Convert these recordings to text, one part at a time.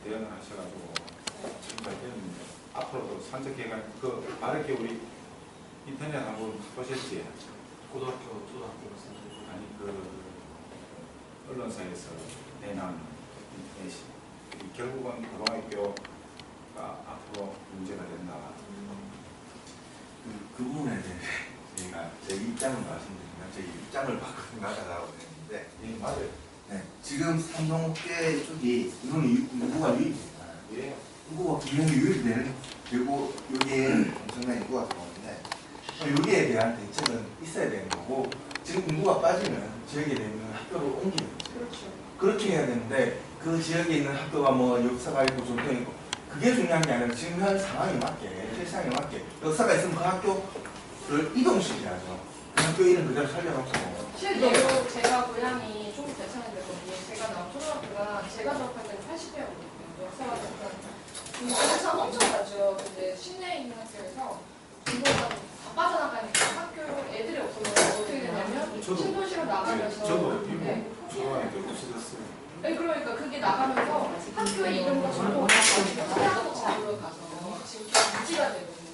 대응을 하셔가지고 참 잘 되었는데 앞으로도 산적회관 그 바르게 우리 인터넷 한번 보셨지? 고등학교, 초등학교 아니 그 언론사에서 내놓은 인터넷이 결국은 고등학교가 앞으로 문제가 된다. 그 부분에 대해 제가 제 입장을 말씀드리면 제 입장을 바꿔 나가라고 했는데 예, 맞아요. 네, 지금 삼성업계 쪽이 이거는 인구가 유입입니다. 예. 인구가 분명히 유입되는 그리고 여기에 엄청난 인구가 들어오는데 여기에 대한 대책은 있어야 되는 거고 지금 인구가 빠지면 지역에 되면 학교를 옮기는 거죠. 그렇죠. 그렇게 해야 되는데 그 지역에 있는 학교가 뭐 역사가 있고 전통이 있고 그게 중요한 게 아니라 지금 현 상황에 맞게 실상에 맞게 역사가 있으면 그 학교를 이동시켜야죠. 그 학교 이름 그대로 살려놓고 실제로 제가 고향이 조금 대창인데 거기 제가 나온 초등학교가 제가 졸업할 때는 80회였거든요. 역사가 됐던 공부가 엄청 나죠. 근데 시내에 있는 학교에서 공부가 다 빠져나가니까 학교 애들이 없어서 어떻게 되냐면 신도시로 나가면서 저도 네. 초등학교 없어졌어요. 네, 그러니까 그게 나가면서 학교의 이름과 전통을 다 가지고 하나도 자료로 가서 지금 좀 유지가 되거든요.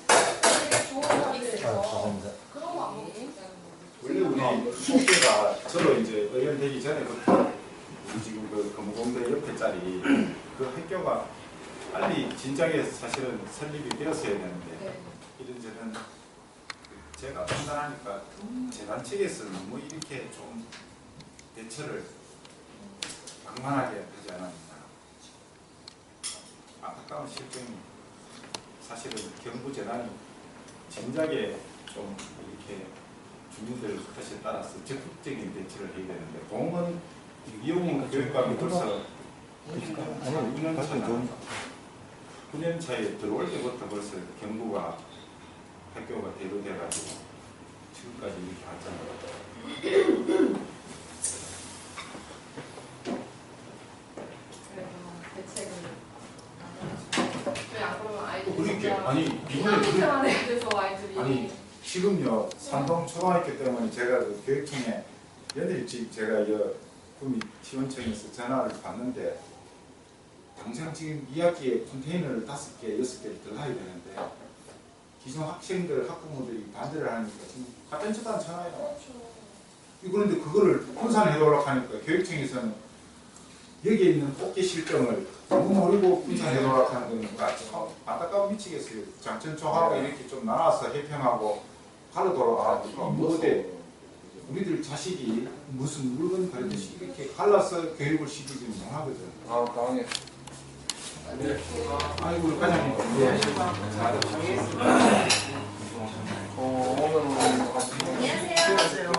되게 좋은 점이 있어서 그런 거 안 먹고 있어요. 원래 우리 수업계가 저도 이제 의원 되기 전에부터 우리 지금 그 금공대 옆에 자리 그 학교가 빨리 진작에 사실은 설립이 되었어야 되는데 네. 이런저런 제가 판단하니까 재단 측에서 너무 이렇게 좀 대처를 방만하게 하지 않았나. 안타까운 실정이 사실은 경부재단이 진작에 좀 이렇게 주민들 뜻에 따라서 적극적인 대처를 해야 되는데 공무원 이용인 교육감이 벌써 9년 차에 들어올 때부터 벌써 경부가 학교가 대도돼가지고 지금까지 이렇게 왔잖아요. 대책을 저희 안 그러면 아이들이 그러니까 진짜 아니 이번에 이상한 애들에서 아이들이 아니 지금요 산동 초등학교 때문에 제가 그 교육청에 연일집 제가 이 구미 지원청에서 전화를 받는데 당장 지금 2학기에 컨테이너를 5개, 6개를 들어가야 되는데 기존 학생들, 학부모들이 반대를 하니까 지금 같은 집단 전화해요. 그렇죠. 그런데 그거를 분산해 놓으려고 하니까 교육청에서는 여기에 있는 꽃게 실정을 너무 모르고 분산해 놓으려고 하는 거는 참 안타까워 미치겠어요. 장천초하고 이렇게 좀 나눠서 해평하고 하루 돌아가고 뭐대 우리들 자식이 무슨 물건 그랬듯이 이렇게 갈라서 교육을 시키지 못하거든. 아, 강해. 아이고 과장님. 네. 잘 정리했습니다. 오늘 같이. 안녕하세요.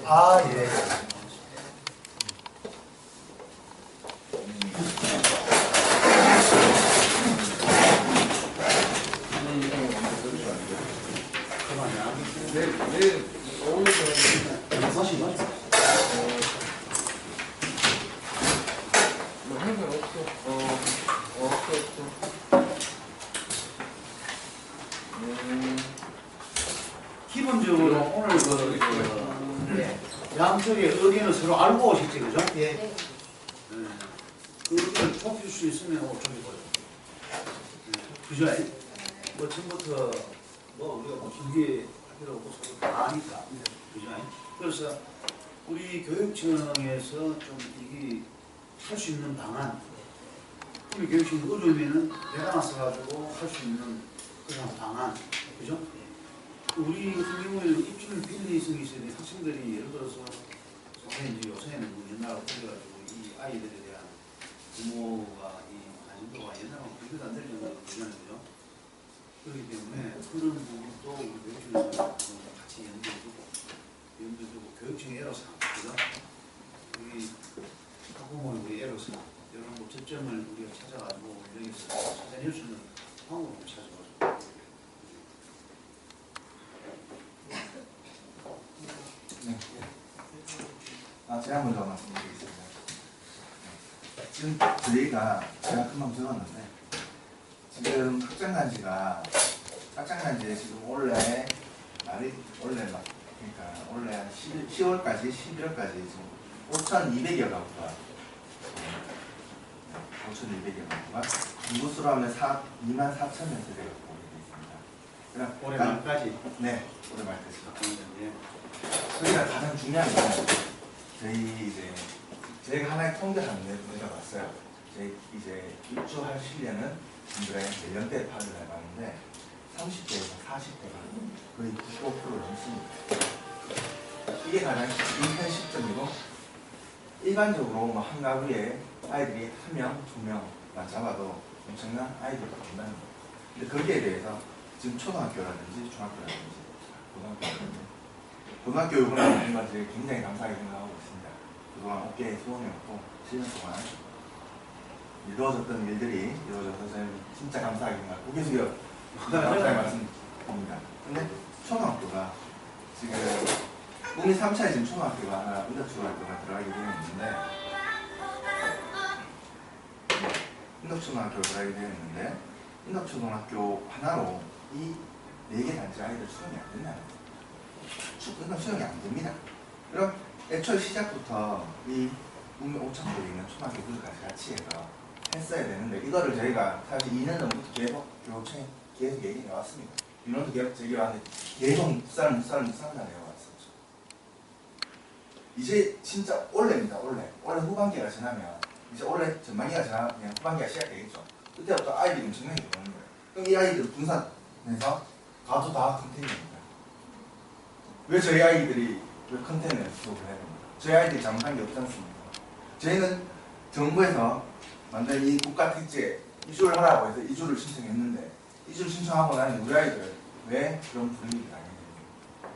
아 예. 내일 오늘 사실 맞아. 뭐 하는 건 없어. 없어. 기본적으로 오늘 양쪽의 의견을 서로 알고 오셨지, 그죠? 예. 네. 그 의견을 좁힐 수 있으면 좁히고요. 그죠? 뭐 처음부터 뭐 우리가 뭐 길게 할 필요 없고 서로 다 아니까. 그죠? 그래서 우리 교육청에서 좀 이게 할 수 있는 방안, 우리 교육청 의료면은 대단한 써가지고 할 수 있는 그런 방안, 그죠? 우리 같은 경우에는 입주민 필리성이 있어야 돼. 학생들이 예를 들어서 이제 요새는 뭐 옛날하고 비교해가지고 이 아이들에 대한 부모가 이 관심도가 옛날하고 비교도 안 될 정도로 되잖아요. 그렇기 때문에 그런 부분도 우리 교육청에서 같이 연구해주고 교육청의 애로사항, 그죠? 우리 학부모의 우리 애로사항 이런 거 접점을 우리가 찾아가지고 여기서 찾아낼 수 있는 방법을 찾아가지고. 네. 제가 먼저 말씀드리겠습니다. 지금 저희가 제가 금방 적었는데 지금 확장단지가 지금 올해 올해 한 10월까지 11월까지 지금 5,200여 가구가 5,200여 가구가 인구수로 하면 24,000명 세대가 보게 되어 있습니다. 그럼 올해 말까지. 네, 올해 말까지. 예. 저희가 가장 중요한 건 저희가 하나의 통계를 내려봤어요. 저희 이제 입주할 시려는 분들의 연대 파악을 해봤는데 30대에서 40대가 거의 95%를 넘습니다. 이게 가장 인편 시점이고 일반적으로 뭐 한 가구에 아이들이 1명, 2명만 잡아도 엄청난 아이들이 나온다는 거예요. 근데 거기에 대해서 지금 초등학교라든지 중학교라든지 고등학교 요구를 하는 것들이 굉장히 감사하게 생각하고 있습니다. 그동안 어깨에 소원이었고 7년 동안 이루어졌던 일들이 이루어져서 저는 진짜 감사하게 생각하고 고개 숙여 감사의 말씀드립니다. 근데 초등학교가 지금 국민 3차에 지금 초등학교가 하나 인덕초등학교가 들어가게 되어 있는데 인덕초등학교가 들어가게 되어 있는데 인덕초등학교 하나로 이 4개 단지 아이들 수용이 안 된다는 거예요. 수용이 안 됩니다. 그럼 애초에 시작부터 이 국민 5,000곳에 있는 초등학교들까지 같이 해서 했어야 되는데 이거를 저희가 사실 2년 전부터 계속 교육청에 계속 얘기해 왔습니다. 민원도 계속 제기해왔는데 계속 묵살을 해왔었죠. 이제 진짜 올해입니다. 올해 후반기가 지나면 이제 올해 전반기가 지나면 후반기가 시작되겠죠. 그때부터 아이들이 엄청나게 들어오는 거예요. 그럼 이 아이들 분산해서 가도 다 컨테이너입니다. 왜 저희 아이들이 왜 컨테이너에 수업을 해야 됩니까? 저희 아이들이 잘못한 게 없지 않습니까? 저희는 정부에서 만든 이 국가택지에 이주를 하라고 해서 이주를 신청했는데 이주를 신청하고 나니 우리 아이들 왜 그런 불이익을 당해야 됩니까?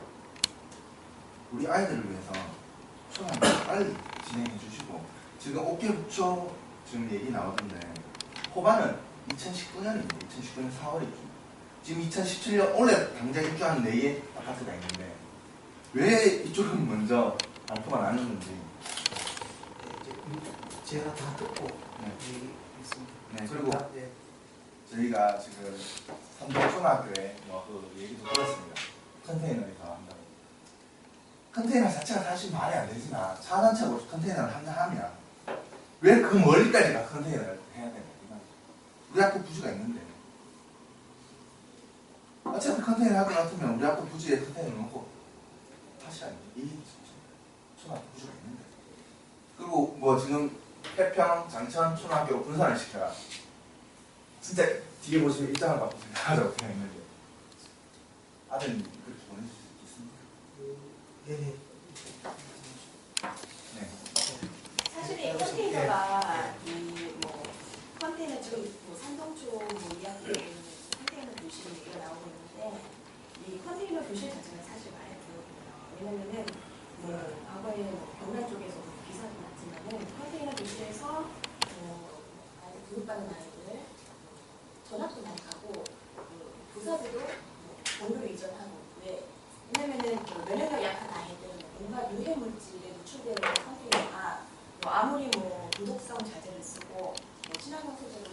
우리 아이들을 위해서 초등학교 빨리 진행해 주시고 지금 옥계북초 지금 얘기 나오던데 호반은 2019년입니다. 2019년 4월이죠. 지금 2017년 올해 당장 입주한 4개 아파트가 있는데 왜 이쪽은 먼저 발표가 나누는지 제가 다 듣고 네. 얘기했습니다. 네, 그리고 네. 저희가 지금 삼동초등학교에 그 얘기도 들었습니다. 컨테이너에서 한다고. 컨테이너 자체가 사실 말이 안 되지만 차단책으로 컨테이너를 하면 왜 그 멀리까지 가 컨테이너를 해야 됩니까? 우리 학교 부지가 있는데 어차피 컨테이너 할 것 같으면 우리 학교 부지에 컨테이너 놓고 다시 아니죠. 이 초등학교 부지가 있는데 그리고 뭐 지금 해평, 장천 초등학교 분산을 시켜라. 진짜 뒤에 보시면 입장을 바꾸시면 하자고 되어 있는데 아드님 그렇게 보내주실 수 있습니까? 네. 네. 사실 이 컨테이너가 이뭐 컨테이너 지금 뭐 산동초 뭐 이야기는 컨테이너 교실 얘기가 나오고 있는데 이 컨테이너 교실 자체는 사실 말이 안 되거든요. 왜냐면은 뭐 과거에 뭐 경남 쪽에서 기사도 났지만은 컨테이너 교실에서 아이들 교육받는 아이들 전학도 많이 가고 부사들도 본교로 이전하고 왜냐면은 그 면역력 약한 아이들 온갖 유해 물질에 노출되는 컨테이너가 뭐 아무리 뭐 도덕성 자재를 쓰고 뭐 친환경 소재를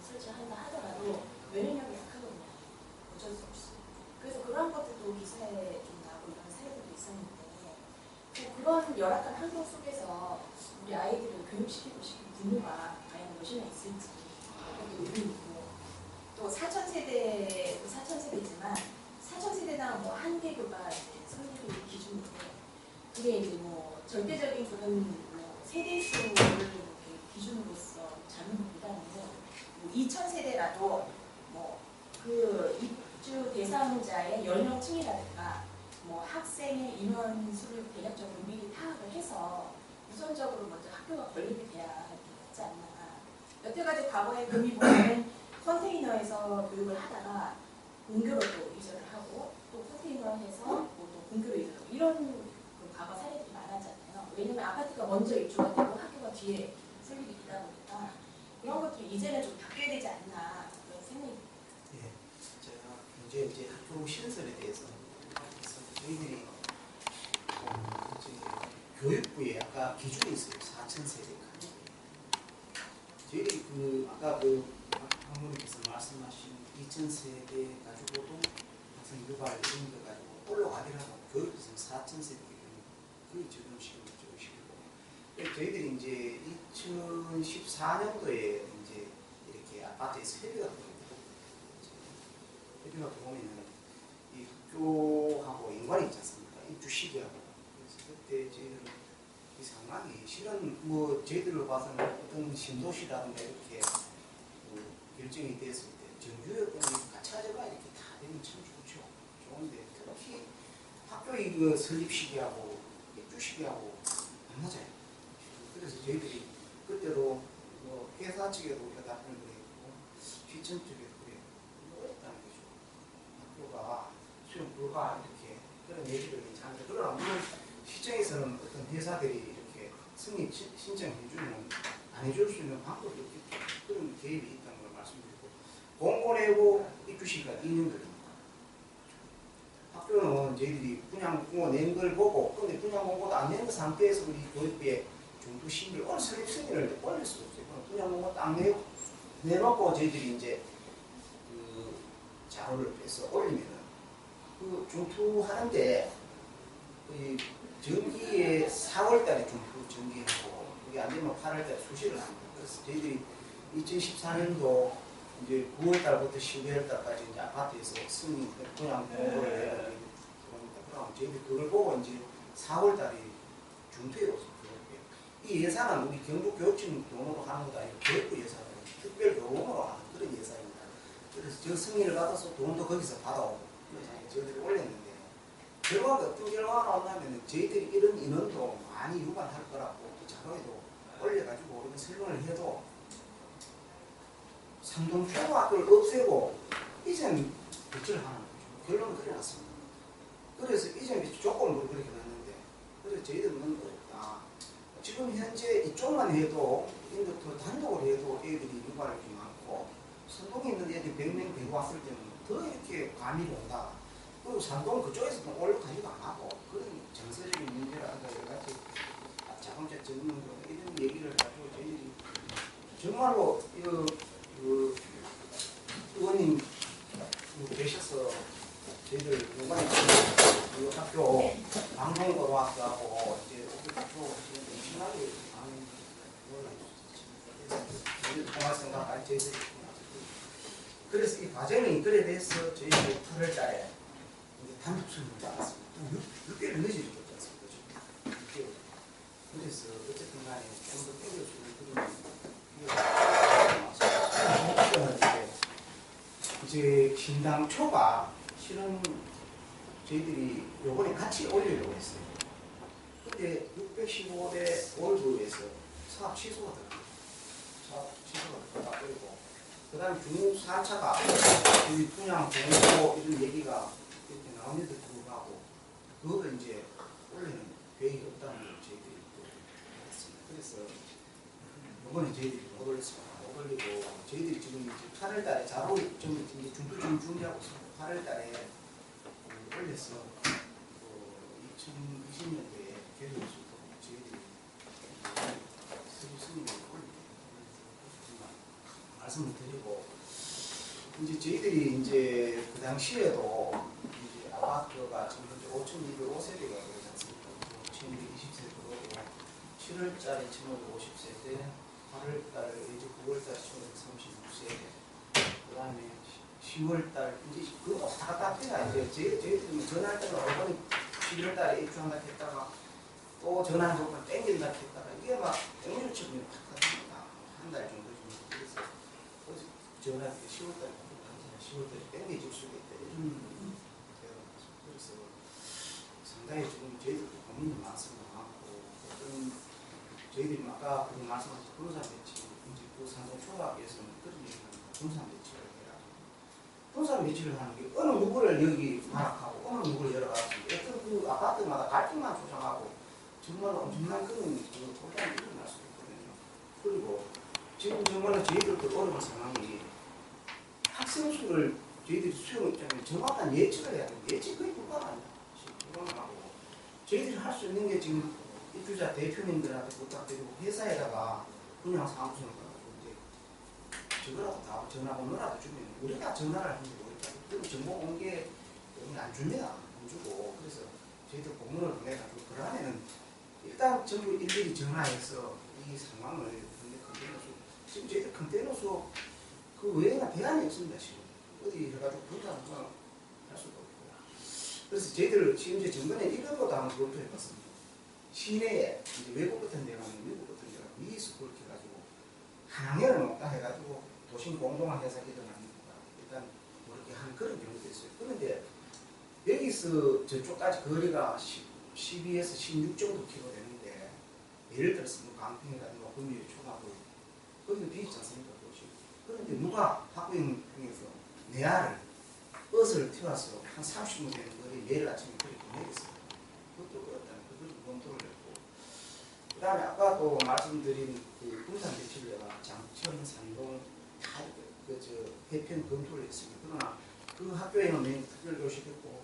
설치를 한다 하더라도 면역력이 약하거든요. 어쩔 수 없이. 그래서 그런 것들도 기사에 좀 나오고 이런 사례들도 있었는데 그런 열악한 환경 속에서 우리 아이들을 교육시키고 싶은 부모가 과연 몇이나 있을지 그것도 의문이고 또 사천세대도 사천세대지만 사천세대당 뭐 한 개교가 설립의 기준인데 그게 이제 뭐 절대적인 그런 뭐 세대수를 기준으로서 잡는보다는 뭐 2000세대라도 뭐 그 입주 대상자의 연령층이라든가 뭐 학생의 인원수를 대략적으로 미리 파악을 해서 우선적으로 먼저 학교가 건립이 돼야 되지 않나. 여태까지 과거에 금이 보면 컨테이너에서 교육을 하다가 공교로 또 이전을 하고 또 컨테이너에서 또 공교로 이전하고 이런 그 과거 사례들이 많았잖아요. 왜냐면 아파트가 먼저 입주가 되고 학교가 뒤에 설립이 되다 보니까 그런 것들이 이제는 좀 바뀌어야 되지 않나 그런 생각이 듭니다. 예. 제가 이제 학교 신설에 대해서 저희들이 교육부에 아까 기준이 있어요. 4,000세대. 저희들이 그 아까 그 학부모님께서 말씀하신 2000세대 가지고도 학생 유발 이런 거 가지고 올라가더라도 교육에서는 4000세대 그게 지금 시기고 저희들이 이제 2014년도에 이제 이렇게 아파트에서 협의가 들어오면은 이 학교하고 연관이 있지 않습니까? 입주 시기하고. 그래서 그때 저희들은 이 상황이 실은 뭐 저희들로 봐서는 어떤 신도시라든가 이렇게 그 결정이 됐을 때 정규 여건이 같이 가져가 이렇게 다 되면 참 좋죠. 좋은데 특히 학교의 그 설립 시기하고 입주 시기하고 안 맞아요. 그래서 저희들이 그때도 뭐 회사 측에도 우리가 답변을 드렸고 시청 쪽에도 그래요. 어렵다는 거죠. 학교가 수용 불가 이렇게 그런 얘기를 하는데 그러나 물론 시청에서는 어떤 회사들이 이렇게 승인 신청해주면 안 해줄 수 있는 방법이 없겠죠. 그런 개입이 있다는 걸 말씀드리고 공고 내고 입주 시기가 2년 걸립니다. 학교는 저희들이 분양 공고 낸 걸 보고 근데 분양 공고도 안 낸 상태에서 우리 교육부에 정부 심의를 오늘 설립 승인을 올릴 수가 없어요. 그냥 공고 딱 내놓고 저희들이 이제 그 자료를 빼서 올리면은 그 중투하는데 그 정기에 4월달에 중투 정기하고 그게 안 되면 8월달에 수시를 합니다. 그래서 저희들이 2014년도 이제 9월달부터 12월달까지 이제 아파트에서 승인 분양 공고를 해야 됩니다. 그럼 저희들이 그걸 보고 이제 4월달에 중투에 오습니다. 이 예산은 우리 경북교육청 돈으로 하는 것도 아니고 교육부 예산은 특별 교원으로 하는 그런 예산입니다. 그래서 저 승인을 받아서 돈도 거기서 받아오고 그래서 저희들이 올렸는데 결과가 어떤 결과가 나온다면 저희들이 이런 인원도 많이 유발할 거라고 또 자료에도 올려가지고 우리가 설명을 해도 상동초등학교를 없애고 이전 배치를 하는 거죠. 결론은 그래 놨습니다. 그래서 이전 배치 조건으로 그렇게 놨는데 그래서 저희들은 너무 어렵다. 지금 현재 이쪽만 해도 인도터 단독으로 해도 애들이 유발이 많고 산동에 있는 애들이 100명 데리고 왔을 때는 더 이렇게 감이 온다. 그리고 산동 그쪽에서도 올라가지도 안 하고 그런 정서적인 문제라든가 여러 가지 자동차 전문 이런 얘기를 가지고 저희들이 정말로 그 의원님 계셔서 저희들 요번에 그 학교 방송고등학교하고 이제 학교 심하게 통할 생각 저희들이 그래서 이 과정이 이끌에 대해서 저희들이 8월달에 단독 수립을 받았습니다. 6개월 늦어지지 않습니까? 6개월. 그래서 어쨌든 간에 좀 더 땡겨주는 이제 신당초가 실은 저희들이 요번에 같이 올리려고 했어요. 근데 615대 월부에서 사업 취소가 들어갑니다. 사업 취소가 들어가고 그 다음에 중 4차가 우리 분양 공고 이런 얘기가 이렇게 나오는데도 불구하고 그거를 이제 올리는 계획이 없다는 걸 저희들이 했습니다. 그래서 이번에 저희들이 못 올렸습니다. 못 올리고 저희들이 지금 8월달에 자료를 좀 이제 준비 준비하고 있습니다. 8월달에 올려서 2020년도에 계획을 수도 저희들이 승인을 올립니다. 말씀을 드리고 이제 저희들이 이제 그 당시에도 이제 아파트가 지금 현재 5,205세대가 되지 않습니까? 1,220세대고 7월달에 1,550세대, 8월달 이제 9월달 1,536세대, 그 다음에 10월달 이제 그 왔다 갔다 합니다. 이제 저희들이 전화할 때는 얼마나 11월달에 입주한다 했다가 또 전화한 조건 땡긴다 했다가 이게 막 땡겨치고 바깥입니다. 한 달 정도 좀 그래서 전화할 때 10월달에 땡겨질 수가 있다. 그래서 상당히 지금 저희들도 고민이 많습니다. 어떤 저희들이 아까 그 말씀하신 부동산 배치 이제 그 상동 초등학교에서는 그런 얘기는 부동산 배치를 해라. 부동산 배치를 하는 게 어느 누구를 여기 발악하고 어느 누구를 열어가지고 어떤 그 아파트마다 갈등만 조장하고 정말 엄청난 그런 혼란이 일어날 수 있거든요. 그리고 지금 정말로 저희들도 어려운 상황이 학생 수를 저희들이 수용 입장에 정확한 예측을 해야 돼요. 예측 거의 불가능합니다. 불가능하고 저희들이 할 수 있는 게 지금 입주자 대표님들한테 부탁드리고 회사에다가 분양 사무소를 가지고 이제 저거라도 다 전화 번호라도 주면 우리가 전화를 하는지 모르겠다. 그리고 정보 공개 안 줍니다. 안 주고 그래서 저희들 공문을 보내가지고 그 안에는 일단 전부 일일이 전화해서 이 상황을 컨테이너 수 지금 저희들 컨테이너 수 그 외에는 대안이 없습니다. 지금 어디 해가지고 분산을 할 수도 없고요. 그래서 저희들 지금 이제 전번에 이런 것도 한번 검토해봤습니다. 시내에 이제 외국 같은 데 가면 미국 같은 데 가면 미스쿨 해가지고 한양에는 없다 해가지고 도심 공동화 해서 일어납니다. 일단 뭐 이렇게 하는 그런 경우도 있어요. 그런데 여기서 저쪽까지 거리가 12에서 16 정도 킬로 되는데 예를 들어서 뭐 강평이라든가 금일 초등학교 거기는 비있지 않습니까? 도시. 그런데 누가 학부형 중에서 내 아를 버스를 태워서 한 30분 되는 거리 매일 아침에 그렇게 보내겠어요. 그것도 어렵다는 그것도 검토를 했고 그 다음에 아까 또 말씀드린 그 분산 대출료가 장천, 산동 다 해편 검토를 했습니다. 그러나 그 학교에는 매일 특별교실했고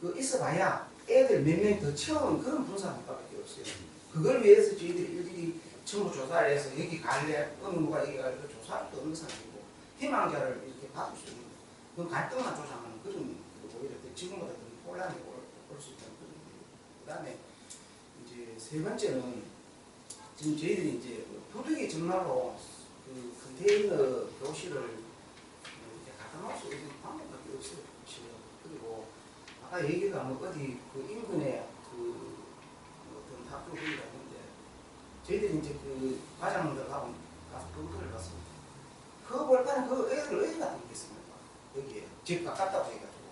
그 있어봐야 애들 몇 명 더 채우는 그런 분산 효과밖에 없어요. 그걸 위해서 저희들이 일일이 전부 조사를 해서 여기 갈래 어느 누가 여기 갈래 조사할 수 없는 상황이고 희망자를 이렇게 받을 수 있는 그 갈등만 조장하는 그런 오히려 지금보다 더 혼란이 올 수 있다는 그런 거예요. 그 다음에 이제 세 번째는 지금 저희들이 이제 부득이 정말로 그 컨테이너 교실을 이렇게 갖다 놓을 수 있는 방법밖에 없어요. 그리고 아까 얘기가 뭐 어디 그 인근에 그 어떤 학교 거기가 있는데 저희들이 이제 그 과장들하고 가서 검토를 해봤습니다. 그 볼까는 그 애들 어디다 있겠습니까? 여기에 집 가깝다고 해가지고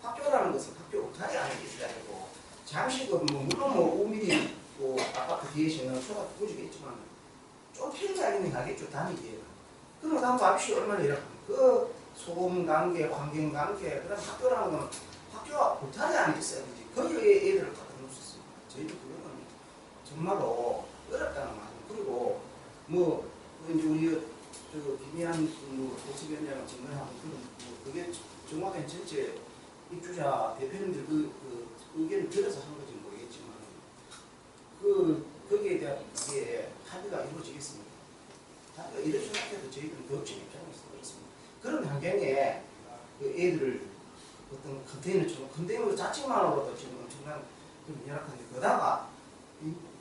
학교라는 것은 학교 울타리 안에 있어야 되고 잠시 뭐 물론 뭐 5mm 뭐 아파트 뒤에 있는 초등학교 구직이겠지만 좀 필요가 있는 가겠죠 단위기에는. 그럼 다음 값이 얼마나 이렇게 그 소음 관계, 환경 관계, 그다음 학교라는 건 학교가 울타리 안에 있어야 되지. 거기에 애들을 갖다 놓을 수 있습니다. 저희도 그거는 정말로 어렵다는 말이에요. 그리고 뭐 이제 우리 저 김희한 대책위원장을 증언하고 그런 뭐 그게 정확한 전체 입주자 대표님들 그 의견을 들어서 한 건지 모르겠지만 거기에 대한 이게 합의가 이루어지겠습니다. 합의가 이루어지는 학교도 저희들은 교육청 입장에서 그렇습니다. 그런 환경에 그 애들을 어떤 컨테이너 자체만으로도 지금 엄청난 좀 열악한데 거다가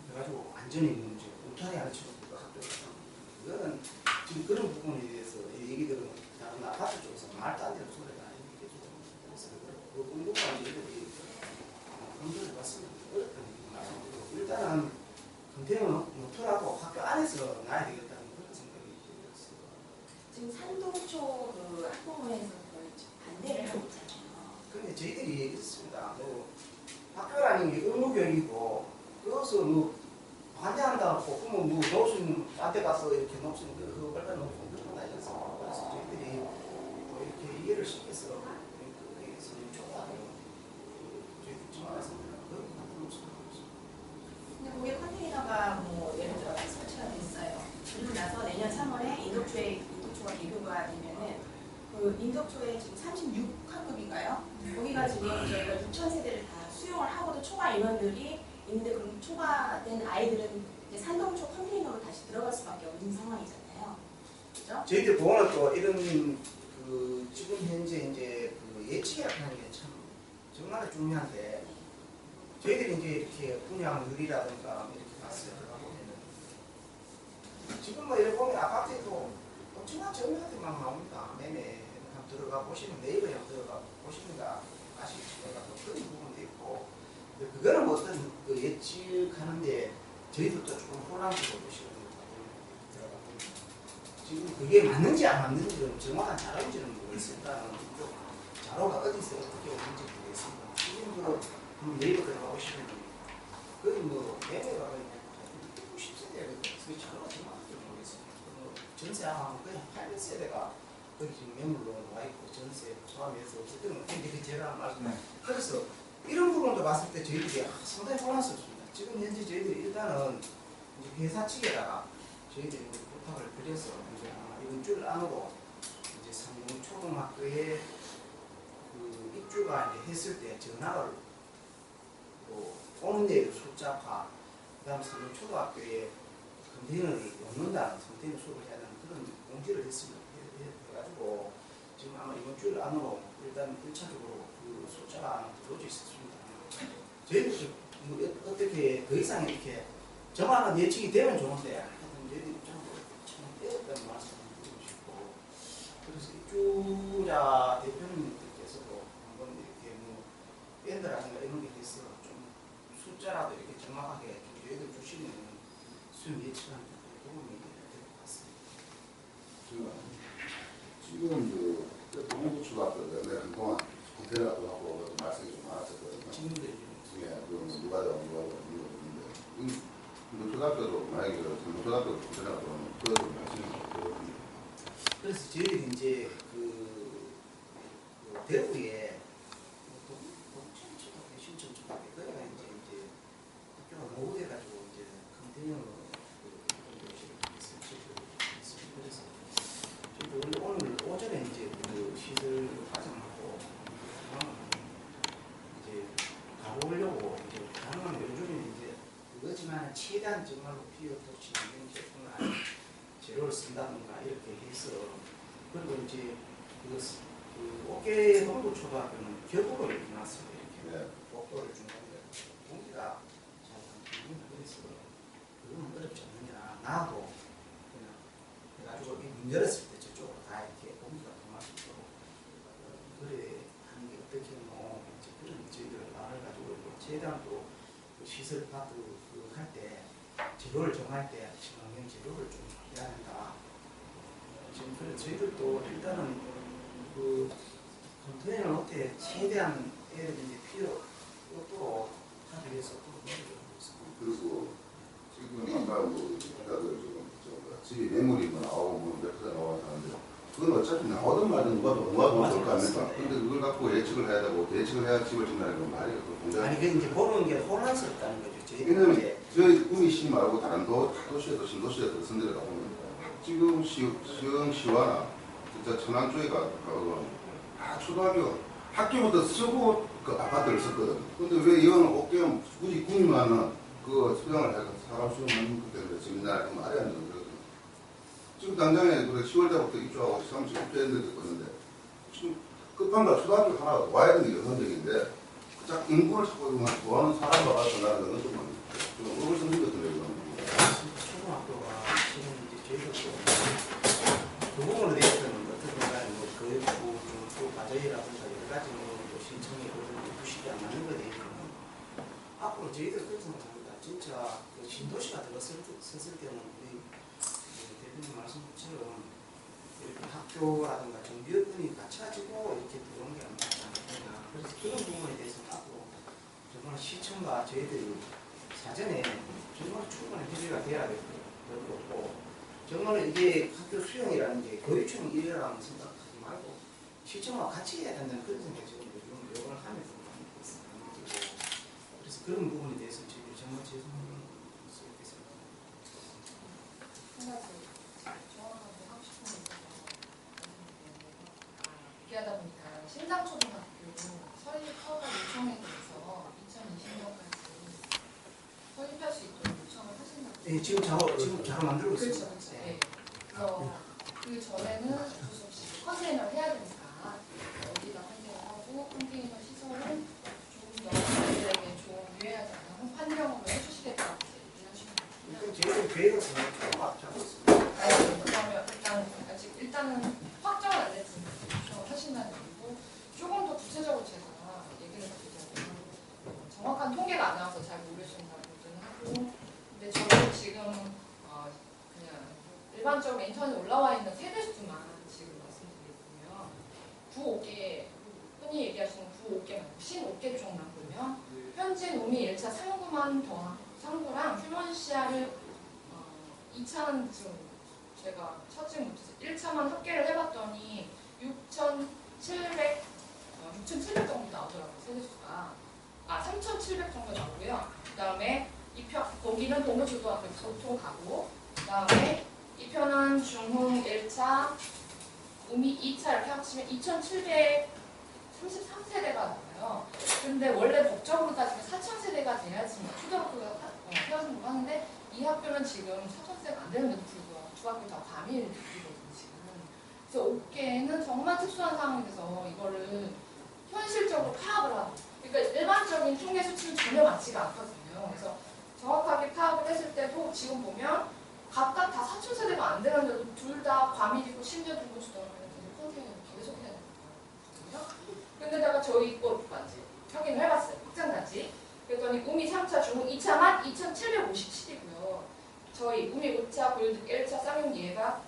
그래가지고 안전이 문제, 울타리 안에 치고도 학교가 그거는 지금 그런 부분에 대해서 얘기들은 다른 아파트 쪽에서 말도 안 되는 소리가 아니게 좀 그래서 그 공부가 저희들이 검토를 해봤습니다. 어렵다는 말씀드리고 일단은 컨테이너 놓더라도 학교 안에서 놔야 되겠다는 그런 생각이 들었어요. 지금 산동초 그 학부모에서 반대를 하고 있잖아요. 그런데 저희들이 얘기했습니다. 뭐 학교라는 게 의무교육이고 그것을 뭐 반대한다고 그러면 뭐 놓으시는 딴데 가서 이렇게 놓으시는 그 빨간 놓으시는 그런 건 아니었어요. 그래서 저희들이 뭐 이렇게 이해를 시켜서 그게 선생님 좋다고 저희들이 좀 알았습니다. 그런 거 같은 모습을 하고 있습니다. 근데 거기 컨테이너가 뭐 예를 들어 설치가 됐어요. 그리고 나서 내년 3월에 인덕초가 개교가 되면은 그 인덕초에 지금 36학급인가요? 거기가 지금 저희가 6,000세대를 다 수용을 하고도 초과 인원들이 있는데 그럼 초과된 아이들은 이제 산동초 컨테이너로 다시 들어갈 수밖에 없는 상황이잖아요. 그죠? 저희들 보호는 또 이런 그 지금 현재 이제 그 예측이라는 게 참 정말 중요한데 저희들이 이제 이렇게 분양률이라든가 이렇게 봤어요. 지금 뭐 이렇게 보면 아파트에도 엄청난 저명한테만 나옵니다. 매매 한번 들어가 보시면 네이버에 한번 들어가 보시니까 아시겠지만 그런 부분도 있고 그거는 뭐 어떤 그 예측하는데 저희들도 조금 혼란스러워 보시거든요. 지금 그게 맞는지 안 맞는지는 정확한 자료인지는 모르겠어요. 일단은 이쪽 자료가 어디서 어떻게 오는지 모르겠습니다. 지금 그 네이버 들어가 보시면 거의 뭐 매매가 60세대가 그 자료가 정확한지 모르겠어요. 전세하면 거의 800세대가 거기 지금 매물로 와 있고 전세 포함해서 어쨌든 그 제가 말씀. 그래서 이런 부분도 봤을 때 저희들이 상당히 혼란스럽습니다. 지금 현재 저희들이 일단은 이제 회사 측에다가 저희들이 부탁을 드려서 이제 이번 주 안으로 이제 상동초등학교에 그 입주가 이제 했을 때 전화를 또 오는 데의 숫자와 그다음 상동초등학교에 컨테이너를 놓는다는 컨테이너 수업을 해야 되는 그런 공지를 했습니다. 지금 아마 이번 주 안으로 일단 1차적으로 그 숫자가 들어오지 있습니다. 저희도 뭐 어떻게 더 이상 이렇게 정확한 예측이 되면 좋은데 하여튼 저희들이 좀 어렵다는 말씀을 드리고 싶고 그래서 입주자 대표님들께서도 한번 이렇게 뭐 밴드라든가 이런 게 돼서 좀 숫자라도 이렇게 정확하게 좀 저희들 주시는 수요 예측하는 도움이 될 것 같습니다. 지금 그 동부초등학교 내가 그동안 호텔하고 하고 말씀이 좀 많았었거든요. 질문들이 예, 그럼 누가 있는데 초등학교도 만약에 초등학교 호텔하고 그것도 말씀이 없거든요. 그래서 저희들이 이제 대구에 동천초등학교, 신천초등학교 거기가 이제 학교가 모호돼가지고 이제 컨테이너로 그래서 저희도 오늘 오전에 이제 그 시설 과정하고 이제 가보려고 이제 가능한 요즘에 이제 그거지만 최대한 정말로 피해 없이 있는 제품을 아닌 재료를 쓴다든가 이렇게 해서 그리고 이제 그 어깨 농구 초등학교는 격으로 이렇게 놨습니다. 이렇게 복도를 중간에 공기가 잘 안 들리는 그래서 그거는 어렵지 않느냐. 나도 그냥 해가지고 문 열었을 때 저쪽으로 다 이렇게 공기가 통할 수 있도록 그래 하는 게 어떻게 뭐 이제 그런 저희들 말을 가지고 최대한 또 그 시설 파트 할 때 재료를 정할 때 친환경 재료를 좀 해야 된다. 지금 그래 저희들도 일단은 그 컨테이너 호텔에 최대한 애들이 이제 필요 없도록 하기 위해서 노력하고 있습니다. 그리고 지금 아까 뭐 지금 집이 매물이 뭐 나오고 몇 프로 나와서 하는데 그건 어차피 나오든 말든 누가 더 그럴 거 아닙니까? 근데 그걸 갖고 예측을 해야 되고 예측을 해야 집을 짓는다는 건 말이 굉장히 아니 그 이제 보는 게 혼란스럽다는 거죠. 왜냐면 이제 저희 구미시 말고 다른 도시에도 신도시에 들어선 데를 가보면 지금 시흥시와 진짜 천안 쪽에 가면 다 초등학교 학교부터 쓰고 그 아파트를 썼거든. 근데 왜 이거는 어깨는 굳이 구미만은 그 수영을 해서 사람 수영하는 것 때문에 지금 날 말이 안 되는 거거든. 지금 당장에 그래 10월 달부터 입주하고 사무실 입주했는데 있는데 지금 급한 거 초등학교 하나 와야 되는 게 현정인데 자 인구를 찾고 좋아하는 사람 와서 나는 거는 좀 어불성인 것 같은데 이거는. 초등학교가 지금 이제 저희도 그 부분에 대해서는 어떻게 보면 뭐 교육부 또 과제라든가 여러 가지 뭐 신청이 부식이 안 맞는 것에 대해서는 앞으로 저희들 그렇게 생각합니다. 진짜 그 신도시가 들어섰을 때는 우리 대표님 말씀처럼 이렇게 학교라든가 정비업군이 갖춰지고 이렇게 들어오는 게 안 맞지 않겠나. 그래서 그런 부분에 대해서는 앞으로 정말 시청과 저희들이 사전에 정말 충분한 협의가 돼야 될 것 같고 정말 이게 학교 수용이라는 게 교육청 일이라고 생각하지 말고 시청과 같이 해야 된다는 그런 생각이 지금 요구를 하면서 많이 있습니다. 그래서 그런 부분에 대해서 저희들이 정말 죄송한 수 있겠습니다. 한 가지 정확하게 하고 싶은 게 있어서 얘기하다 보니까 신장초등학교 설립 허가 요청에 대해서 2020년까지 설립할 수 있도록 요청을 하신다고. 네, 지금 자로 만들고 있습니다. 그렇죠. 네. 그래서 그 전에는 어쩔 수 없이 컨테이너를 해야 되니까 어디다 컨테이너하고 컨테이너 시설은 조금 더 저희들에게 좋은 유해하지 않은 환경으로 해주시겠다고 얘기하시는 거예요. 일단 저희들 계획을 조금 앞잡고 있습니다. 그러면 일단은 확정은 안 됐지만 요청을 하신다는 얘기고 조금 더 구체적으로 제가 얘기를 드리자면 정확한 통계가 안 나와서 잘 모르신다고 하고 근데 저도 지금 그냥 일반적으로 인터넷에 올라와 있는 세대수만 지금 말씀드리고요. 9, 5개 흔히 얘기하시는 9, 5개 말고 15개 쪽만 보면 현재 노미 1차 상구만 더 상구랑 휴먼시아를 2차는 지금 제가 찾지 못해서 1차만 합계를 해봤더니 6,700 정도 나오더라고요. 세대수가 3,700 정도 나오고요. 그 다음에 거기는 동부초등학교 보통 가고 그 다음에 이편은 중흥 1차, 우미 2차 이렇게 합치면 2,733세대가 나와요. 근데 원래 법적으로 따지면 4,000세대가 돼야지 초등학교가 태어선다고 하는데 이 학교는 지금 4,000세대가 안 되는데도 불구하고 두 학교 다 과밀이거든요. 지금. 그래서 5개는 정말 정말 특수한 상황에서 이거를 현실적으로 파악을 하고, 그러니까 일반적인 통계 수치는 전혀 맞지가 않거든요. 그래서 정확하게 파악을 했을 때도 지금 보면 각각 다 4,000세대가 안 되는데도 둘 다 과밀이고 심지어 중고주택을 컨테이너를 계속 해야 되거든요. 근데다가 저희 것까지 확인을 해봤어요. 확장단지. 그랬더니 우미 3차, 중국 2차만 2,757이고요. 저희 우미 5차, 골드 1차, 쌍용 예가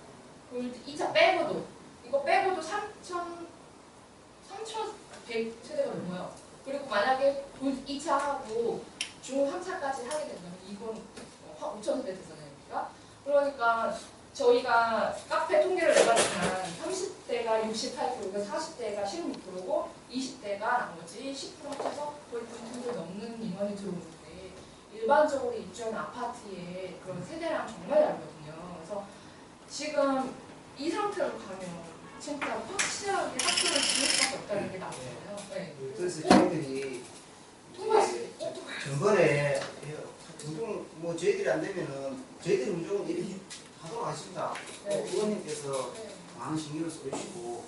골드 2차 빼고도, 이거 빼고도 3,100세대가 넘어요. 그리고 만약에 골드 2차 하고 중국 3차까지 하게 된다면 이건 5,000세대 되잖아요. 그러니까 저희가 카페 통계를 내봤지만 30대가 68%고 40대가 16%고 20대가 나머지 10% 합쳐서 거의 9% 넘는 인원이 들어오는데 일반적으로 입주하는 아파트의 그런 세대랑 정말 다르거든요. 그래서 지금 이 상태로 가면 진짜 확실하게 학교를 지을 수밖에 없다는 게 나오잖아요. 네. 그래서 저희들이 통과했어요. 전번에 운동 뭐 저희들이 안 되면은 저희들이 운동은 이렇게 하도록 하십니다. 네. 의원님께서 네. 많은 신경을 써주시고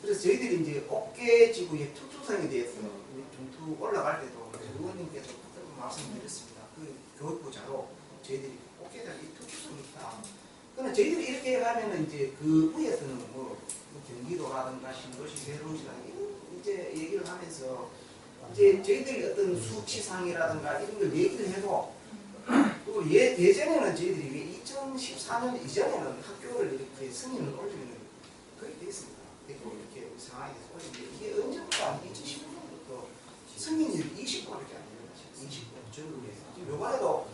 그래서 저희들이 이제 어깨 지구의 특수성에 대해서 중투 올라갈 때도 의원님께서 말씀드렸습니다. 그 교육부 자로 저희들이 어깨에 대한 이 특수성이 있다. 그러나 저희들이 이렇게 가면은 이제 그 위에서는 뭐 경기도라든가 신도시 새로운시라든가 이런 이제 얘기를 하면서 이제 저희들이 어떤 수치상이라든가 이런 걸 얘기를 해도 그리고 예전에는 저희들이 2014년 이전에는 학교를 이렇게 승인을 올리는 그렇게 돼 있습니다. 이렇게 상황이 돼서 올리는데 이게 언제부터 2015년부터 승인율이 20%밖에 안 돼요. 20% 전국에서 지금 요번에도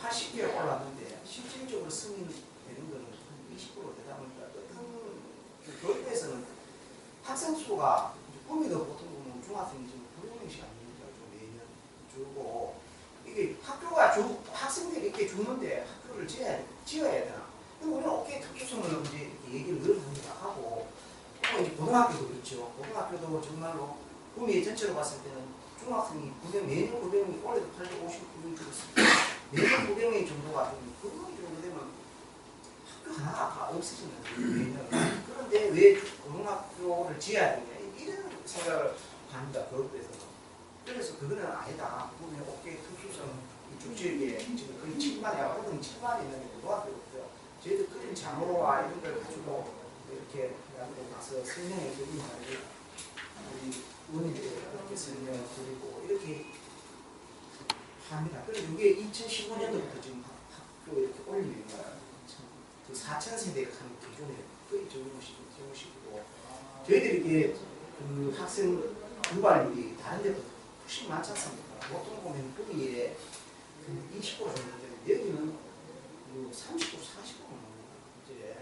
80개가 올랐는데 실질적으로 승인되는 거는 20% 되다 보니까 어떤 교육부에서는 학생 수가 꿈이도 보통 보면 중학생이 지금 900명씩 안 됩니다. 매년 주고 이게 학교가 학생들이 이렇게 주는데 학교를 지어야 되나? 우리는 어깨 특수성을 이제 이렇게 얘기를 늘 하고 또 이제 고등학교도 그렇죠. 고등학교도 정말로 꿈이 전체로 봤을 때는 중학생이 900, 매년 900명이 올해도 859명 줄었습니다. 매년 900명 정도가 좀 900명 정도 되면 학교 하나가 없어지는 매년. 그런데 왜 고등학교를 지어야 되냐 이런 생각을 합니다. 교육부에서. 그래서 그거는 아니다. 보면 어깨 특수성 이쪽 지역에 지금 거의 7만이 앞으로는 7만이 있는 고등학교였고요. 저희들 그림 장로와 이런 걸 가지고 이렇게 가서 설명해 드리는 말을 우리 의원님께 이렇게 설명을 드리고 이렇게 합니다. 그리고 이게 2015년도부터 지금 학교 이렇게 올리는 거예요. 그 4,000세대가 하는 기준에 거의 적용시키고 저희들이 이게 그 학생 유발률이 다른 데보다 훨씬 많지 않습니까? 보통 보면 거기에 20% 정도 되는데 여기는 30%, 40% 넘는 이제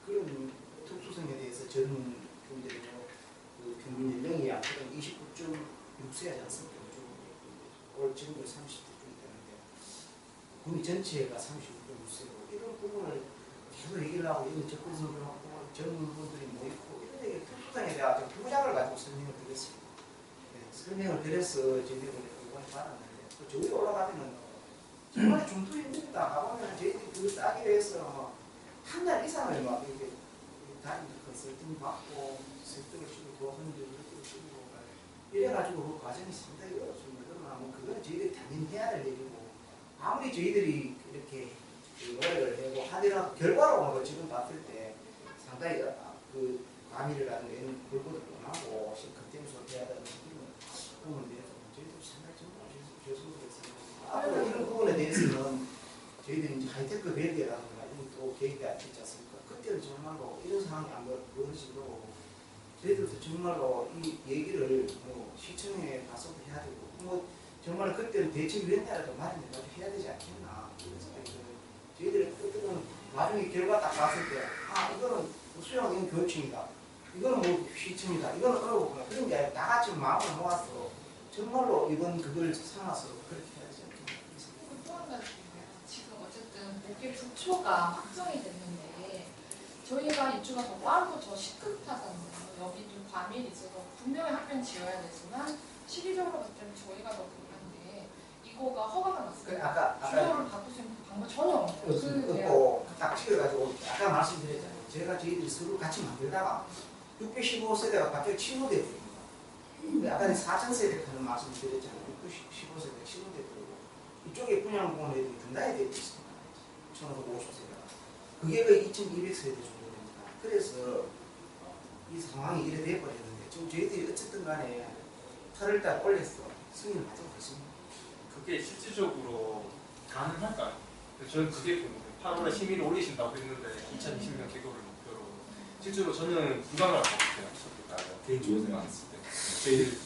그런 특수성에 대해서 젊은 분들이 그 평균 연령이 앞으로 29.6세 하지 않습니까? 올 지금도 30대쯤 되는데 국민 전체가 36.6세고 이런 부분을 계속 얘기를 하고 이런 접근성을 하고 젊은 분들이 모이고 이런 데 특수성에 대한 부장을 가지고 설명을 드렸습니다. 설명을 드려서 저희들이 이번에 받았는데 또 저기 올라가면은 정말 중투 힘듭니다. 가보면 저희들이 그걸 따기 위해서 한 달 이상을 막 이렇게 다니면서 컨설팅 받고 설득을 시키고 도선들을 시키고 이래가지고 그 과정이 상당히 어렵습니다. 그러나 뭐 그건 저희들이 당연히 해야 될 일이고 아무리 저희들이 이렇게 노력을 하고 하더라도 결과로 지금 봤을 때 상당히 그 과밀이라든가 이런 불법을 원하고 컨텐츠를 해야 되는 부분에 대해서 저희도 상당히 정말 죄송스럽습니다. 앞으로 이런 부분에 대해서는 저희들이 이제 하이테크 벨기라든가 이런 또 계획이 있지 않습니까? 그때는 정말로 이런 상황이 안 벌어지도록 저희들도 정말로 이 얘기를 뭐 시청에 가서도 해야 되고 뭐 정말 그때는 대책위원회라도 마련해서 해야 되지 않겠나 그런 생각이 들어요. 저희들이 그때는 나중에 결과 딱 봤을 때 이거는 수영 이건 교육청이다. 이거는 뭐 시청이다. 이거는 어려웠구나. 그런 게 아니라 다 같이 마음을 모아서 정말로 이번 그걸 삼아서 그렇게 해야 되지 않겠나. 또 한 가지 지금 어쨌든 목계 부초가 확정이 됐는데 저희가 입주가 더 빠르고 더 시급하잖아요. 여기도 과밀이 있어서 분명히 학교는 지어야 되지만 시기적으로 봤을 때는 저희가 더 급한데 이거가 허가가 났어요. 아까 주소를 바꿀 수 있는 방법 전혀 없고 없고 딱 찍어가지고 아까 말씀드렸잖아요. 제가 저희들이 서로 같이 만들다가 615세대가 갑자기 침노돼 버립니다. 아까 4000세대 하는 말씀 드렸잖아요. 615세대가 침노돼 버리고 이쪽에 분양공원 애들이 분단이 되어 있습니다. 1550세대가. 그게 거의 2200세대 정도 됩니다. 그래서 이 상황이 이래 돼버렸는데 지금 저희들이 어쨌든 간에 8월달 올렸어. 승인을 하도록 했습니다. 그게 실질적으로 가능할까요? 저는 그게 궁금해요. 8월에 심의를 올리신다고 했는데 2020년 개국을 목표로 실제로 저는 불가능할 것 같아요. 개인적으로 생각했을 때. 제일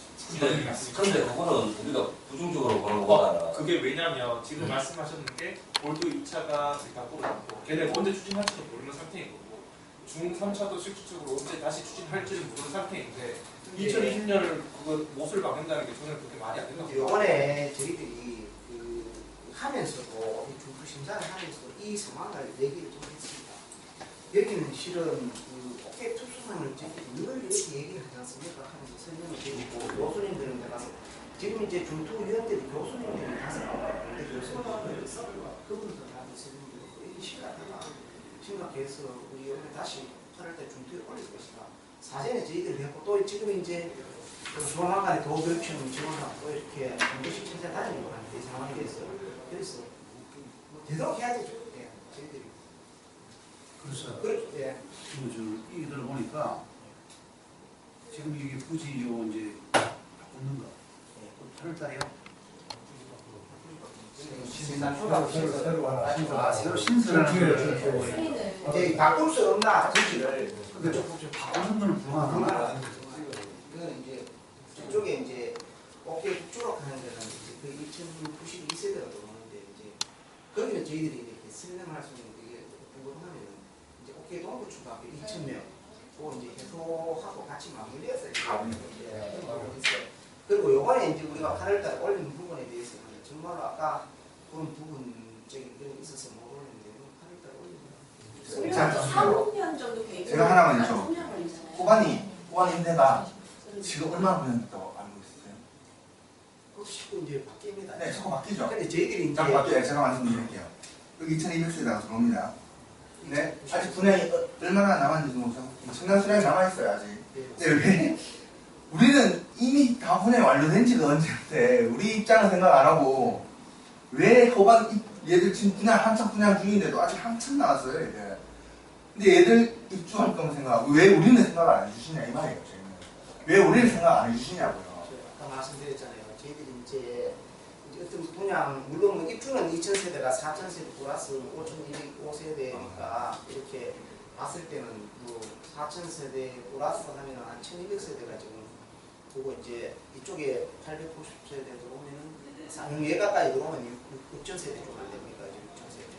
근데 그거는 우리가 부정적으로 보는 거잖아. 그게 왜냐면 지금 말씀하셨는 게 올드 2차가 지금 다 꼬르고 걔네 언제 추진할지도 모르는 상태인 거고 중 3차도 실질적으로 언제 다시 추진할지를 모르는 상태인데 2020년을 그거 못을 박는다는 게 저는 그렇게 말이 안 된다고 생각해요. 이번에 저희들이 그 하면서도 중부 심사를 하면서도 이 상황을 얘기를 좀 했습니다. 여기는 실은 그 어깨 특수성을 늘 이렇게 얘기를 하지 않습니까? 하면서 설명을 드리고 교수님들은 가서 지금 이제 중투위원들이 교수님들이 가서 근데 교수님들이 그분들 다 설명드리고 이게 심각해서 우리 이번에 다시 8월달 중투에 올릴 것이다. 사전에 저희들이 했고 또 지금 이제 조만간에 도교육청 지원하고 또 이렇게 공부식 천재 다니는 거 하는데 이 상황이 됐어요. 그래서 뭐 되도록 해야 되죠. 예, 저희들이. 그래서 예. 이 얘기를 보니까 지금 이게 부지 요 이제 바꾸는 거 8월달이요? 새로 신설하는 이제 바꿀 수 없나 저기를 거 바꾸는 거는 불가능한 이거는 이제 저쪽에 이제 어깨 북쪽으로 하는 데는 이제 그 2092세대가 들어오는데 이제 거기는 저희들이 이렇게 설명할 수 있는 게 궁금하면은 이제 어깨 동부 초등학교 2,000명 또 이제 해소하고 같이 마무리해서 그리고 요번에 이제 우리가 8월달 올리는 부분에 대해서는 정말로 아까 그런 부분적인 그런 게 있어서 못 올렸는데 8월달 올리면 3년 정도 계획. 제가 하나만 좀. 3년 걸리잖아요. 호반이 임대가 지금 얼마 걸렸다고 알고 있어요? 그것도 쉽고 이제 바뀝니다. 네, 자꾸 바뀌죠. 근데 저희들이 이제 자꾸 바뀌어요. 제가 말씀드릴게요. 여기 2200세대가 들어옵니다. 네, 아직 분양이 얼마나 남았는지 모르죠. 청량 수량이 남아있어요, 아직. 근데 왜 우리는 이미 다 분양이 완료된 지가 언제인데 우리 입장은 생각 안 하고 왜 호반 얘들 지금 한참 분양 중인데도 아직 한참 남았어요, 얘들. 근데 얘들 입주할 거면 생각하고 왜 우리는 생각을 안 해주시냐 이 말이에요. 저희는. 왜 우리는 생각 안 해주시냐고요. 아까 말씀드렸잖아요. 저희들이 이제 어떤 분양 물론 뭐 입주는 2,000세대가 4,000세대 플러스 5,205세대니까 이렇게 봤을 때는 뭐 4,000세대 플러스 하면 한 1,200세대가 지금 그리고 이제 이쪽에 890세대 들어오면은 상용예가까지 들어오면 6,000세대 좀 안 됩니까? 6,000세대.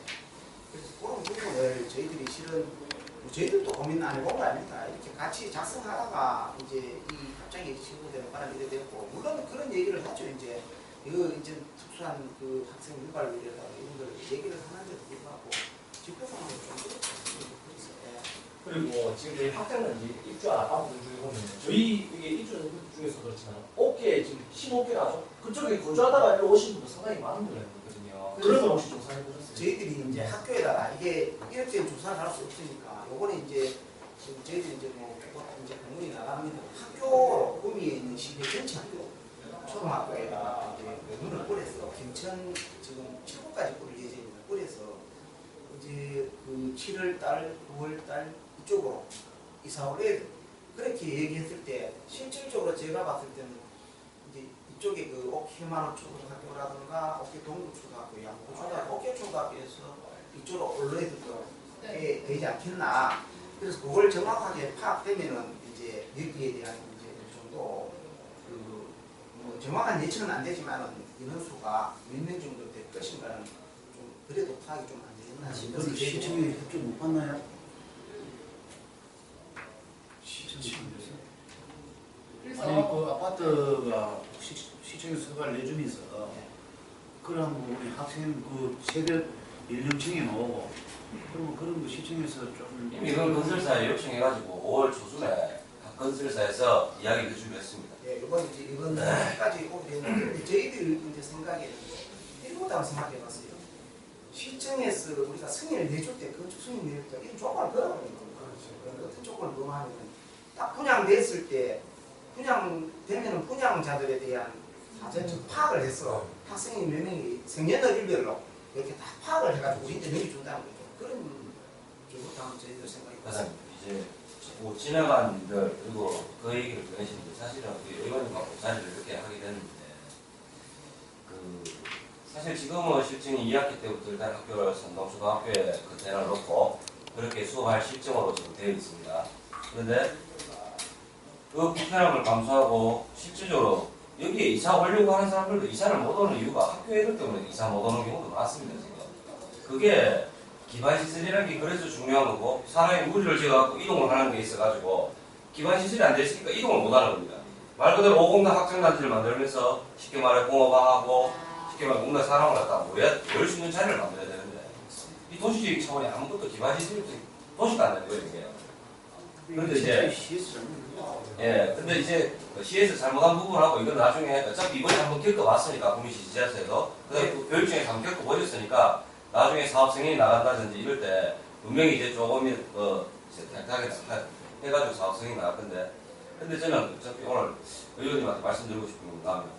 그래서 그런 부분을 저희들이 실은 저희들도 고민 안 해본 거 아닙니까? 이렇게 같이 작성하다가 이제 이 갑자기 신고되는 바람이 이래 됐고 물론 그런 얘기를 하죠. 이제 이거 이제 특수한 그 학생 유발 위에다가 이런 걸 얘기를 하는데도 불구하고 집회상황이 좀 그렇죠. 그리고 지금 저희 학생들이 입주 안 하고 중에 보면 저희 이게 입주 중에서 그렇지만 어깨 지금 15개라죠. 그쪽에 거주하다가 일로 오신 분도 상당히 많은 분이 있거든요. 그런 건 혹시 조사해 보셨어요? 저희들이 이제 학교에다가 이게 이렇게 조사를 할 수 없으니까 요번에 이제 지금 저희들이 이제 뭐 이제 공문이 나갑니다. 학교 구미에 있는 시대 전체 학교 초등학교에다가 이제 문을 뿌려서 김천 지금 7호까지 뿌릴 예정입니다. 뿌려서 이제 그 7월달, 9월달 이쪽으로 이사 올려야 돼요. 그렇게 얘기했을 때 실질적으로 제가 봤을 때는 이제 이쪽에 그 옥희만호 초등학교라든가 옥희 동구초등학교, 양구초등학교, 옥계초등학교에서 이쪽으로 올려야 되지 않겠나. 그래서 그걸 정확하게 파악되면은 이제 여기에 대한 이제 어느 정도 뭐 정확한 예측은 안 되지만은 인원수가 몇 명 정도 될 것인가는 좀 그래도 파악이 좀 안 되겠나 싶어서 이거를 시청에 협조 못 받나요? 그래서 아니 그 아파트가 시청에서 허가를 내주면서 그런 부분이 학생 그 세대 연령층이 나오고 그러면 그런 거 시청에서 좀 이미 이건 건설사에 요청해가지고 5월 초순에 각 건설사에서 이야기를 준비했습니다. 예, 이번 이제 이번까지 오게 됐는데 저희들 이제 생각에는 이거다고 생각해봤어요. 시청에서 우리가 승인을 내줄 때 건축 승인 내줄 때 이 조건을 걸어버리는 거예요. 어떤 조건을 범하면 딱 분양됐을 때 분양되면은 분양자들에 대한 사전 파악을 해서 학생이 몇 명이 생년월일별로 이렇게 다 파악을 해가지고 우리한테 내려준다는 거죠. 그런 쪽부터 한번 저희들 생각이 그래서 있습니다. 이제 뭐 지나간 일들 그리고 그 얘기를 전해주는데 사실은 우리 의원님하고 자리를 이렇게 하게 됐는데 그 사실 지금은 실증이 2학기 때부터 일단 학교를 선동초등학교에 그 대를 놓고 그렇게 수업할 실정으로 지금 되어 있습니다. 그런데 그 불편함을 감수하고 실질적으로 여기에 이사 오려고 하는 사람들도 이사를 못 오는 이유가 학교 애들 때문에 이사 못 오는 경우도 많습니다. 지금 그게 기반시설이라는 게 그래서 중요한 거고 사람이 무리를 지어갖고 이동을 하는 게 있어가지고 기반시설이 안 돼 있으니까 이동을 못 하는 겁니다. 말 그대로 5공단 학생단체를 만들면서 쉽게 말해 공업화하고 쉽게 말해 뭔가 사람을 갖다가 모일 수 있는 자리를 만들어야 되는데 이 도시적인 차원이 아무것도 기반시설이 도시가 안 되는 거예요 이게. 그런데 이제 근데 이제 시에서 잘못한 부분하고 이건 나중에 어차피 이번에 한번 겪어봤으니까 구미시 지자체에서 그다음에 또 교육청에서 한번 겪어보셨으니까 나중에 사업 승인이 나간다든지 이럴 때 분명히 이제 조금 택하게 해가지고 사업 승인이 나갈 건데 근데 저는 어차피 오늘 의원님한테 말씀드리고 싶은 건 뭐냐면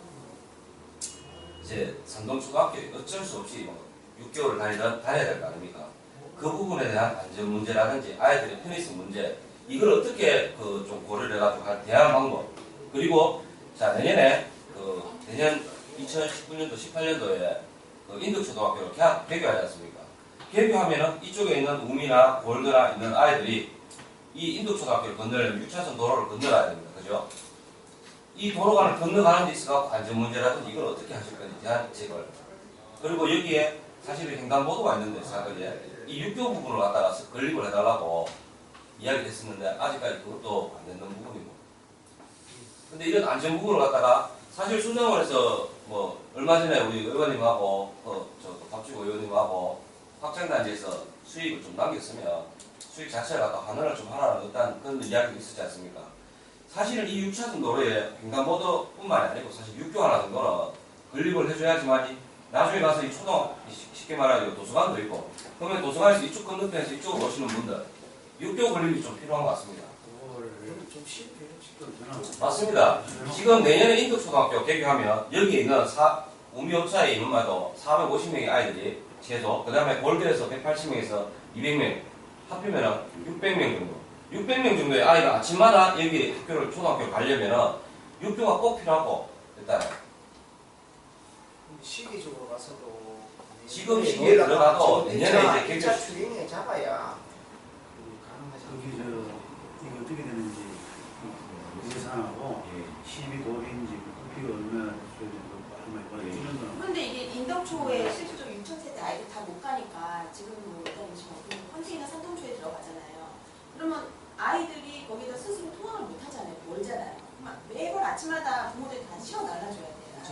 이제 산동초등학교 어쩔 수 없이 6개월을 다녀야 될 거 아닙니까? 그 부분에 대한 안전 문제라든지 아이들의 편의성 문제 이걸 어떻게 좀 고려를 해가지고 대한 방법 그리고 자 내년에 내년 2019년도 18년도에 인덕초등학교를 개교하지 않습니까? 개교하면은 이쪽에 있는 우미나 골드나 있는 아이들이 이 인덕초등학교를 건너려면 6차선 도로를 건너가야 됩니다. 그죠? 이 도로관을 건너가는 데 있어서 안전 문제라든지 이걸 어떻게 하실 건지 대안책을 그리고 여기에 사실은 횡단보도가 있는데 사거리에 이 육교 부분을 갖다가 건립을 해달라고 이야기를 했었는데 아직까지 그것도 안 되는 부분이고 근데 이런 안전 부분을 갖다가 사실 순정원에서 뭐 얼마 전에 우리 의원님하고 박주고 의원님하고 확장단지에서 수익을 좀 남겼으면 수익 자체를 갖다 환원을 좀 하라는 어떤 그런 이야기가 있었지 않습니까? 사실은 이 6차선 도로에 횡단보도뿐만이 아니고 사실 6교 하나 정도는 건립을 해줘야지만 나중에 가서 이 쉽게 말하면 도서관도 있고 그러면 도서관에서 이쪽 건너편에서 이쪽으로 오시는 분들 6교 건립이 좀 필요한 것 같습니다. 맞습니다. 지금 내년에 인덕초등학교 개교하면 여기에 있는 우미호차에 있는 말도 450명의 아이들이 최소 그 다음에 골드에서 180명에서 200명 합치면 600명 정도 600명 정도의 아이가 아침마다 여기 초등학교를 가려면 6교가 꼭 필요하고 일단 시기적으로 봐서도 지금 시기에 들어가도 내년에 이제 객자 추경에 잡아야 가능하지 이게 어떻게 되는지 예산하고 시비 도리인지 부피가 얼마나 그런데 이게 인덕초에 실질적으로 6,000세대 아이들 다 못 가니까 지금 뭐 일단 컨테이너 산동초에 들어가잖아요. 그러면 아이들이 거기다 스스로 통학을 못 하잖아요. 멀잖아요. 매번 아침마다 부모들이 다 시험 날라줘야 돼요.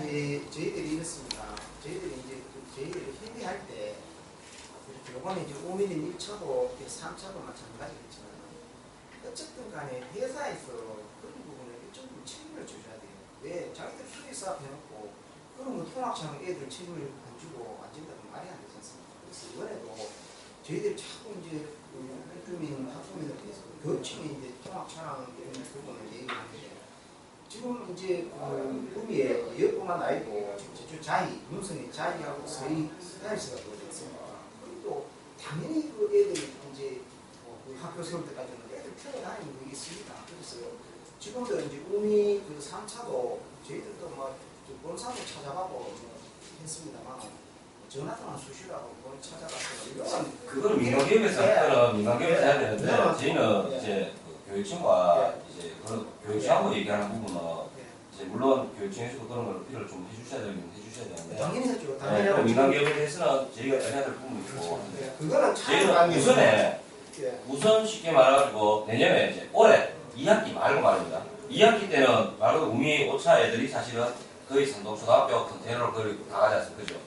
저희들이 이렇습니다. 저희들이 이제 저희들이 협의할 때 요번에 이제 5mm 1차도 3차도 마찬가지겠지만 어쨌든 간에 회사에서 그런 부분에 좀 책임을 져줘야 돼요. 왜 자기들 수리 사업 해놓고 그런 거 통학창 애들 책임을 안 주고 안 준다고 말이 안 되지 않습니까? 그래서 이번에도 저희들이 자꾸 이제 학부모님들 대해서 교육청이 이제 통학창 이런 부분을 얘기하는데 지금 이제 우리의 여뿐만 아니고 저쪽 자희, 문성의 자희하고 서희 스타일스가 있습니다. 그리고 당연히 그 애들이 이제 그 학교 세울 때까지는 애들 편에 다니는 게 있습니다. 그래서 지금도 이제 우미 그 3차도 저희들도 뭐 본사도 찾아가고 했습니다만 전화통화 수시라고 뭘 찾아가서 이거는 그거는 민간기업에서 할 민간기업에서 해야 되는데 저희는 이제 교육청과 이제 그런 교육청하고 얘기하는 부분은 이제 물론 교육청에서도 그런 걸 필요를 좀 해주셔야 되는데 당연히 했죠. 당연히 민간기업에 대해서는 저희가 해야 될 부분이 있고 그거는 저희는 우선 쉽게 말해가지고 내년에 이제 올해 2학기 말고 말입니다. 2학기 때는 말 그대로 우미 5차 애들이 사실은 거의 산동초등학교 컨테이너로 거의 다 가지 않습니까? 그죠?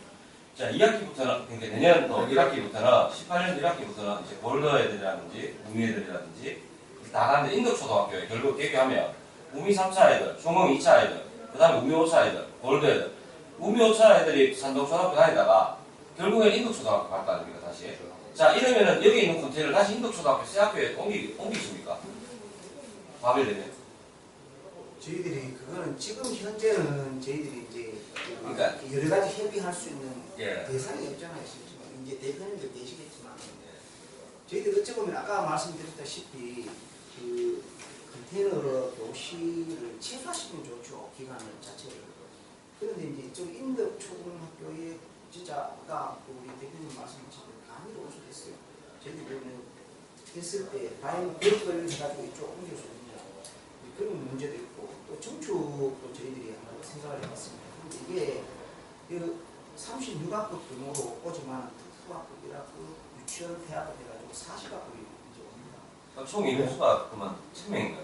자, 2학기부터는, 그러니까 내년 1학기부터는, 18년 1학기부터는 이제 골드 애들이라든지, 우미 애들이라든지, 다 가는데 인덕초등학교에 결국 개교하면, 우미 3차 애들, 중흥 2차 애들, 그 다음에 우미 5차 애들, 골드 애들, 우미 5차 애들이 산동초등학교 다니다가, 결국엔 인덕초등학교 갈 거 아닙니까, 다시? 자, 이러면은 여기 있는 컨테이너를 다시 인덕초등학교 새 학교에 옮기십니까? 과밀되면. 저희들이 그거는 지금 현재는 저희들이 이제 그러니까 여러 가지 협의할 수 있는 예. 대상이 없잖아요. 실제로. 이제 대표님들 계시겠지만 저희들 어찌 보면 아까 말씀드렸다시피 그 컨테이너 교실을 최소화시키면 좋죠. 기간을 자체를. 그런데 이제 이쪽 인덕초등학교에 진짜 아까 우리 대표님 말씀하신 대로 강의로 올 수도 있어요. 저희들이 했을 때 다행히 교육을 해가지고 이쪽 옮길 수 있느냐 그런 문제도 있고 또 정축도 저희들이 한번 생각을 해봤습니다. 근데 이게 그 36학급 규모로 오지만 특수학급이라고 유치원 대학을 해가지고 40학급이 이제 옵니다. 총 인원수가 그만 1000명인가요?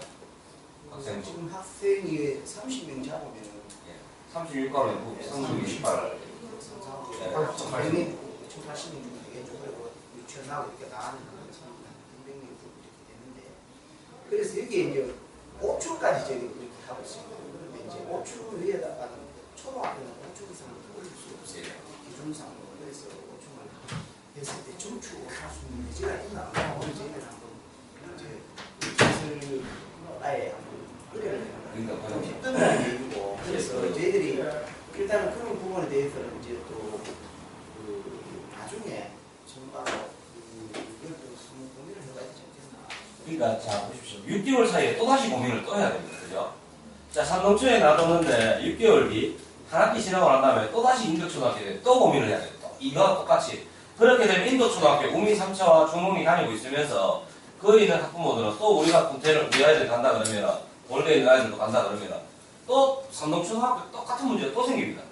학생 지금 학생이 30명 잡으면 36가면 상승이 18. 당연히 1,080명 되겠죠. 그리고 유치원하고 이렇게 나가는 건 200명 이렇게 되는데 그래서 여기에 이제 5층까지 저희가 이렇게 하고 있습니다. 그런데 이제 5층 위에다가는 초등학교는 5층 이상을 올릴 수 없어요. 기준상으로. 그래서 5층을 했을 때 정축을 할 수 있는 여지가 있나? 오늘 저희들 한번 이제 뜻을 아예 한번 의뢰를 그러니까 좀 힘든 얘기고 그래서 저희들이 일단은 그런 부분에 대해서는 이제 또 나중에 정말 이걸 좀 고민을 해봐야 되지 않겠나. 그러니까 자 보십시오. 6개월 사이에 또다시 고민을 또 해야 됩니다. 그죠? 자 산동초에 놔뒀는데 6개월 뒤 한 학기 지나고 난 다음에 또다시 인덕초등학교에 또 고민을 해야 돼요. 이거와 똑같이. 그렇게 되면 인덕초등학교 우미 3차와 중흥이 다니고 있으면서 거기 있는 학부모들은 또 우리가 군태를 우리 아이들 간다 그러면 원래 있는 아이들도 간다 그러면 또 산동초등학교 똑같은 문제가 또 생깁니다.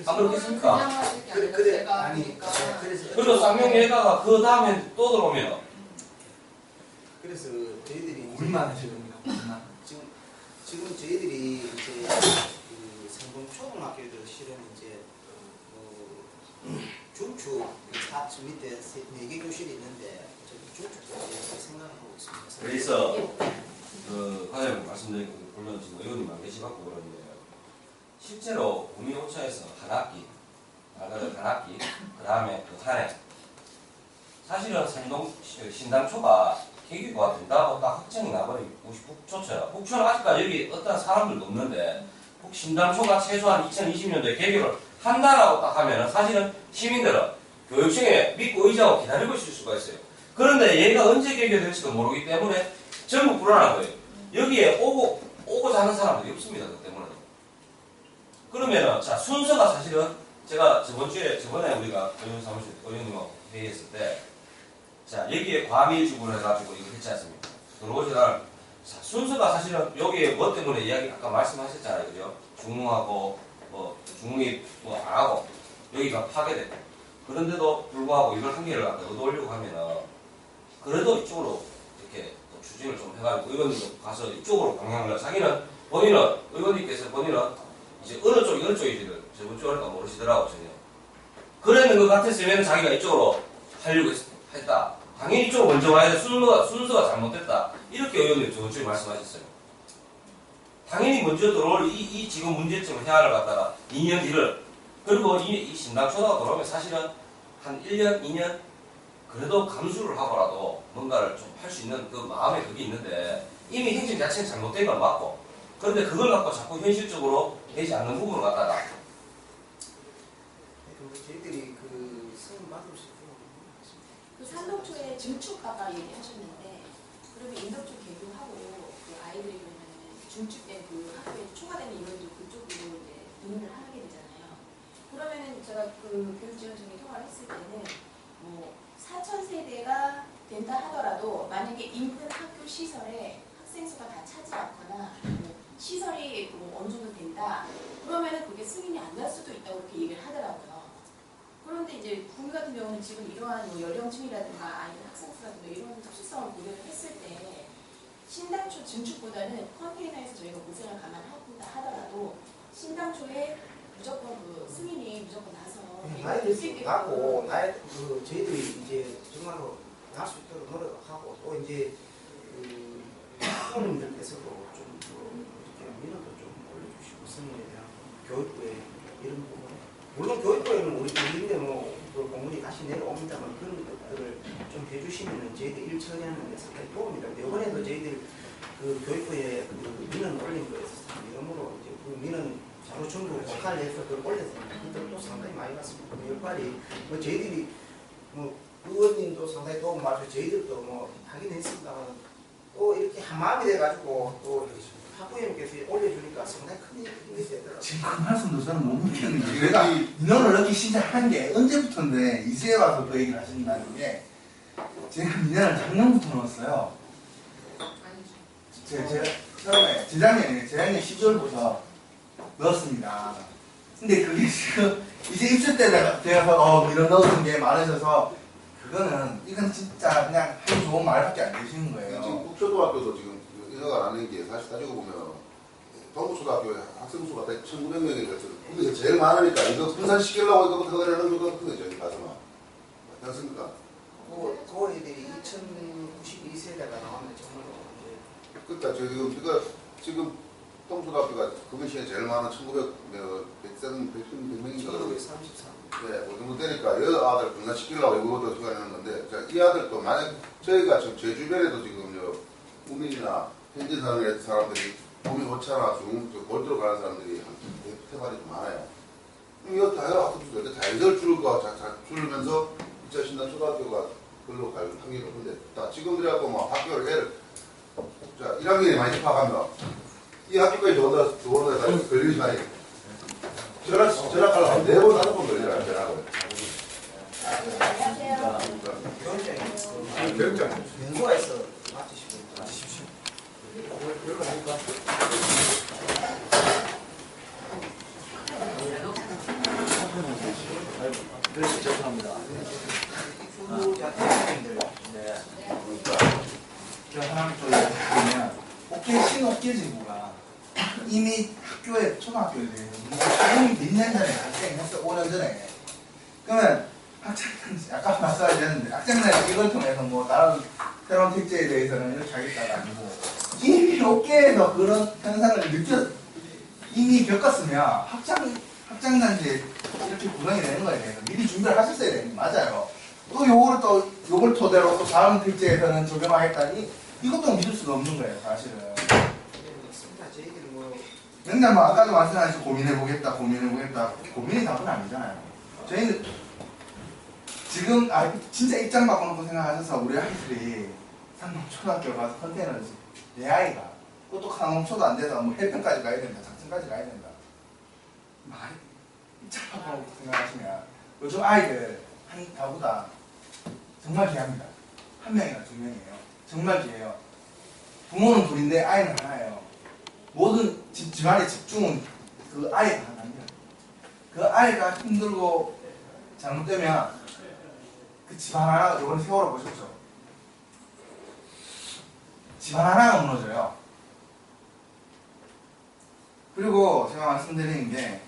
안 그렇겠습니까? 그냥 하실 게 아니라 그래, 제가 아니, 하니까. 그래서 그리고 쌍용예가가 그 다음에 또 들어오면 그래서 저희들이 이제 우리만 하셔야 됩니다. 지금 저희들이 이제 그 상동초등학교들 실은 이제 중축 4층 밑에 4개 교실이 있는데 중축까지 생각을 하고 있습니다. 그래서 그 과장님 말씀드린 물론 지금 의원님 안 계시갖고 그런데 실제로 우리 오차에서 한 학기 그 다음에 그 한 해 사실은 신당초가 개교가 된다고 딱 확정이 나버리고 북초처럼 북초는 아직까지 여기 어떤 사람들도 없는데 신당초가 최소한 2020년도에 개교를 한다라고 딱 하면은 사실은 시민들은 교육청에 믿고 의지하고 기다리고 있을 수가 있어요. 그런데 얘가 언제 개교될지도 모르기 때문에 전부 불안한 거예요. 여기에 오고자 하는 사람들이 없습니다. 그 때문에. 그러면은 자 순서가 사실은 제가 저번에 우리가 의원사무실 의원님하고 회의했을 때 자 여기에 과밀주분을 해가지고 이거 했지 않습니까? 들어오지 날 순서가 사실은 여기에 뭐 때문에 이야기 아까 말씀하셨잖아요, 그죠? 중흥하고 뭐 중립 뭐 안 하고 여기가 파괴됐고 그런데도 불구하고 이걸 한 개를 갖다 얻어올리고 하면은 그래도 이쪽으로 이렇게 또 추진을 좀 해가지고 의원님도 가서 이쪽으로 방향을 자기는 본인은 의원님께서 본인은 이제 어느 쪽인지를 저번 주에 하니까 모르시더라고 전혀. 그랬는 것 같았으면 자기가 이쪽으로 하려고 했다. 당연히 이쪽으로 먼저 와야 돼. 순서가 잘못됐다. 이렇게 의원님 저번 주에 말씀하셨어요. 당연히 먼저 들어올 이 지금 문제점을 해안을 갖다가 2년 뒤를 그리고 이 신당초등학교 들어오면 사실은 한 1년, 2년 그래도 감수를 하고라도 뭔가를 좀 할 수 있는 그 마음에 그게 있는데 이미 행정 자체는 잘못된 건 맞고 그런데 그걸 갖고 자꾸 현실적으로 되지 않는 부분을 갖다가 저희들이 그 승인 받을 수 있도록 그 산동초에 증축가가 얘기하셨는데 그러면 인덕초 개교하고 그 아이들이 그러면 중축된 그 학교에 초과되는 인원도 그쪽으로 이제 등록을 하게 되잖아요. 그러면은 제가 그 교육지원청에 통화를 했을 때는 뭐 4,000세대가 된다 하더라도 만약에 인근 학교 시설에 학생 수가 다 차지 않거나 뭐 시설이 뭐 어느 정도 된다 그러면은 그게 승인이 안 날 수도 있다고 그렇게 얘기를 하더라고요. 그런데 이제 구미 같은 경우는 지금 이러한 뭐 연령층이라든가 아니면 학생 수라든가 이런 특수성을 고려를 했을 때 신당초 증축보다는 컨테이너에서 저희가 고생을 감안한다 하더라도 신당초에 무조건 그 승인이 무조건 나서 나이들 수 있고 나이 그 저희들이 이제 정말로 날 수 있도록 노력하고 또 이제 그 학부모님들께서도 좀 이렇게 민원도 좀 올려주시고 승인에 대한 교육부에 이런 부분 물론 교육부에는 우리인데 뭐그 공문이 다시 내려옵니다만 그런 것들을 좀 해주시면은 저희들 일 처리하는 데서 도움이 됩니다. 이번에도 저희들 그 교육부에 그 민원 올린 거에서 이름으로 이제 그 민원 자료 전부 복사를 해서 그걸 올렸습니다. 그것도 상당히 많이 받습니다. 그 역할이 뭐 저희들이 뭐 의원님도 상당히 도움 받고 저희들도 뭐 하긴 했습니다만 또 이렇게 한 마음이 돼가지고 또 학부형께서 올려주니까 상당히 큰 힘이 되더라고요. 지금 그 말씀도 저는 못 믿겠는데 내가 민원을 넣기 시작한 게 언제부터인데 이제 와서 그 얘기를 하신다는 게 제가 민원을 작년부터 넣었어요. 제가 처음에 재작년 12월부터 넣었습니다. 근데 그게 지금 이제 입주 때 되어서 민원 넣은 게 많으셔서 이건 진짜 그냥 하기 좋은 말밖에 안 되시는 거예요. 지금 국초등학교도 지금 인허가 안 하는 게 사실 따지고 보면 동부초등학교에 학생 수가 1,900명이 됐어요. 근데 제일 많으니까 이거 분산시키려고 이거부터 그러는 거거든요. 저기 가서만. 맞지 않습니까? 그 애들이 2092세대가 나오면 정말로 그러니까 지금 동초등학교가 금연 시간에 제일 많은 1,900명, 100명인가 그러고 33. 네, 그 정도 되니까 여 아들 분산시키려고 이것도 시간하는 건데, 자, 이 아들도 만약 저희가 지금 제 주변에도 지금 우민이나 현지 사는 사람들이 몸이 호차나 골드로 가는 사람들이 대발이 좀 많아요. 이거 다이어트 다 이걸 줄면서 2010년 초등학교가 그걸로 갈 확률이 높은데, 지금 그래갖고 뭐 학교를 애를 자 1학년이 많이 입학하면 이 학교까지 들어오는 데 걸리는 시간이 전학하려면 4번, 5번 걸려요. 전학을. 교육장 연수가 있어 맡으십시오. 그런 거 하니까 그래서 죄송합니다. 후자들 저 하나 보면 신옥계지구가 이미 학교에 초등학교에 대해서 몇 년 전에 발생했어. 5년 전에. 그러면 학생들 아까 말씀하셨는데 학생들 이걸 통해서 뭐 다른 새로운 택지에 대해서는 이렇게 하겠다가 아니고 이미 업계에서 그런 현상을 이미 겪었으면 학장단지에 이렇게 구성이 되는 거예요. 미리 준비를 하셨어야 되는 거예요. 맞아요. 요걸 토대로 또 다음 택지에서는 적용하겠다니 이것도 믿을 수가 없는 거예요. 사실은. 저희들이 뭐 맨날 뭐 아까도 말씀하신 고민해보겠다. 고민이 답은 아니잖아요. 저희는 지금 진짜 입장 바꿔놓고 생각하셔서 우리 아이들이 상동초등학교 가서 컨테이너를 내 아이가 그것도 상동초도 안 돼서 뭐 해평까지 가야 된다. 작전까지 가야 된다. 말이 입장 바꿔놓고 생각하시면 요즘 아이들 한 가구다 정말 귀합니다. 한 명이나 두 명이에요. 정말 귀해요. 부모는 둘인데 아이는 하나예요. 모든 집안의 집중은 그 아이가 하나입니다. 그 아이가 힘들고 잘못되면 그 집안 하나가 이번에 세월호 보셨죠? 집안 하나가 무너져요. 그리고 제가 말씀드리는 게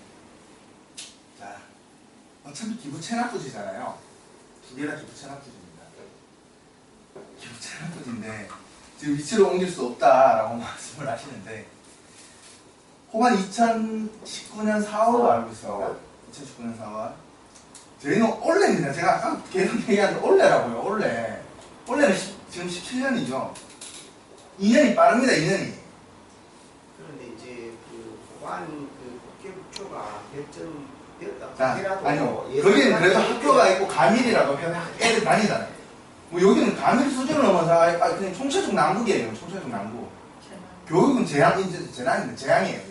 자, 어차피 기부 체납부지잖아요. 두 개가 기부 체납부지입니다. 기부 체납부지인데 지금 위치를 옮길 수 없다라고 말씀을 하시는데 호반 2019년 4월로 알고 있어요. 2019년 4월. 저희는 올해입니다. 제가 아까 계속 얘기하는 올해라고요. 올해는 지금 17년이죠. 2년이 빠릅니다. 2년이. 그런데 이제 그 호반 그 국회국초가 결정되었다. 자, 아니요. 거기는 그래도 학교가 있고 가밀이라고 해서 애들 다니잖아요. 뭐 여기는 가밀 수준을 넘어서 그냥 총체적 난국이에요. 총체적 난국. 교육은 재앙이에요.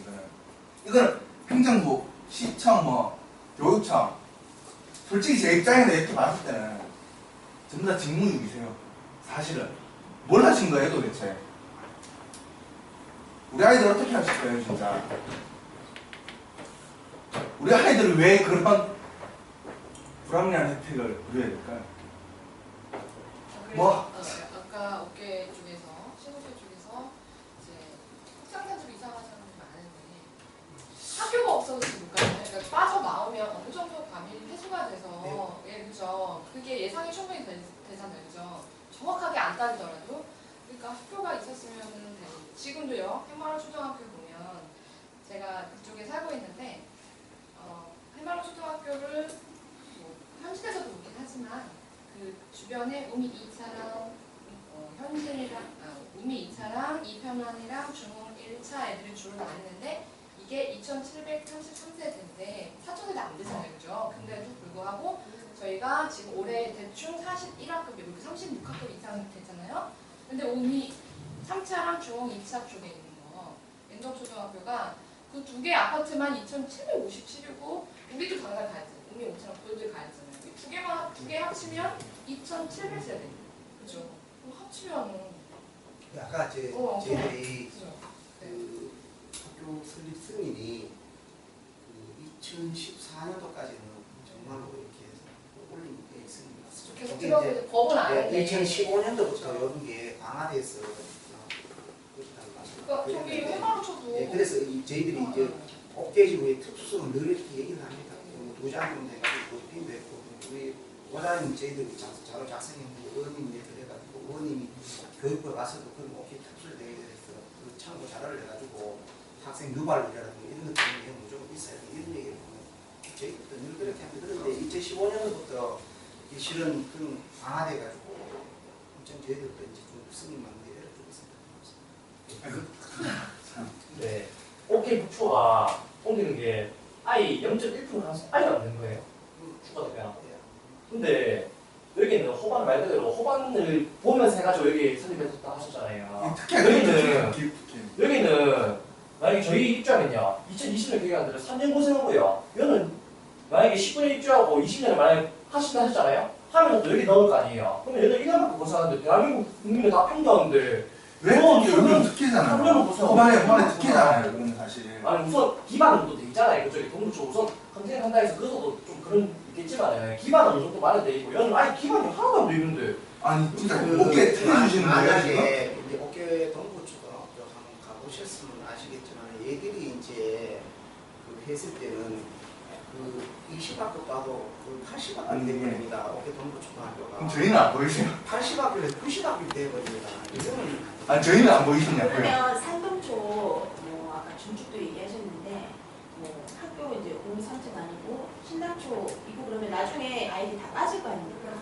이거는 행정부, 시청, 교육청. 솔직히 제 입장에서 이렇게 봤을 때는 전부 다 직무유기세요. 사실은. 뭘 하신 거예요, 도대체? 우리 아이들 어떻게 하실 거예요, 진짜? 우리 아이들을 왜 그런 불합리한 혜택을 누려야 될까요? 뭐? 아까 업계 쪽에서, 신업계 쪽에서 이제 학생단지로 이사 가는 사람이 많은데 학교가 없어서 지금 못 가요. 그러니까 빠져나오면 어느 정도 과밀 해소가 돼서 그죠? 그게 예상이 충분히 되잖아요, 그죠? 정확하게 안 따지더라도 그러니까 학교가 있었으면 지금도요. 해마로 초등학교 보면 제가 그쪽에 살고 있는데 해마로 초등학교를 뭐 현실에서도 보긴 하지만 그 주변에 우미 2차랑 우미 2차랑 이편환이랑 중흥 1차 애들이 주로 나뉘는데 이게 2,733세대인데 4,000세대 안 되잖아요, 그죠? 근데도 불구하고 저희가 지금 올해 대충 41학급, 여기 36학급 이상 되잖아요. 근데 우미 3차랑 중흥 2차 쪽에 있는 거, 연정초등학교가 그 두 개 아파트만 2,757이고 우리도 당장 가야죠. 우미 5차랑 그들도 가야잖아요. 두 개 합치면 2,700세대. 그죠? 그럼 합치면은 아까 저희들이 그죠? 네. 그 학교 설립 승인이 그 2014년도까지는 정말로 이렇게 해서 올린 게 있습니다. 계속 들어보면 법은 아는데 2015년도부터 이런 게 강화돼서 그러니까 저기 회마로 쳐도 예, 그래서 저희들이 이제 업계지구의 특수성을 늘 이렇게 얘기를 합니다. 도장 좀 해가지고 핀도 했고 우리 원장님 저희들이 자료 작성했고 의원님이 그래가지고 의원님이 교육부에 가서도 그런 업계 특수를 내서 그 참고 자료를 해가지고 학생 유발이라든가 이런 것들이 무조건 있어야 돼 이런 얘기를 저희부터 늘 그렇게 합니다. 그런데 2015년도부터 실은 그런 강화돼가지고 엄청 저희들도 이제 좀 승인만 내려주고 있습니다. 네. OK 부초가 옮기는 게 아예 0.1% 가능성 아예 안 되는 거예요. 추가도 그냥. 근데 여기는 호반 말 그대로 호반을 보면서 해가지고 여기 설립했다 하셨잖아요. 여기는 만약에 저희 입주하면요 2020년 계획 안 들어 3년 고생하고요. 여기는 만약에 10분에 입주하고 20년을 만약에 하신다 하셨잖아요. 하면 또 여기 넣을 거 아니에요. 그러면 얘는 1년밖에 고생하는데 대한민국 국민들 다 평등한데 왜 여기는 특혜잖아요. 후반에 특혜잖아요. 그건 사실. 아니 우선 기반은 또 돼 있잖아요. 그쪽에 동부쪽 우선 컨테이너 한다 해서 그것도 좀 그런 있겠지만 기반은 어느 정도 마련돼 있고 여는 아예 기반이 하나도 안 돼 있는데 아니 진짜 어깨 틀어주시는 거예요 지금? 이제 어깨 동부초등학교 한번 가보셨으면 아시겠지만 얘들이 이제 그 했을 때는 그 20학급 가도 그 80학급 돼버립니다. 어깨 동부초등학교가. 그럼 저희는 안 보이세요? 80학급에서 90학급 돼버립니다. 이거는 아 저희는 안 보이시냐고요? 그러면 산동초 뭐 아까 중축도 얘기하셨는데 뭐 학교 이제 온 상태가 아니고 신당초 이거 그러면 나중에 아이들이 다 빠질 거 아닙니까?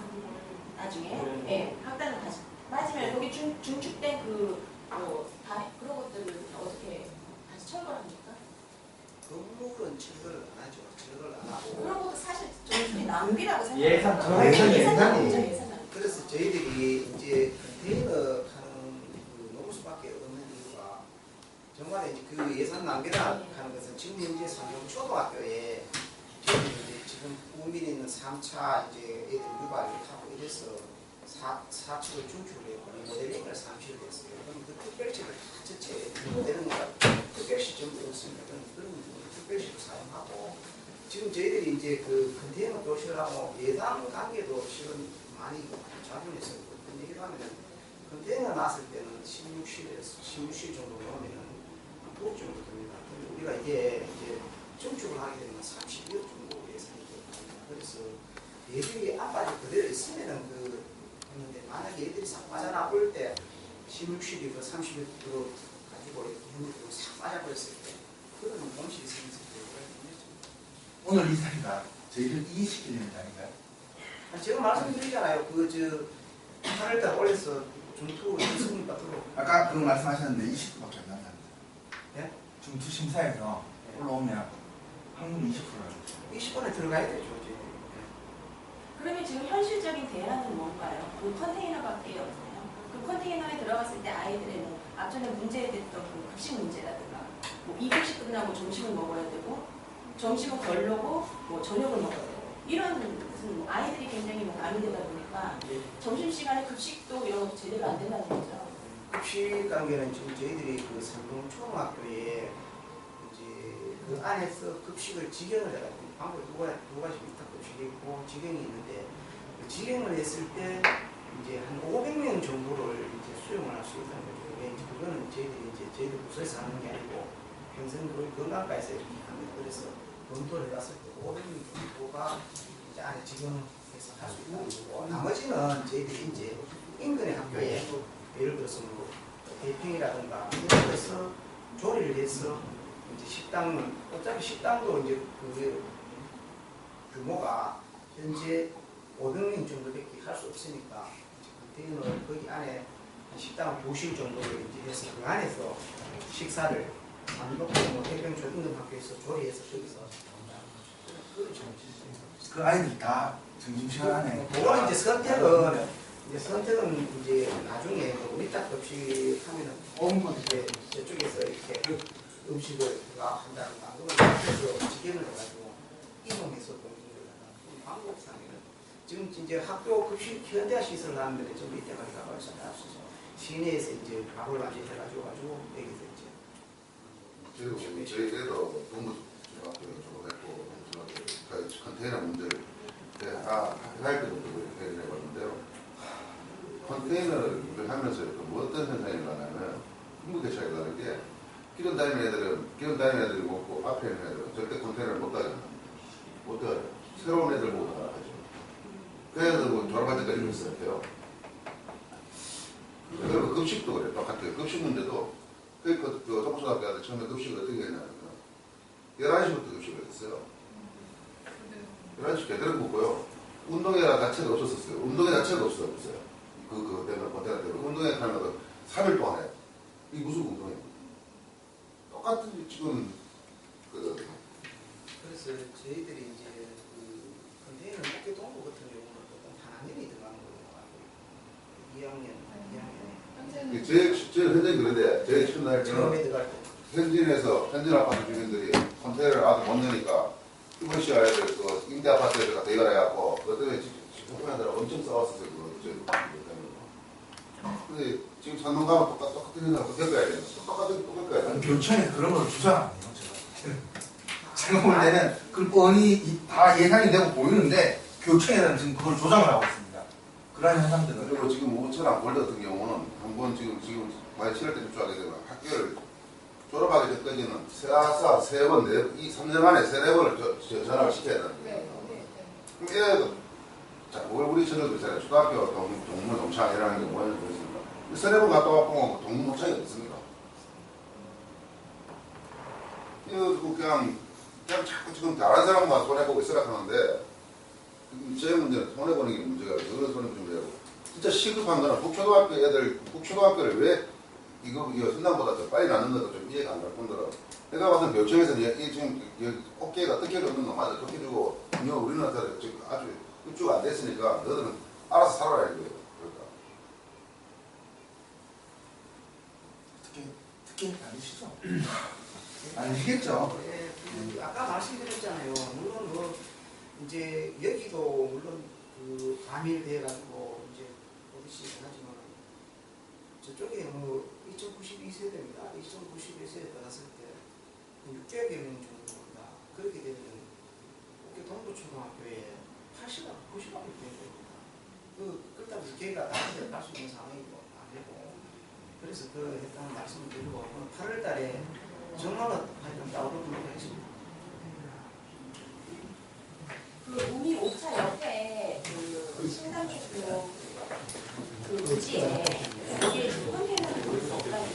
나중에 예 학단은 다시 빠지면 거기 중축된 다 그런 것들을 어떻게 다시 철거를 합니까? 건물은 철거를 안 하죠. 철거를 안 하고. 그런 것도 사실 좀 낭비라고 생각해요. 예산 그래서 저희들이 이제 컨테이너 하는 그 노무수밖에 없는 이유가 정말 이제 그 예산 낭비라 하는 것은 지금 현재 상경초등학교에 저희들이 이제 지금 우민에 있는 3차 이제 애들 유발을 하고 이래서 4축을 중축을 했고 모델링을 3시를 했어요. 그럼 그 특별시를 다 전체 되는 거라 특별시 전부 없습니다. 그런 특별시를 사용하고 지금 저희들이 이제 그 컨테이너 도시라고 예산 관계도 실은 많이 작용했어요. 근데 얘기를 하면은 컨테이너 놨을 때는 16실 정도 넣으면은 9억 정도 됩니다. 근데 우리가 이게 이제 중축을 하게 되면 32억 정도 예산이 됩니다. 그래서 얘들이 앞까지 그대로 있으면은 했는데 만약에 얘들이 싹 빠져나올 때 16실이 그 30억 가지고 이렇게 싹 빠져버렸을 때 그런 공실이 생겼을 때 오늘 이 자리가 저희를 이해시키려는 자리인가요? 제가 말씀드리잖아요. 8월달 올해서 중투 승인 받도록. 아까 그 말씀하셨는데 20%밖에 안 난답니다. 예? 중투 심사에서 올라오면 확률 20%라고. 20%에 들어가야 되죠. 이제. 그러면 지금 현실적인 대안은 뭔가요? 그 컨테이너밖에 없나요? 그 컨테이너에 들어갔을 때 아이들의 뭐 앞전에 문제됐던 그 급식 문제라든가 뭐 2교시 끝나고 점심을 먹어야 되고 점심은 걸르고 뭐 저녁을 먹어야 되고 이런 무슨 뭐 아이들이 굉장히 뭐 가미되다 보니까 점심시간에 급식도 이런 것도 제대로 안 된다는 거죠. 급식 관계는 지금 저희들이 그 상동초등학교에 이제 그 안에서 급식을 직영을 해가지고 방법이 두 가지 밑에 급식이 있고 직영이 있는데 그 직영을 했을 때 이제 한 500명 정도를 이제 수용을 할 수 있다는 거죠. 이제 그거는 저희들 부서에서 하는 게 아니고 평생교육 건강과에서 이렇게 합니다. 그래서 검토를 해봤을 때 500명 정도가 이제 안에 직영해서 할 수 있다는 거고 나머지는 저희들이 이제 인근의 학교에 예를 들어서 뭐 대평이라든가 이런 데서 조리를 해서 이제 식당은 어차피 식당도 이제 그 규모가 현재 500명 정도밖에 할 수 없으니까 컨테이너를 거기 안에 식당 2실 정도를 이제 해서 그 안에서 식사를 안놓고 뭐 해병 초등학교에서 조리해서 거기서 그 아이들이 다 점심시간에 그거는 이제 선택은 이제 나중에 우리 딱 없이 하면은 이제 저쪽에서 이렇게 음식을 한다든가 그러면 그래서 직행을 해가지고 이동해서 공부를 하다. 한국상에는 지금 이제 학교 급식 현대화 시설 하는데 좀 이때까지 가봐서 시내에서 이제 밥을 많이 해가지고 여기서 이제 그리고 저희들도 동부 중학교에 졸업했고 중학교 컨테이너 문제를 할 때부터 해결해 봤는데요. 컨테이너를 하면서 뭐 어떤 현상이 일어나면 흥분의 차이가 나는 게 기존 다니는 애들이 먹고 앞에 있는 애들은 절대 컨테이너를 못 가게 합니다. 못 가요. 새로운 애들 보고 나가죠. 그래서 뭐 졸업할 때까지 그랬어요. 그리고 급식도 그래. 똑같아요. 급식 문제도 그中초등학교 아들 처음에 급식을 어떻게 했냐면 11시부터 급식을 했어요. 11시 제대로 먹고요. 운동회 자체가 없었어요. 운동회 자체가 없었어요. 그거 때문에 컨테이너 때문에 운동회 하는 거 3일 동안 해요. 이게 무슨 운동회예요? 똑같은 지금 그래서 저희들이 이제 그 컨테이너 학교 동부 같은 경우는 보통 한 학년이 들어가는 걸로 알고 2학년 제일 현장이 그런데 제일 첫날 처음에 들어갈 때 현진 아파트 주민들이 컨테이너를 아직 못 넣으니까 이번 시간에 그 임대 아파트에서 대결 해갖고 그것 때문에 집주민들 엄청 싸웠었어요. 근데 지금 산동 가면 똑같은 현상을 또 겪어야 돼요. 똑같아야 돼요. 교육청에 그런 걸 주장 안 해요. 제가 볼 때는 그 뻔히 다 예상이 되고 보이는데 교육청에는 지금 그걸 조장을 하고 있습니다. 그런 현상들은. 그리고 지금 우천랑 골드 같은 경우는 한번 지금 만약 7월 때 입주하게 되면 학교를 졸업하기 전까지는 세 번, 이 3년 안에 3-4번을 전학을 시켜야 되는 거예요. 그럼 얘도 자, 우리 친구들 있잖아요. 초등학교 동문 동창이라는 게 뭐냐면 그렇습니다. 3-4번 갔다 왔고 동문 동창이 없습니다. 이거 그냥 자꾸 지금 다른 사람만 손해보고 있으라 하는데 제 문제는 손해보는 게 문제가 아니고 그런 손해보는 문제고 진짜 시급한 거는 북초등학교를 왜 이거 선당보다 더 빨리 낳는 것도 좀 이해가 안 갈 뿐더러 내가 봤을 때 교육청에서는 지금 어깨가 어떻게 없는 거 맞아 좋게 주고 우리나라에서 지금 아주 입주가 안 됐으니까 너희들은 알아서 살아라 이거예요. 그러니까 특혜 아니시죠? 아니시겠죠? 아까 말씀드렸잖아요. 물론 뭐 이제 여기도 물론 그 과밀돼 가지고 이제 어디시 하지만 저쪽에 뭐 2092세대입니다. 2092세대 받았을 때 600여 명 정도입니다. 그렇게 되면 동부초등학교에 80억, 90억이 됩니다. 그렇다고 걔가 다른 데 갈 수 있는 상황이고 안 되고 그래서 그 일단 말씀을 드리고 8월 달에 정말로 하여튼 나오도록 하겠습니다. 그 우미 5차 옆에 그 신당초교 그 부지에 이게 컨테이너를 놓을 수 없다고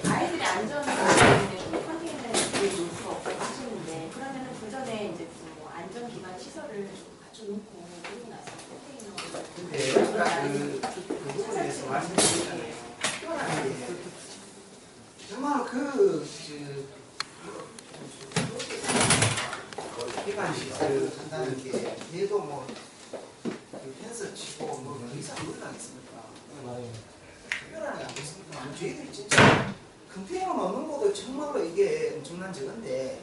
아이들의 안전을 때문에 컨테이너에 놓을 수가 없다고 하시는데 그러면은 그 전에 이제 뭐 안전기반 시설을 갖춰놓고 그러고 나서 컨테이너를 근데 그 부분에 대해서 말씀드리잖아요. 정말 기반 시설을 한다는 게 얘도 뭐 펜스 치고 뭐 의사 올라가겠습니까? 특별한 게 아니겠습니까? 저희들이 진짜 컨테이너 넣는 것도 정말로 이게 엄청난 적인데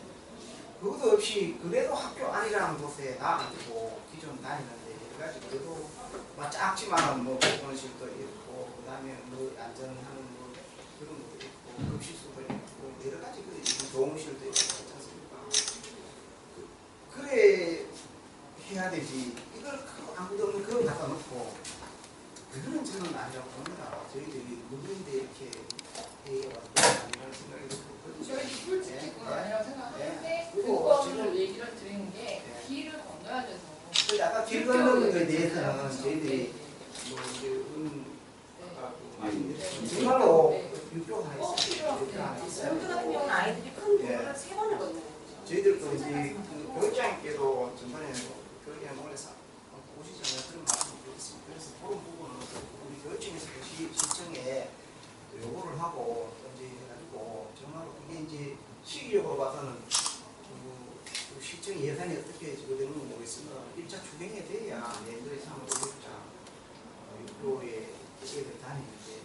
그것도 없이 그래도 학교 안이라는 곳에 나가지고 기존 다니는데 여러 가지 그래도 뭐 작지만 뭐 보건실도 있고 그다음에 뭐 안전하는 뭐 그런 것도 있고 급식소도 있고 여러 가지 그 도움실도 있고 그렇지 않습니까? 그래 해야 되지 이걸 아무도 없는 그걸 갖다 놓고 그거는 저는 아니라고 봅니다. 저희들이 누구인데 이렇게 얘기해가지고 아니라는 생각이 들고 저희 솔직히 그건 아니라고 생각하는데 그리고 그거를 얘기를 드리는 게 길을 건너야 돼서 아까 길 건너는 거에 대해서는 저희들이 뭐 이제 정말로 육교가 하나 있어요. 여기 같은 경우는 아이들이 큰 도로를 3번을 건너요. 저희들도 이제 그 교육장님께도 전번에 교육에 몰래서 오시기 전에 그런 말씀을 드렸습니다. 그래서 그런 부분은 우리 교육청에서 시청에 요구를 하고 이제 해가지고 정말로 그게 이제 시기적으로 봐서는 그 시청 예산이 어떻게 지급되는지 모르겠으나 1차 추경이 돼야 내년도에 3월 5일자 육로에 애들 다니는데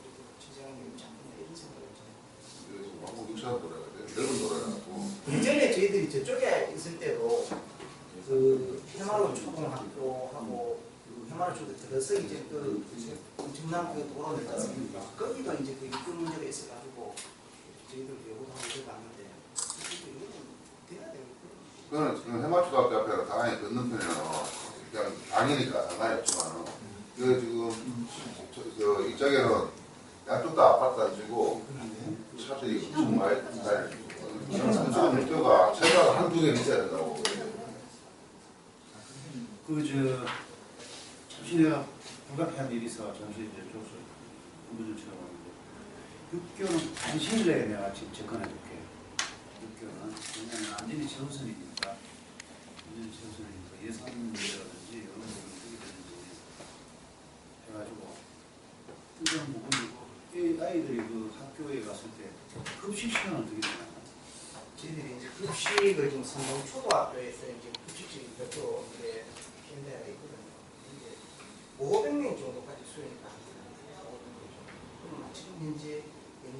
그리고 지장님 장군이 이런 생각을 그래서 왕복 6차 돌아가야 돼. 넓은 돌아가고. 예전에 저희들이 저쪽에 있을 때도 그 해마로 초등학교하고 그 해마로 초등 들어서 이제 그 엄청난 그 도로를 있지 않습니까? 거기도 이제 그 입구 문제가 있어가지고 저희들 요구도 하고 들어갔는데 이거는 돼야 되고 그거는 해마초등학교 앞에 당연히 건너편에는 그냥 당이니까 상관이 없지만 그 지금 저 이쪽에는 양쪽 다 아파트 안 주고 차들이 엄청 많이 다니고 그쪽은 목표가 차가 한두 개 있어야 된다고. 잠시 내가 불가피한 일이 있어 잠시 이제 조수 근무 좀 치러 가는데 6교는 안심을 내 내가 지금 접근해볼게. 6교는 왜냐하면 안전이 최우선이니까 예산 문제라든지 이런 부분이 어떻게 되는지 해가지고 그런 부분이고 이 아이들이 그 학교에 갔을 때 급식 시간은 어떻게 되나요? 저희들이 이제 급식을 좀 성동 초등학교에서 이제 급식실이 별도로 이제 현대가 있거든요. 이제 500명 정도까지 수용이 가능해요. 그러면 지금 현재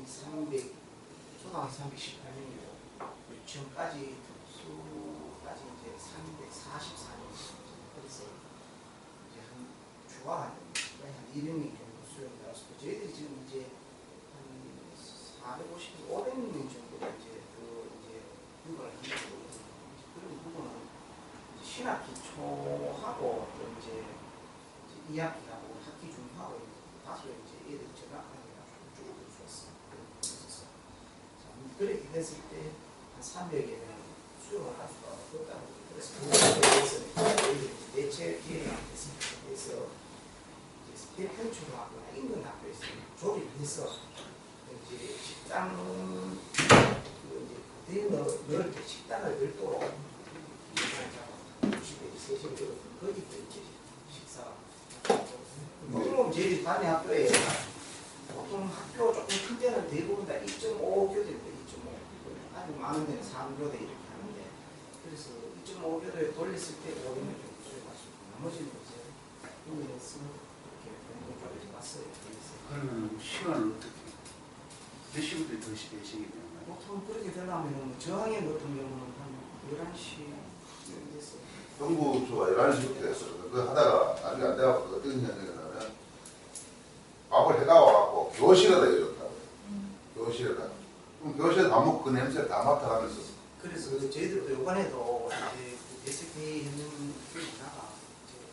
300 초등학교 318명이고 유치원까지 특수까지 이제 344명. 그래서 이제 한 주가 한 200명 정도 수용이 나왔고 저희들이 지금 이제 한 450, 500명 정도 이제 그걸 한다고 그런 부분은 신학기 초하고 또 이제 2학기하고 학기 중하고 다소 이제 애들 전학하기가 좀 줄어들었어요. 그렇게 됐을 때 한 300여명 수용을 할 수가 없다고 그래서 그거에 대해서는 대체 기획을 했습니다. 그래서 대편초등학교나 인근 학교에서 조립을 해서 이제 식당 넣을 때 식당을 별도로 거기 또 이제 식사 보통 저희 반대 학교에 보통 학교 조금 큰 데는 대부분 다 2.5교대입니다. 2.5 아주 많은 데는 3교대 이렇게 하는데 그래서 2.5교대에 돌렸을 때 500명 정도 수용하시고 나머지는 이제 인근에서 이렇게 변동적으로 왔어요. 그러면 시간을 어떻게 몇 시부터 몇 시게 되나요? 보통 그렇게 되려면 저항의 같은 경우는 한 11시 됐어요. 정부초가 11시부터 됐어요. 그거 하다가 나중에 안 돼갖고 어떤 현상이냐면 밥을 해가와갖고 교실에다 해줬다고. 교실에다. 그럼 교실에 밥 먹고 그 냄새를 다 맡아가면서. 그래서 저희들도 이번에도 이제 그 대책회의 했는 그 문화가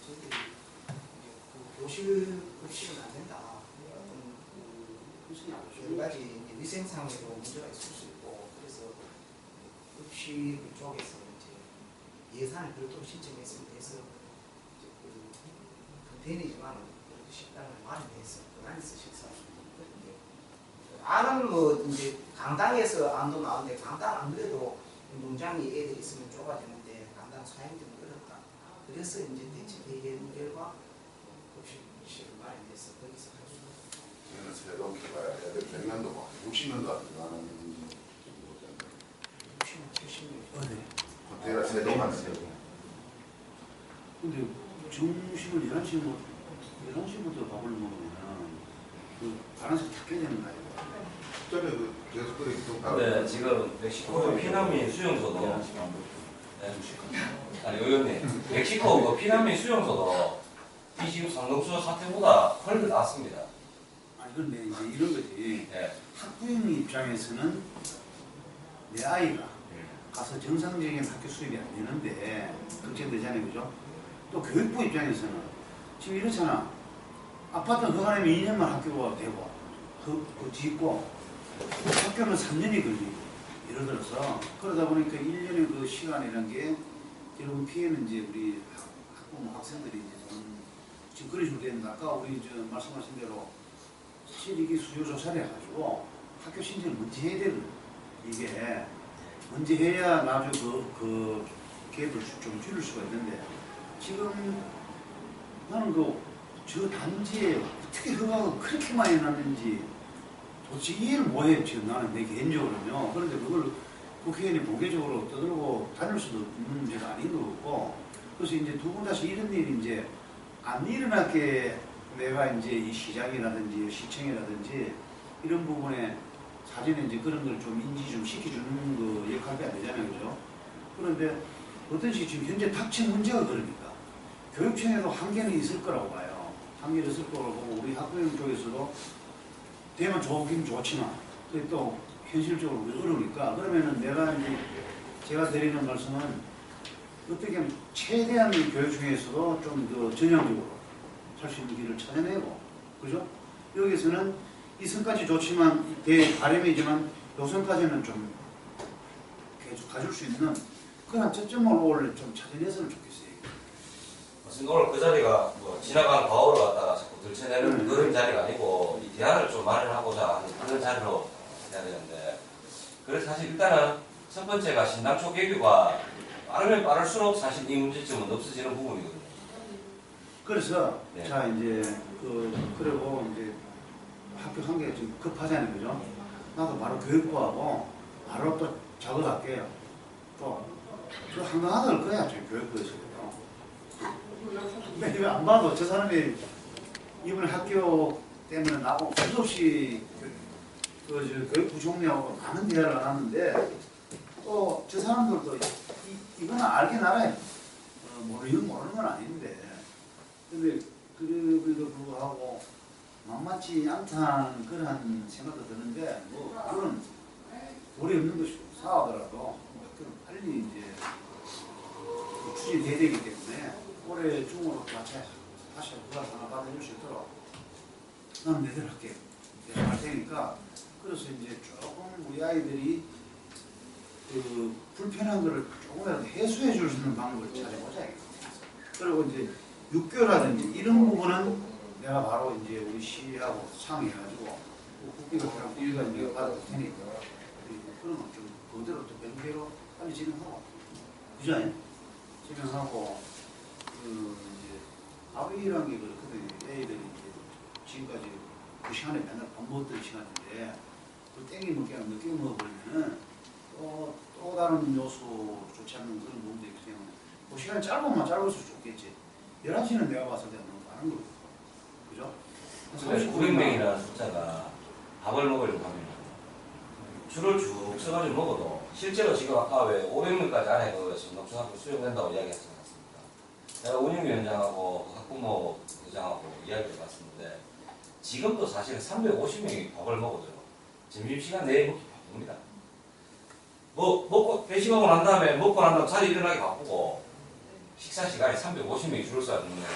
저희들이 그 교실 급식은 안 된다. 여러 가지 위생상에도 문제가 있을 수 있고 그래서 급식 쪽에서 이제 예산을 별도로 신청해서 해서 이제 그 컨테이너지만 식당을 마련해서 그 안에서 식사할 수 있거든요. 안은 뭐 이제 강당에서 안도 나오는데 강당 안 그래도 농장이 애들이 있으면 좁아지는데 강당 사용이 좀 어렵다. 그래서 이제 대책회의 결과 급식실을 마련해서 거기서 할 수 있어요. 저는 새로운 개발 애들 100년도 막 60년도 안 들어가는 60년, 70년. 호텔에 새로만 세고. 근데 점심을 11시부터 밥을 먹으면 그 파란색 다 깨야 되는 거 아니에요? 전에 그 계속 그렇게 좀 네, 지금 멕시코 피난민 수용소도 아니 의원님 멕시코 그 피난민 수용소도 이 지금 상동수 사태보다 훨씬 낫습니다. 아니 근데 이제 이런 거지. 네. 학부형 입장에서는 내 아이가 가서 정상적인 학교 수입이 안 되는데 걱정되잖아요, 그죠? 또 교육부 입장에서는 지금 이렇잖아. 아파트는 허가내면 2년만 학교가 되고 그 짓고 학교는 3년이 걸리고 예를 들어서 그러다 보니까 1년의 그 시간이라는 게 결국 피해는 이제 우리 학부모 학생들이 이제 좀 지금 그래줄 때는 아까 우리 저 말씀하신 대로 사실 이게 수요 조사를 해가지고 학교 신청을 먼저 해야 되는 이게 언제 해야 나중에 그 갭을 좀 줄일 수가 있는데 지금 나는 저 단지에 어떻게 허가가 그렇게 많이 났는지 도대체 이해를 못해요. 지금 나는 내 개인적으로는요. 그런데 그걸 국회의원이 공개적으로 떠들고 다닐 수도 없는 문제가 아닌 것 같고, 그래서 이제 두 번 다시 이런 일이 이제 안 일어나게 내가 이제 이 시장이라든지 시청이라든지 이런 부분에 사전에 이제 그런 걸 좀 인지 좀 시켜주는 그 역할이 안 되잖아요. 그죠? 그런데 어떤지 지금 현재 닥친 문제가 그러니까 교육청에도 한계는 있을 거라고 봐요. 한계는 있을 거라고 보고 우리 학부형 쪽에서도 되면 좋긴 좋지만 그게 또 현실적으로 어려우니까 그러면은 내가 이제 제가 드리는 말씀은 어떻게 하면 최대한 교육청에서도 좀 더 전향적으로 할 수 있는 길을 찾아내고 그죠? 여기서는 이 선까지 좋지만 대 바람이지만 요선까지는 좀 계속 가줄 수 있는 그런 저점을 오늘 좀 찾아냈으면 좋겠어요. 무슨 오늘 그 자리가 뭐 지나간 과거를 갖다가 자꾸 들춰내는 그런 자리가 아니고 이 대안을 좀 마련하고자 하는 그런 자리로 해야 되는데, 그래서 사실 일단은 첫 번째가 신당초 개교가 빠르면 빠를수록 사실 이 문제점은 없어지는 부분이거든요. 그래서 네. 자 이제 그리고 이제 학교 한계가 좀 급하잖아요, 그죠? 나도 바로 교육부하고 바로 또 작업할게요. 또 한가하다 할 거야, 지금 교육부에서도. 왜냐면 안 봐도 저 사람이 이번에 학교 때문에 나하고 수없이 교육부 총리하고 많은 대화를 하는데 또 저 사람들도 이거는 알긴 알아요. 모르는 건 아닌데. 근데 그래도 불구하고 만만치 않다는 그런 생각도 드는데 뭐 그건 우리 없는 것이고 사하더라도 학교는 빨리 이제 추진돼야 되기 때문에 올해 중으로 다시 누가 하나 받아줄 수 있도록 나는 내대로 할게. 내가 할 테니까 그래서 이제 조금 우리 아이들이 그 불편한 거를 조금이라도 해소해 줄 수 있는 방법을 찾아보자. 그리고 이제 육교라든지 이런 부분은 내가 바로 이제 우리 시하고 상의해가지고 국비가 필요한 우리가 이제 받을 테니까 그런 거 좀 그대로 또 명계로 빨리 진행하고 그죠? 진행하고 그 이제 아이라는 게 그렇거든요. 애들이 이제 지금까지 그 시간에 맨날 밥 먹었던 시간인데 그 땡이 먹게 하면 늦게 먹어버리면은 또 다른 요소 좋지 않는 그런 부분도 있기 때문에 그 시간이 짧으면 짧을수록 좋겠지. 11시는 내가 봤을 때 너무 많은 거거든. 그죠? 900명이라는 숫자가 밥을 먹으려고 하면 줄을 쭉 서가지고 먹어도 실제로 지금 아까 왜 500명까지 안에 그 지금 농촌학교 수용된다고 이야기했지 않습니까? 제가 운영위원장하고 학부모 의장하고 이야기를 해봤었는데 지금도 사실은 350명이 밥을 먹어도요. 점심시간 내에 먹기 바쁩니다. 먹고 배식하고 난 다음에 먹고 난 다음에 자리 일어나기 바쁘고 식사 시간에 350명이 줄을 서야 되는데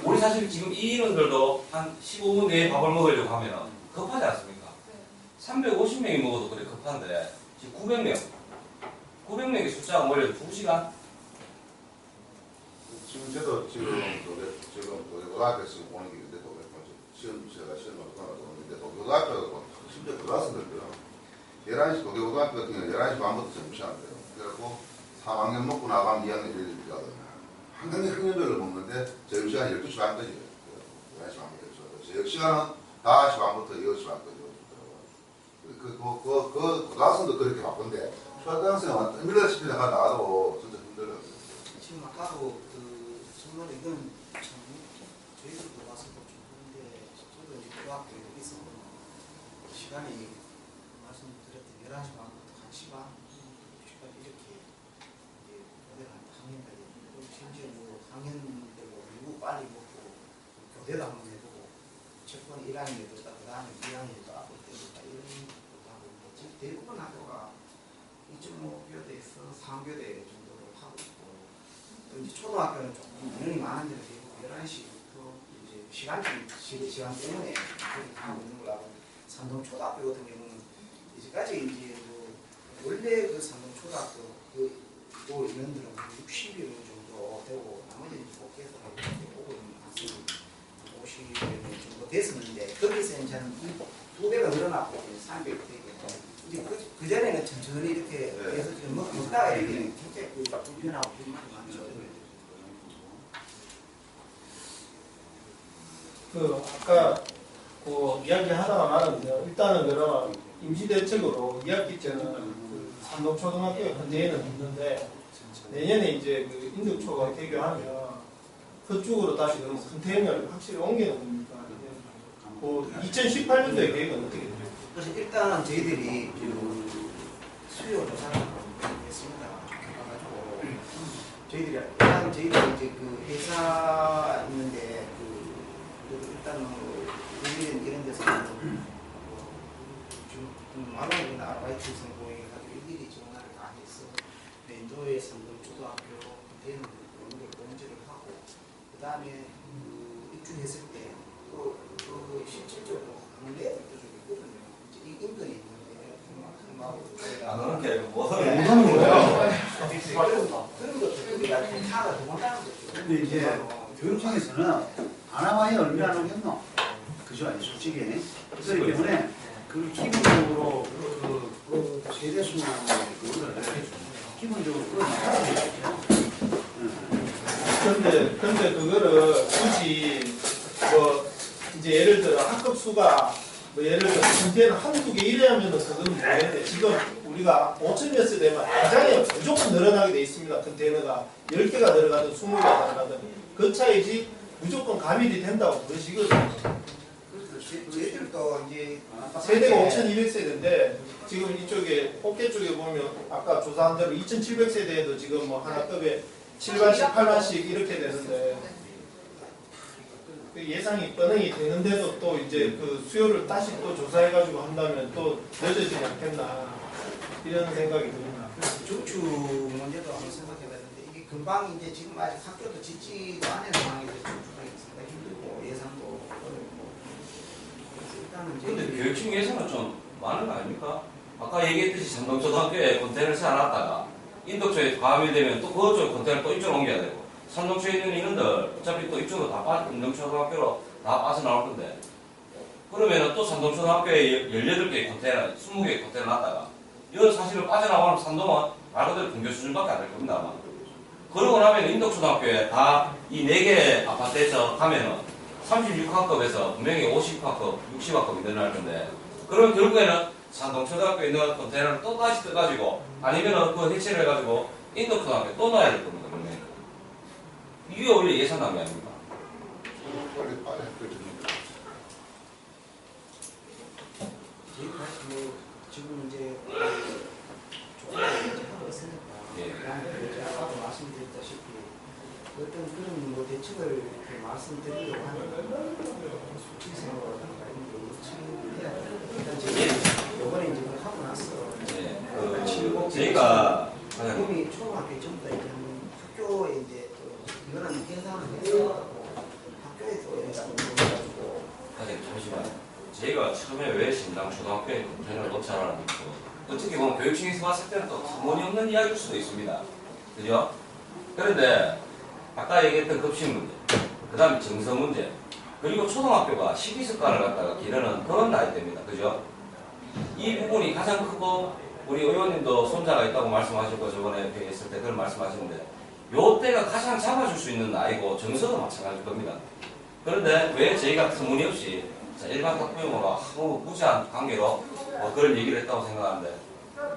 우리 사실 지금 이 인원들도 한 15분 내에 밥을 먹으려고 하면 급하지 않습니까? 350명이 먹어도 그래 급한데 지금 900명의 숫자가 몰려도 2시간? 지금 저도 지금 고등학교에서 오는 길인데 또 제가 시험을 끊어놨는데 또 고등학교가 심지어 고등학생들도요. 11시 고등학교 같은 경우는 11시 반부터 점심시간이에요. 그래갖고 3학년 먹고 나가면 2학년 1, 2가거든요. 학년별로 먹는데 점심시간이 12시 반까지 11시 반부터 저녁시간은 5시 반부터 6시 반까지 그 고등학생도 그렇게 바쁜데 초등학생은 밀다시피 나가도 진짜 힘들어요. 지금 아까도 정말 이건 참 저희들도 와서 좀 그런데 저도 이제 고등학교에 있었거든요. 시간이 말씀드렸던 11시 반부터 1시 반 이렇게 이제 학년까지 심지어 뭐 학년들고 미국 빨리 먹고 교대도 한번 해보고 첫 번에 1학년에 듣다 그 다음에 2학년에도 앞으로 때렸다 이런 것도 하고 지금 대부분 학교가 2.5교대에서 3교대 정도로 하고 있고 또 이제 초등학교는 조금 인원이 많은 데는 대부분 11시부터 이제 시간 때문에 그렇게 하고 있는 걸 알고 산동 초등학교 같은 경우는 이제까지 이제 뭐 원래 그 산동 초등학교 그 인원들은 60여 명 정도 되고 나머지는 복귀해서 오고 있는 학생이 50여 명 정도 됐었는데 거기서 이제는 2배가 늘어났고 300이 되게 이제 그 전에는 천천히 이렇게 네. 해서 좀 먹다가 이렇게 굉장히 불편하고 많죠. 그 아까 그 이야기 하다가 말았는데요. 일단은 그러면 임시대책으로 2학기 때는 그 산동초등학교에 현재에는 있는데 내년에 이제 그 인덕초가 개교하면 그쪽으로 다시 그 컨테이너를 확실히 옮기는 겁니까? 그 2018년도에 계획은 어떻게 돼요? 그래서 일단은 저희들이 그 수요 조사를 했습니다. 그래가지고 저희들이 일단 저희들이 이제 그 회사 있는데 그 일단 이런 데서는 만원이나 아르바이트 성공해가지고 일일이 전화를 다 해서 랜도에 삼동초등학교 대는 그런 걸 공지를 하고 그 다음에 입주했을 때 그 실질적으로 하는 애들도 좀 있거든요. 이제 이 인근에 있는데 안 오는 게 아니고 뭐 네. 못 하는 거예요? 그런 것도 우리가 차가 도망가는 거죠. 근데 이제 교육청에서는 하나와에 얼마나 안 오겠노? 그죠? 아니 솔직히. 그렇기 때문에 그 기본적으로 그 세대수나 그거를 기본적으로 끌어나가야 되겠죠. 근데 그거를 굳이 뭐 이제 예를 들어 학급 수가 뭐 예를 들어 현재는 한두 개 이래야면은 그거는 모르겠는데 지금 우리가 5,000여 되면 당장에 무조건 늘어나게 돼 있습니다. 컨테이너가 10개가 들어가든 20개가 들어가든 그 차이지 무조건 가밀이 된다고 그러시거든요. 저희들도 이제 세대가 5,200세대인데 지금 이쪽에 어깨 쪽에 보면 아까 조사한 대로 2,700세대에도 지금 뭐 하나급에 7만씩 8만씩 이렇게 되는데 그 예상이 뻔히 되는데도 또 이제 그 수요를 다시 또 조사해가지고 한다면 또 늦어지지 않겠나 이런 생각이 듭니다. 중추 문제도 한번 생각해봤는데 이게 금방 이제 지금 아직 학교도 짓지도 않은 상황에서 중추가 있으니까 힘들고 예산도 어렵고 그래서 일단은 이제 근데 교육청 예산은 좀 많은 거 아닙니까? 아까 얘기했듯이 삼동초등학교에 컨테이너를 세워놨다가 인덕초에 과밀 되면 또 그쪽 컨테이너 또 이쪽으로 옮겨야 되고 삼동초에 있는 인원들 어차피 또 이쪽으로 다 인덕초등학교로 다 빠져나올 건데 그러면은 또 삼동초등학교에 18개의 컨테이너, 20개의 컨테이너 놨다가 이건 사실은 빠져나가면 산동은 말 그대로 등교 수준밖에 안 될 겁니다 아마. 그러고 나면 인덕초등학교에 다 이 4개 아파트에서 가면은 36학급에서 분명히 50학급, 60학급이 늘어날 건데 그럼 결국에는 산동초등학교에 있는 컨테이너를 또 다시 떠가지고 아니면은 그 해체를 해가지고 인덕초등학교에 또 넣어야 될 겁니다 분명히. 이게 원래 예산 낭비 아닙니까? 빨리 해드립니다. 지금 이제 조사를 이제 하고 있으니까 예. 이제 아까도 말씀드렸다시피 어떤 그런 뭐 대책을 이렇게 말씀드리려고 하면 수치생활이라든가 이런 거 해야 돼요. 일단 저희 이번에 이제 그걸 하고 났어. 네. 저희가 이미 초등학교 전부 다 이제 학교에 이제 이거는 계산을 해서 학교에서 해가지고 잠시만요. 저희가 처음에 왜 신당초등학교에 컨테이너를 넣자라는 거 어떻게 보면 교육청에서 봤을 때는 또 터무니없는 이야기일 수도 있습니다. 그죠? 그런데 아까 얘기했던 급식 문제, 그 다음에 정서 문제, 그리고 초등학교가 12습관을 갖다가 기르는 그런 나이대입니다. 그죠? 이 부분이 가장 크고 우리 의원님도 손자가 있다고 말씀하셨고 저번에 뵀을 때 그런 말씀하셨는데 요 때가 가장 잡아줄 수 있는 나이고 정서도 마찬가지일 겁니다. 그런데 왜 저희가 터무니없이 일반 학부형으로 아무 무지한 관계로 그런 얘기를 했다고 생각하는데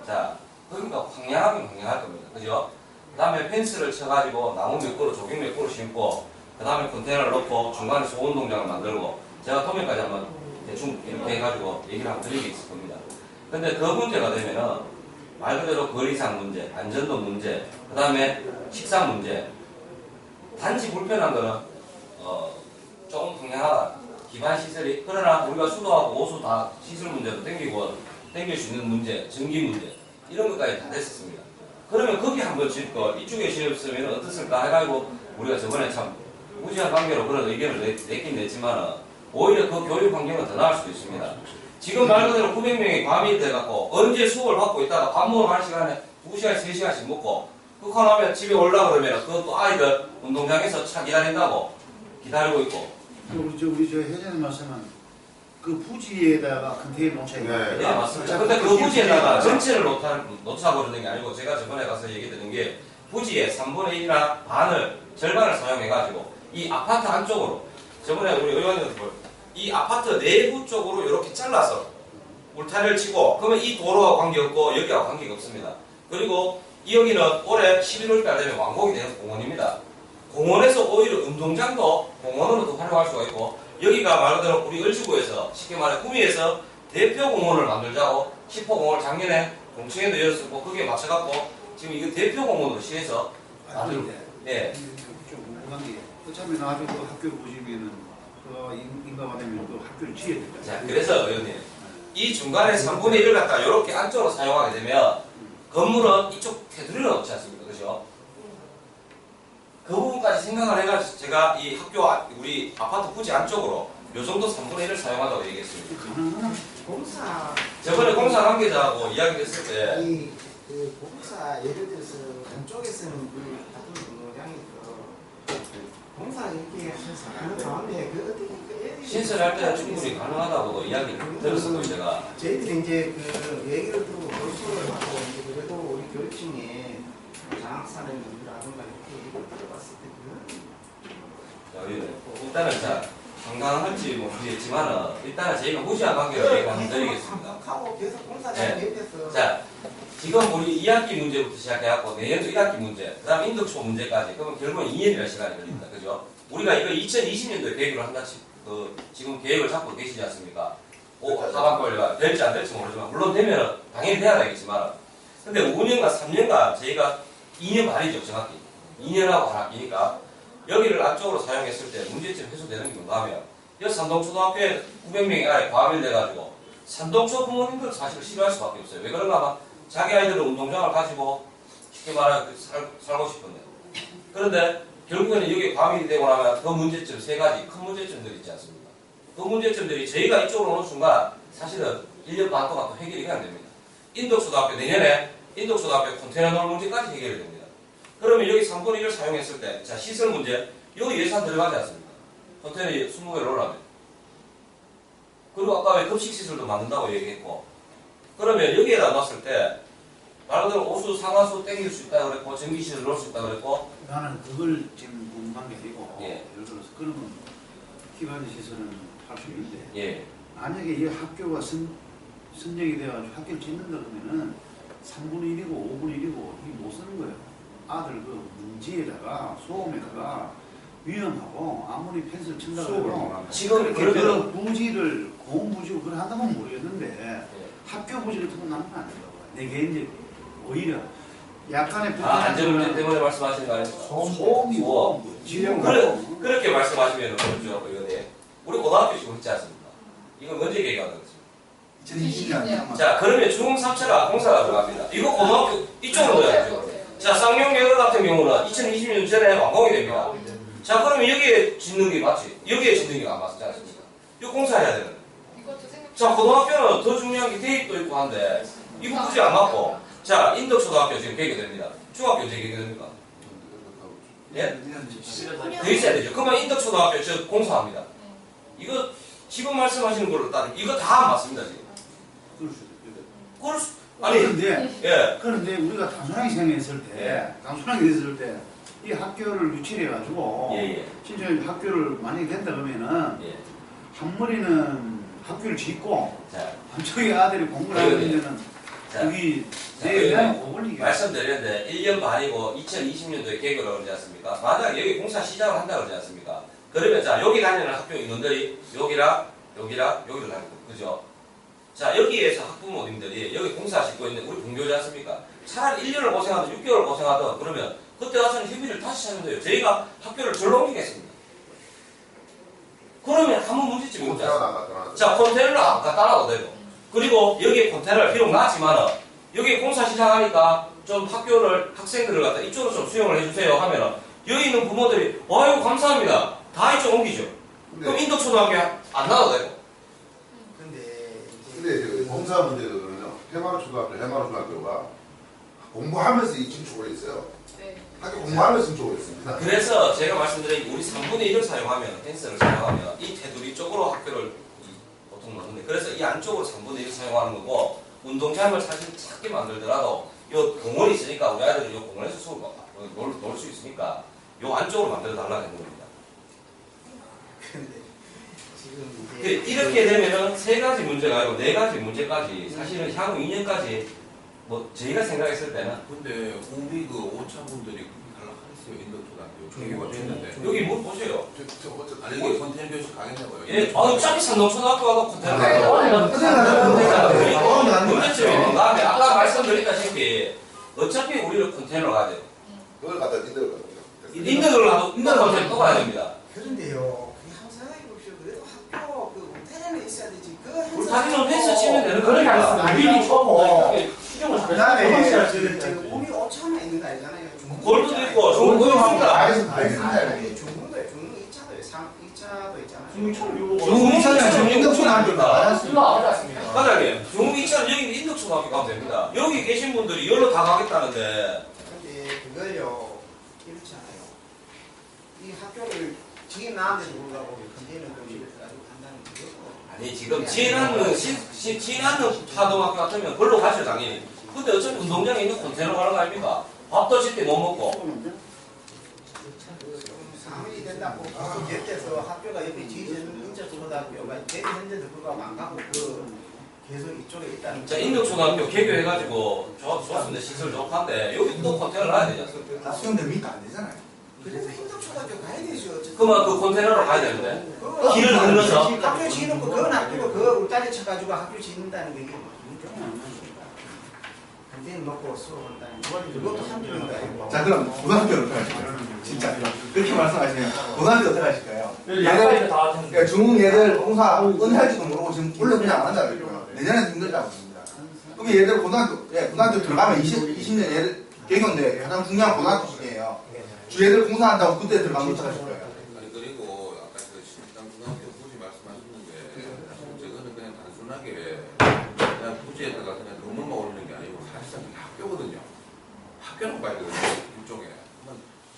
자 거기가 황량할 겁니다. 그죠? 그 다음에 펜스를 쳐가지고 나무 몇 그루, 조경 몇 그루 심고 그 다음에 컨테이너를 넣고 중간에 소원 동작을 만들고 제가 토면까지 한번 대충 이렇게 해가지고 얘기를 한번 드린 게 있을 겁니다. 근데 그 문제가 되면은 말 그대로 거리상 문제, 안전도 문제, 그 다음에 식사 문제 단지 불편한 거는 조금 평행하다. 기반 시설이 그러나 우리가 수도하고 오수 다 시설 문제도 땡길 수 있는 문제, 전기 문제 이런 것까지 다 됐었습니다. 그러면 거기 한번 짓고 이쪽에 지었으면 어떻을까 해가지고 우리가 저번에 참 무지한 관계로 그런 의견을 냈긴 냈지만은 오히려 그 교육 환경은 더 나을 수도 있습니다. 지금 말 그대로 900명이 과밀이 돼갖고 언제 수업을 받고 있다가 밥 먹으러 갈 시간에 2시간, 3시간씩 먹고 그거 나면 집에 올라 그러면 그것도 아이들 운동장에서 차 기다린다고 기다리고 있고 우리 저 회장님 말씀은 그 부지에다가 컨테이너 놓자니까. 네. 네, 맞습니다. 근데 그 부지에다가 전체를 놓자버리는 게 아니고 제가 저번에 가서 얘기 드린 게 부지의 3분의 1이나 절반을 사용해가지고 이 아파트 안쪽으로 저번에 우리 의원님들 이 아파트 내부 쪽으로 이렇게 잘라서 울타리를 치고 그러면 이 도로와 관계없고 여기와 관계가 없습니다. 그리고 이 여기는 올해 11월달 되면 완공이 되는 공원입니다. 공원에서 오히려 운동장도 공원으로도 활용할 수가 있고 여기가 말 그대로 우리 을지구에서 쉽게 말해 구미에서 대표 공원을 만들자고 10호 공원을 작년에 공청회도 열었고 거기에 맞춰갖고 지금 이거 대표 공원으로 시해서 만들고 예. 좀 궁금한 게 어차피 나중에 그 학교 보시면은 그 인가가 되면 그 학교를 지어야 될거아요. 자, 그래서 의원님 이 중간에 3분의 1을 갖다 이렇게 안쪽으로 사용하게 되면 건물은 이쪽 테두리를 넣지 않습니까? 그죠? 그 부분까지 생각을 해가지고 제가 이 학교 우리 아파트 부지 안쪽으로 요 정도 3분의 1을 사용하다고 얘기했습니다. 공사 저번에 공사 관계자하고 이야기했을 때 그 공사 예를 들어서 한쪽에서는 그 같은 공장이 공사 이렇게 하는 가운데 그 어떻게 신설할 때는 충분히 가능하다고 이야기를 들었어요. 제가 저희들이 이제 그 얘기를 듣고 검토를 하고 이제 그래도 우리 교육청에 장학사님이라든가 이렇게 얘기를 들어봤을 때 일단은 자 건강할지 모르겠지만은 일단은 저희가 무시한 관계로 얘기를 한번 드리겠습니다. 하고 계속 공사장 네. 옆에서 자 지금 우리 2학기 문제부터 시작해갖고 내년도 1학기 문제, 그 다음 인덕초 문제까지 그러면 결국은 2년이라는 시간이 걸립니다. 그죠? 우리가 이거 2020년도에 계획을 한다 지금 계획을 잡고 계시지 않습니까? 하반기가 될지 안 될지 모르지만 물론 되면 당연히 돼야 되겠지만 근데 5년간 3년간 저희가 2년 말이죠 정확히 2년하고 한 학기니까 여기를 안쪽으로 사용했을 때 문제점 해소되는 게 뭔가 하면 여기 산동초등학교에 900명이 아예 과밀 돼가지고 산동초 부모님들 사실 싫어할 수밖에 없어요. 왜 그런가 하면 자기 아이들은 운동장을 가지고 쉽게 말하면 살고 싶은데 그런데 결국에는 여기에 과밀이 되고 나면 그 문제점 3가지 큰 문제점들이 있지 않습니까? 그 문제점들이 저희가 이쪽으로 오는 순간 사실은 1년 반 동안 또 해결이 안 됩니다. 인덕초등학교 내년에 인덕초등학교 컨테이너 놓을 문제까지 해결이 됩니다. 그러면 여기 3분의 1을 사용했을 때 자 시설 문제 여기 예산 들어가지 않습니까? 컨테이너 20개를 놓으려면 그리고 아까 왜 급식시설도 만든다고 얘기했고 그러면 여기에다 놨을 때 말 그대로 오수, 상하수 땡길 수 있다 그랬고 전기시설 넣을 수 있다 그랬고 나는 그걸 지금 궁금한 게 아니고 예. 예를 들어서 그러면 기반지 시설은 할 수 있는데 예. 만약에 이 학교가 선정이 되어가지고 학교를 짓는다 그러면은 3분의 1이고 5분의 1이고 이게 못 쓰는 거예요. 아들 그 문지에다가 소음에다가 위험하고 아무리 펜스를 친다 그래도 지금 그 부지를 공부지고 그걸 한다면 모르겠는데 학교 부지 같은 건 나는 안 된다고. 내 개인적으로 오히려 약간의 안전 문제 때문에 말씀하시는 거 아닙니까? 소음이 지금 그렇게 말씀하시면 그렇죠, 의원님. 우리 고등학교 지금 있지 않습니까? 이건 언제 계획하는 거죠? 2020년 자, 그러면 중 3차가 공사가 들어갑니다. 이거 고등학교 이쪽으로 넣어야죠. 자, 쌍용여고 같은 경우는 2020년 전에 완공이 됩니다. 자, 그러면 여기에 짓는 게 맞지? 여기에 짓는 게 안 맞지 않습니까? 이거 공사해야 되는. 자, 고등학교는 더 중요한 게 대입도 있고 한데 이거 굳이 안 맞고 자, 인덕초등학교 지금 계획이 됩니다. 중학교 언제 계획이 됩니까? 예? 돼 있어야 되죠. 그러면 인덕초등학교 저 공사합니다. 이거 지금 말씀하시는 걸로 따르면 이거 다 안 맞습니다 지금. 아니 그런데 우리가 단순하게 생각했을 때 이 학교를 유치해가지고 진짜 학교를 만약에 된다 그러면은 한 머리는 학교를 짓고 한쪽에 아들이 공부를 하는 데는 여기 내에 어울리게 말씀드렸는데 1년 반이고 2020년도에 계획을 하지 않습니까? 만약 여기 공사 시작을 한다 그러지 않습니까? 그러면 자 여기 다니는 학교 인원들이 여기랑 여기를 다니고 그죠? 자 여기에서 학부모님들이 여기 공사 짓고 있는 우리 동교지 않습니까? 차라리 1년을 고생하든 6개월 고생하든 그러면 그때 가서는 협의를 다시 하면 돼요. 저희가 학교를 절로 옮기겠습니다. 그러면 아무 문제점이 없지 않습니까? 자 컨테이너를 안 갖다 놔도 되고 그리고 여기에 컨테이너를 비록 놨지만은 여기 공사 시작하니까 좀 학생들을 갖다 이쪽으로 좀 수용을 해주세요 하면은 여기 있는 부모들이 아이고 감사합니다. 다 이쪽 옮기죠. 그럼 인덕초등학교 안 나와도 되고. 근데 공사 문제는요. 해마루초등학교가 공부하면서 이 증축을 했어요. 학교 공부하면서 증축을 했습니다. 그래서 제가 말씀드린 우리 3분의 1을 사용하면 펜스를 사용하면 이 테두리 쪽으로 학교를 보통 넣는데 그래서 이 안쪽으로 3분의 1 사용하는 거고 운동장을 사실 작게 만들더라도 요 공원이 있으니까 우리 아이들이 요 공원에서 놀 수 있으니까 요 안쪽으로 만들어 달라는 겁니다. 근데 지금 이렇게 되면은 3가지 문제가 아니고 4가지 문제까지 사실은 향후 2년까지 뭐 저희가 생각했을 때는 근데 우리 그 오차분들이 탈락했어요. 인덕초등학교 조교가 됐는데 여기 뭐 보세요. 아니 이게 컨테이너 교실 가겠냐고요. 예, 어차피 산동초등학교 가서 컨테이너 문제점이 있는 다음에 아까 말씀드렸다시피 어차피 우리는 컨테이너로 가야 돼요. 그걸 갖다 인덕을 가요. 인덕을 가도 인덕 컨테이너 또 가야 됩니다. 그런데요. 그게 항상 생각해보십시오. 그래도 학교 그 호텔에 있어야 되지. 그 우리 다니는 펜스 치면 되는 그렇게 거니까. 하겠습니다. 미리 쳐고 수정을 잘 그다음에 해서 지금 몸이 5차만 있는 거 아니잖아요. 골프도 있고 좋은 거 있습니다. 중국도 2차도 2차도 있잖아요. 중국 2차는 지금 인덕초등학교다. 일로 안 왔습니다. 과장님, 중국 2차는 여기 인덕초등학교 가면 됩니다. 여기 계신 분들이 여기로 다 가겠다는데 근데 그걸요 이렇지 않아요. 이 학교를 지금 나한테도 모르고 컨테이너 교실을 가지고 간다는 거고. 아니 지금 지나는 파동학교 같으면 걸로 가죠 당연히. 근데 어차피 운동장에 있는 컨테이너 가는 거 아닙니까? 밥도 제때 못 먹고. 상황이 된다고 계획해서 학교가 옆에 지휘는 인천초등학교가 대비했는데도 불구하고 안 가고 그 계속 이쪽에 있다는. 자 인덕초등학교 개교해가지고 좋았는데 시설 좋한데 여기 또 컨테이너 놔야 되지 않습니까? 수영대 밑도 안 되잖아요. 그래서 인덕초등학교 가야 되죠. 어쨌든. 그러면 그 컨테이너로 가야 되는데 길을 건너서 학교 지는 거 그거 놔두고 그거 울타리 쳐가지고 학교 짓는다는 게 컨테이너 먹고 수업한다는 그것도 한줄인가 아니고. 자 그럼 고등학교를 어떻게 하실까요? 진짜 그렇게 말씀하시면 고등학교 어떻게 하실까요? 양파이를 다 하는 그러니까 중국 얘들 공사 은퇴할지도 모르고 지금 원래 그냥 안 한다고 그랬고요. 내년에도 힘들다고 했습니다. 그럼 얘들 고등학교 들어가면 20년 얘들 개교인데 가장 중요한 고등학교 시기예요. 주 얘들 공사한다고 그때 들어가면 어떡하실 거예요? 아니 그리고 아까 그 신당중학교 부지 말씀하셨는데 저거는 그냥 단순하게 그냥 부지에다가 그냥 논문만 올리는 게 아니고 사실상 그게 학교거든요. 학교는 봐야 되거든요. 일종의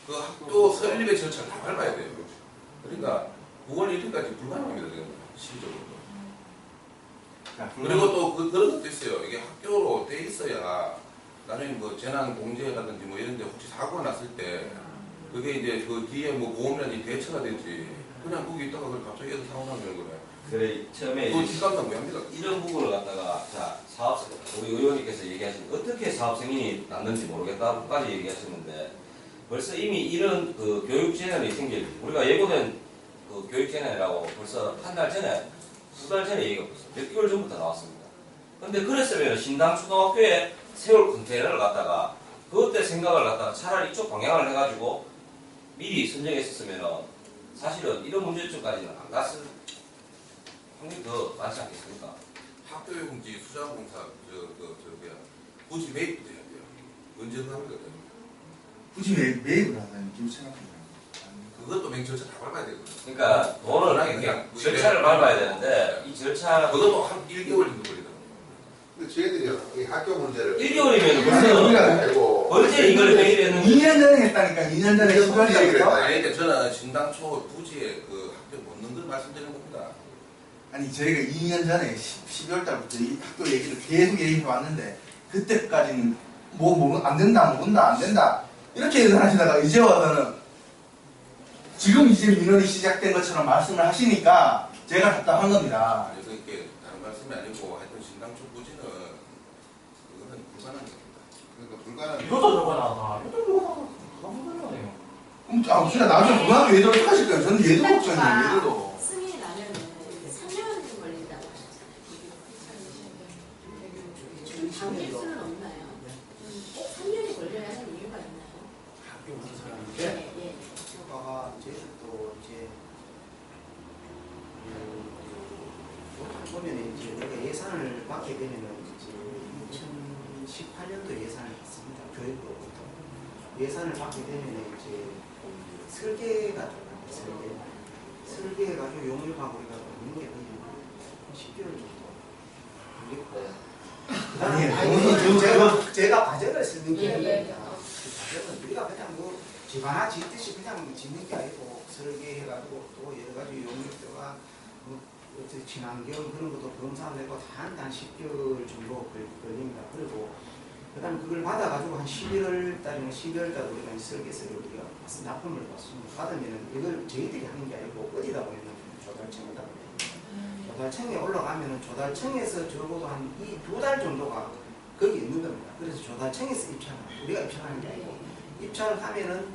그 학교 설립의 절차를 다 밟아야 돼요. 그러니까 9월 1일까지 불가능합니다. 지금 실질적으로. 그리고 또 그런 것도 있어요. 이게 학교로 돼 있어야 나중에 뭐 재난 공제라든지 뭐 이런 데 혹시 사고가 났을 때 그게 이제 그 뒤에 뭐 보험이라든지 대처가 되지. 그냥 거기 있다가 그걸 갑자기 애들 사고 나면 그래. 그래 처음에 그 뒷감당 왜 합니까? 이런 부분을 갖다가 자 사업 우리 의원님께서 얘기하신 어떻게 사업 승인이 났는지 모르겠다고까지 얘기하셨는데 벌써 이미 이런 그 교육 재난이 생길 우리가 예고된 그 교육 재난이라고 벌써 한 달 전에 2달 전에 얘기가 벌써 몇 개월 전부터 나왔습니다. 근데 그랬으면 신당 초등학교에 세울 컨테이너를 갖다가 그때 생각을 갖다가 차라리 이쪽 방향을 해가지고 미리 선정했었으면 사실은 이런 문제점까지는 안 갔을 확률이 더 많지 않겠습니까? 학교용지 수자공사 부지 매입도 해야 돼요. 언제 하거든. 굳이 매입을 하는 김치생각합니다. 그것도 맹절차 다 밟아야 되거든. 그러니까 돈을 그냥 절차를 밟아야 되는데 이 절차 그것도 한 1개월 정도 걸리더라고요. 근데 저희들이 이 학교 문제를 1개월이면 벌써 알고 언제 이걸 회의를 했는데 2년 전에 했다니까 2년 전에 무슨 얘기를 시간이었죠? 아니 근데 저는 신당초 부지에 그 학교 못 넣는 걸 말씀드리는 겁니다. 아니 저희가 2년 전에 12월 달부터 이 학교 얘기를 계속 얘기해 왔는데 그때까지는 뭐 안 된다 못 온다 안 된다 이렇게 하시다가 이제 와서는 지금 이제 민원이 시작된 것처럼 말씀을 하시니까 제가 답답한 겁니다. 아니 그게 다른 말씀이 아니고 하여튼 신당초 부지는 그거는 불가능한 겁니다. 그러니까 불가능. 이것도 들어가나 이것도 들어가나 불가능하네요. 그럼 진짜 나중에 고등학교 얘들 어떻게 하실 거예요? 저는 얘들 걱정이에요. 얘들도. 승인이 나면은 3년 걸린다고 하셨잖아요. 좀 당길 수는 없나요? 꼭 3년이 걸려야 하는 이유가 있나요? 학교 오는 사람인데 예. 학교가 저희들도 이제 보면 이제 우리가 예산을 받게 되면은 이제 2018년도 예산을 받습니다. 교육으로부터 예산을 받게 되면은 이제 설계가 들어가요. 설계해가지고 용역하고 우리가 받는 게 거의 10개월 정도 걸리고. 아니, 제가 과정을 설명드리는 예, 예. 겁니다. 과정은 우리가 그냥 뭐 집 하나 짓듯이 그냥 짓는 게 아니고 설계해가지고 또 여러 가지 용역들과 뭐 어떻게 친환경 그런 것도 검사되고 한 10개월 정도 걸립니다. 그리고 그다음 그걸 받아가지고 한 11월 달이나 12월 달 우리가 설계서를 우리가 납품을 받습니다. 받으면 이걸 저희들이 하는 게 아니고 어디다 보내면 조달청에다 보내요. 조달청에 올라가면은 조달청에서 적어도 한 2달 정도가 거기 있는 겁니다. 그래서 조달청에서 입찰을 우리가 입찰하는 게 아니고 입찰을 하면은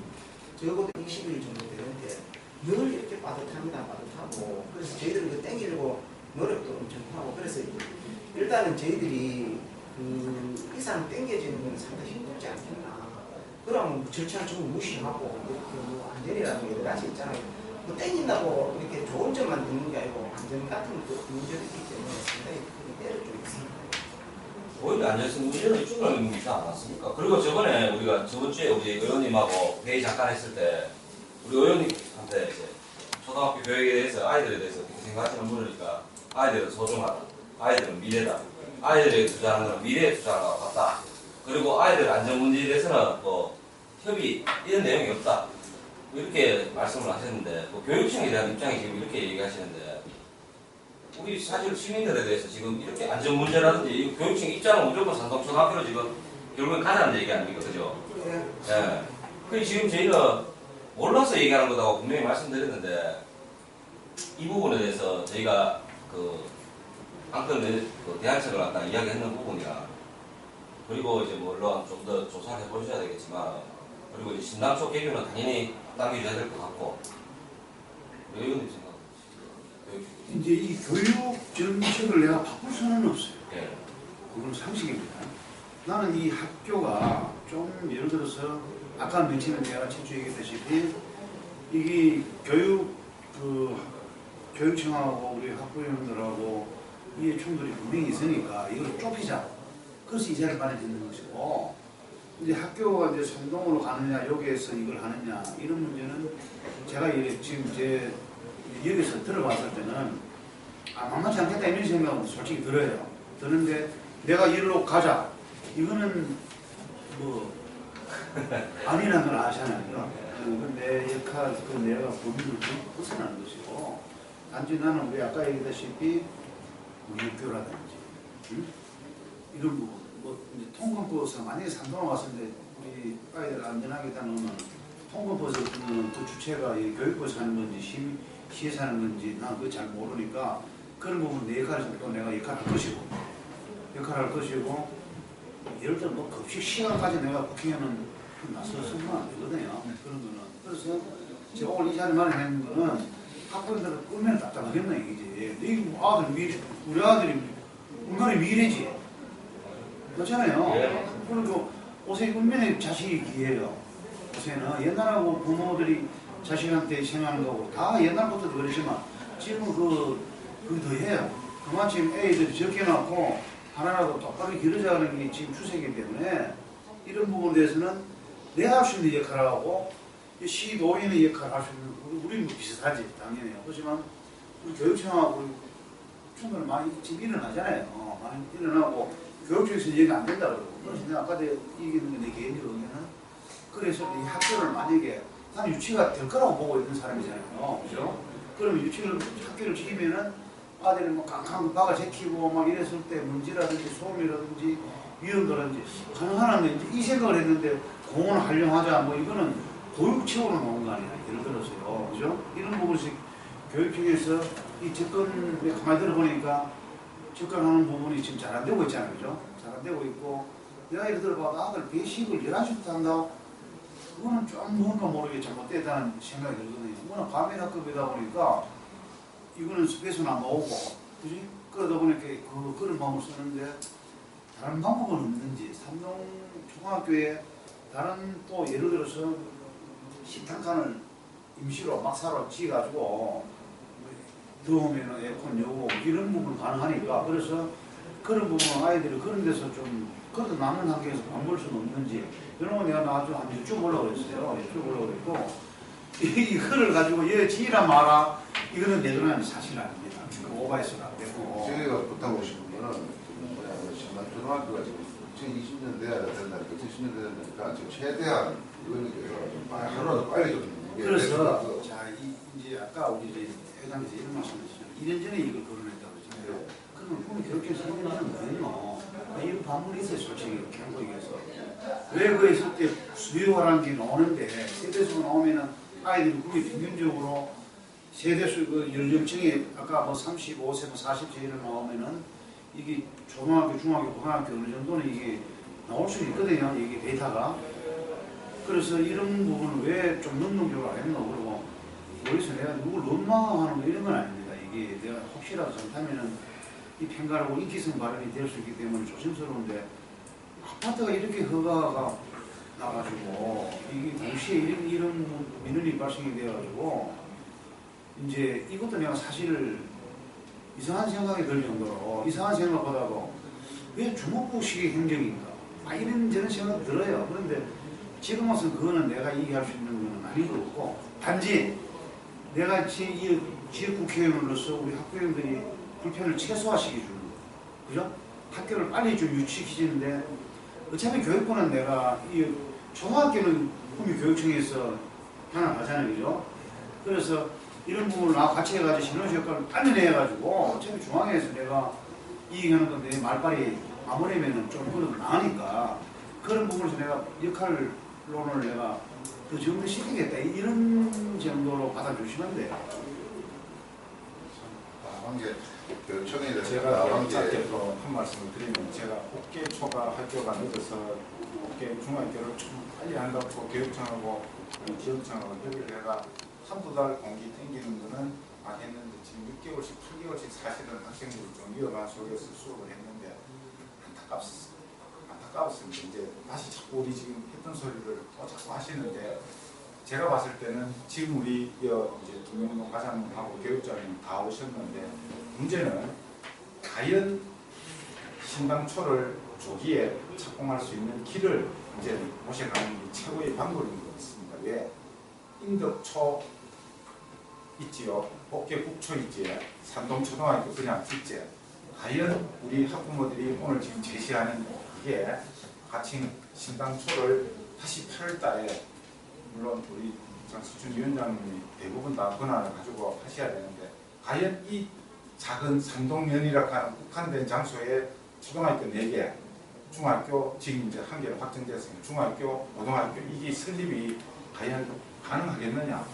적어도 20일 정도 되는데 늘 이렇게 빠듯합니다. 빠듯하고 그래서 저희들은 그 땡기려고 노력도 엄청 하고 그래서 일단은 저희들이 그 이상 땡겨지는 건 상당히 힘들지 않겠나. 그러면 절차를 좀 무시하고 그 안전이라는 여러 가지 있잖아요. 뭐 땡긴다고 이렇게 좋은 점만 듣는 게 아니고 안전 같은 문제도 있기 때문에 상당히 큰 때를 좀 있습니다. 오히려 안전성 문제는 이쪽으로 있지 않았습니까? 그리고 저번에 우리가 저번 주에 우리 의원님하고 회의 잠깐 했을 때 우리 의원님한테 이제 초등학교 교육에 대해서 아이들에 대해서 어떻게 생각하시는 물으니까 아이들은 소중하다. 아이들은 미래다. 아이들에게 투자하는 건 미래에 투자하는 것 같다. 그리고 아이들 안전 문제에 대해서는 뭐 협의 이런 내용이 없다. 이렇게 말씀을 하셨는데 뭐 교육청에 대한 입장이 지금 이렇게 얘기하시는데 우리 사실 시민들에 대해서 지금 이렇게 안전 문제라든지 교육청 입장은 무조건 산동초등학교로 지금 결국엔 가자는 얘기 아닙니까? 그죠? 예. 그 지금 저희는 몰라서 얘기하는 거다고 분명히 말씀드렸는데 이 부분에 대해서 저희가 그 방금 그 대안책을 갖다 이야기했는 부분이라 그리고 이제 물론 좀 더 조사를 해보셔야 되겠지만 그리고 이제 신당초 개교는 당연히 당겨줘야 될 것 같고 우리 의원님 생각 이제 이 교육 정책을 내가 바꿀 수는 없어요. 예. 그건 상식입니다. 나는 이 학교가 좀 예를 들어서 아까 맨 처음에 내가 최초 얘기했다시피 이게 교육청하고 우리 학부형들하고 이해 충돌이 분명히 있으니까 이걸 좁히자. 그래서 이 자리를 마련했는 것이고 이제 학교가 이제 성동으로 가느냐 여기에서 이걸 하느냐 이런 문제는 제가 지금 제 여기서 들어봤을 때는 만만치 않겠다 이런 생각은 솔직히 들어요. 드는데 내가 이리로 가자 이거는 뭐 아니라는 걸 아시잖아요. 내 역할, 내가 범위를 벗어나는 것이고 단지 나는 우리 아까 얘기했다시피 육교라든지 이런 부분 뭐 이제 통근버스 만약에 산동을 왔는데 우리 아이들 안전하게 다 놓으면 통근버스 그 주체가 이 교육버스 하는 건지 시에서 하는 건지 난 그거 잘 모르니까 그런 부분 내 역할을 또 내가 역할을 할 것이고 예를 들어 뭐 급식 시간까지 내가 국회의원은 나서서는 안 되거든요. 그런 거는. 그래서 제가 오늘 이 자리 마련하는 거는 학부모들은 꿈에는 답답하겠나 이게. 네 아들 우리 아들이 인간의 미래지. 그렇잖아요. 그리고 옷에 운명의 자식이 기회예요. 요새는 옛날하고 부모들이 자식한테 생각하는 거고 다 옛날부터도 그렇지만 지금은 그거 더 해요. 그만큼 애들이 적혀놓고 하나라도 똑바로 길어져가는 게 지금 추세이기 때문에 이런 부분에 대해서는 내가 할 수 있는 역할을 하고 시도인의 역할을 할 수 있는 우리는 비슷하지 당연히. 그렇지만 우리 교육청하고 우리 충돌이 많이 지금 일어나잖아요. 많이 일어나고 교육청에서 얘기가 안 된다 그러고 그래서 내가 아까 얘기했는 게 내 개인적인 의견은 그래서 이 학교를 만약에 난 유치가 될 거라고 보고 있는 사람이잖아요. 그죠? 그러면 학교를 지으면은 아들이 뭐 깡깡 박아 제키고 막 이랬을 때 문제라든지 소음이라든지 위험도라든지 가능하는데 이제 이 생각을 했는데 공원을 활용하자 뭐 이거는 교육책으로 나온 거 아니야. 예를 들어서요. 그죠? 이런 부분에서 교육청에서 이 접근 가만히 들어보니까 접근하는 부분이 지금 잘 안 되고 있잖아요. 그죠? 잘 안 되고 있고 내가 예를 들어봐도 아들 배식을 11시부터 한다. 그거는 좀 뭔가 모르게 잘못됐다는 생각이 들거든요. 그거는 과민학급이다 보니까 이거는 스페이스는 안 모으고, 그지? 그러다 보니까 그런 마음을 쓰는데 다른 방법은 없는지 삼동 초등학교에 다른 또 예를 들어서 식탁칸을 임시로 막사로 지어가지고 더우면 에어컨 여고 이런 부분 가능하니까 그래서 그런 부분 아이들이 그런 데서 좀 그래도 남는 환경에서 밥 먹을 수는 없는지 이런 거 내가 나중에 한번 여쭤보려고 그랬어요. 여쭤보려고 그랬고 이거를 가지고 얘 지이라 마라 이거는 내도는 사실 아닙니다. 오바이스는 안 되고 제가 부탁하고 싶은 거는 초등학교가 지금 2020년 돼야 된다니까 2010년 돼야 된다니까 지금 최대한 이거는 하루라도 빨리 좀 그래서 자 이제 아까 우리 회장님께서 이런 말씀을 하셨잖아요. 2년 전에 이걸 거론했다고 그러잖아요. 그러면 꿈이 교육청에서 2년 전에 뭐했노? 이런 반문이 있어요, 솔직히 경고 얘기해서. 왜 그 있을 때 수요라는 게 나오는데 세대수가 나오면은 아이들이 그게 평균적으로 세대수 그 연령층이 아까 뭐 35세, 뭐 40세 이런 나오면은 이게 초등학교, 중학교, 고등학교 어느 정도는 이게 나올 수 있거든요. 이게 데이터가. 그래서 이런 부분은 왜 좀 능동적으로 안 했노? 그러고 모르겠어요. 내가 누굴 원망하는 거 이런 건 아닙니다. 이게 내가 혹시라도 잘못하면은 이 편가르고 인기성 발언이 될 수 있기 때문에 조심스러운데 아파트가 이렇게 허가가 나가지고 이게 동시에 이런 민원이 발생이 돼가지고 이제 이것도 내가 사실 이상한 생각이 들 정도로 이상한 생각보다도 왜 주먹구식의 행정인가 이런 저런 생각이 들어요. 그런데 지금 와서 그거는 내가 얘기할 수 있는 거는 아닌 것 같고 단지 내가 지역국회의원으로서 우리 학부형들이 불편을 최소화시켜 주는 거 그죠? 학교를 빨리 좀 유치시키는데 어차피 교육부는 내가 이 초등학교는 국민교육청에서 하나가잖아요, 그죠? 그래서 이런 부분을 나와 같이 해가지고 시너지 효과를 빨리 내가지고 어차피 중앙에서 내가 이익하는 건데 말빨이 마무리면은 좀 그래도 나으니까 그런 부분에서 내가 역할론을 내가 더 정리시키겠다 이런 정도로 받아주시면 돼요. 관계 교육청에 대해서 제가 짧게 또 한 말씀을 드리면 제가 옥계 초과 학교가 늦어서 옥계 중학교를 좀 빨리 한다고 교육청하고 지역청하고 협의를 해가 한두 달 공기 땡기는 거는 안 했는데 지금 6개월씩 8개월씩 사실은 학생들이 좀 위험한 속에서 수업을 했는데 안타까웠습니다. 이제 다시 자꾸 우리 지금 했던 소리를 또 자꾸 하시는데 제가 봤을 때는 지금 우리 이제 김영동 과장님하고 교육장님 다 오셨는데 문제는 과연 신당초를 조기에 착공할 수 있는 길을 이제 모셔가는 게 최고의 방법인 것 같습니다. 왜? 인덕초 있지요, 옥계국초 있지, 산동초등학교 그냥 있지. 과연 우리 학부모들이 오늘 지금 제시하는 이게 가칭 신당초를 다시 8월 달에 물론 우리 장수춘 위원장님이 대부분 다 권한을 가지고 하셔야 되는데 과연 이 작은 산동면이라고 하는 국한된 장소에 초등학교 4개, 중학교 지금 이제 1개로 확정됐으니까 중학교, 고등학교 이게 설립이 과연 가능하겠느냐?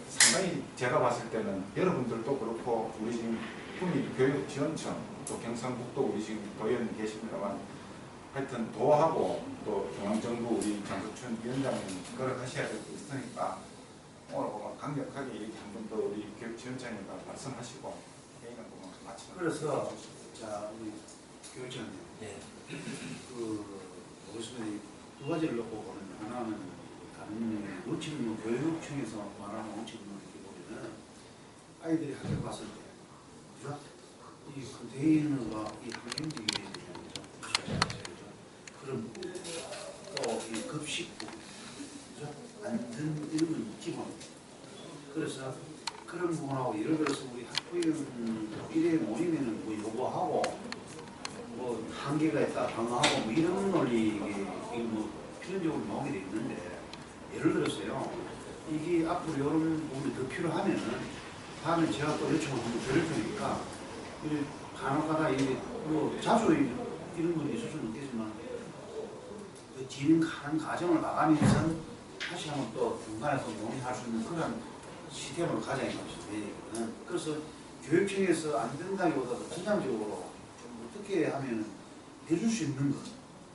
상당히 제가 봤을 때는 여러분들도 그렇고 우리 지금 국립교육지원청 또 경상북도 우리 지금 도의원님 계십니다만 하여튼 도하고 또 중앙정부 우리 장수춘 위원장님 그걸 하셔야 될 게 있으니까 오늘 보면 강력하게 이렇게 한 번 더 우리 교육지원장님과 말씀하시고 회의는 보면 마치는 그래서 자 우리 교육장님 네. 보시면 두 가지를 놓고 보는 하나는 다른 원칙 교육청에서 말하는 원칙을 이렇게 보면은 아이들이 학교 갔을 때 그죠? 이 컨테이너가 이 환경적인 그런 또 이 급식부 그죠? 안전 이런 건 기본. 그래서 그런 부분하고 예를 들어서 우리 학부형 일에 모이면은 뭐 요구하고 뭐 한계가 있다 방어하고 뭐 이런 논리 이게 뭐 필연적으로 나오게 돼 있는데 예를 들어서요 이게 앞으로 이런 부분이 더 필요하면은 다음에 제가 또 요청을 한번 드릴 테니까 간혹가다 이게 뭐 자주 이런 건 있을 수는 있겠지만 그 진행하는 과정을 나가면서 다시 한번 또 중간에서 논의할 수 있는 그런 시스템으로 가져야 되거든. 그래서 교육청에서 안 된다기보다도 전향적으로 좀 어떻게 하면 해줄 수 있는 거,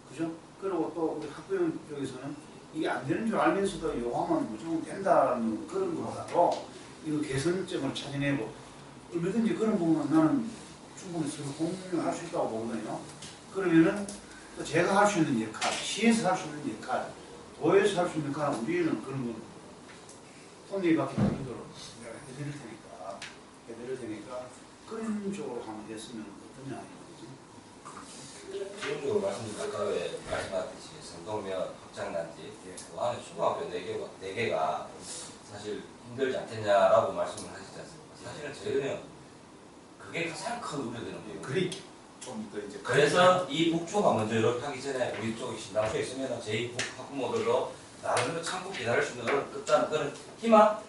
그죠? 그리고 또 우리 학부형 쪽에서는 이게 안 되는 줄 알면서도 요구하면 무조건 된다는 그런 것보다도 이거 개선점을 찾아내고 얼마든지 그런 부분은 나는 충분히 서로 공유할 수 있다고 보거든요. 그러면은 또 제가 할 수 있는 역할, 시에서 할 수 있는 역할, 도에서 할 수 있는 역할은 우리는 그런 거 손님밖에 없도록 내가 해드릴 테니까 그런 쪽으로 한번 됐으면 어떠냐 이거지. 기본적으로 말씀드린 아까 왜 말씀하셨듯이 성동면 확장단지 그 안에 초등학교 4개가 사실 힘들지 않겠냐라고 말씀을 하시지 않습니까? 사실은 저희는 그게 가장 큰 우려되는 부분이에요. 그리 좀 더 이제 그래서 이 북초가 먼저 이렇게 하기 전에 우리 쪽이 신당초에 있으면 저희 학부모들도 나름대로 참고 기다릴 수 있는 그런 희망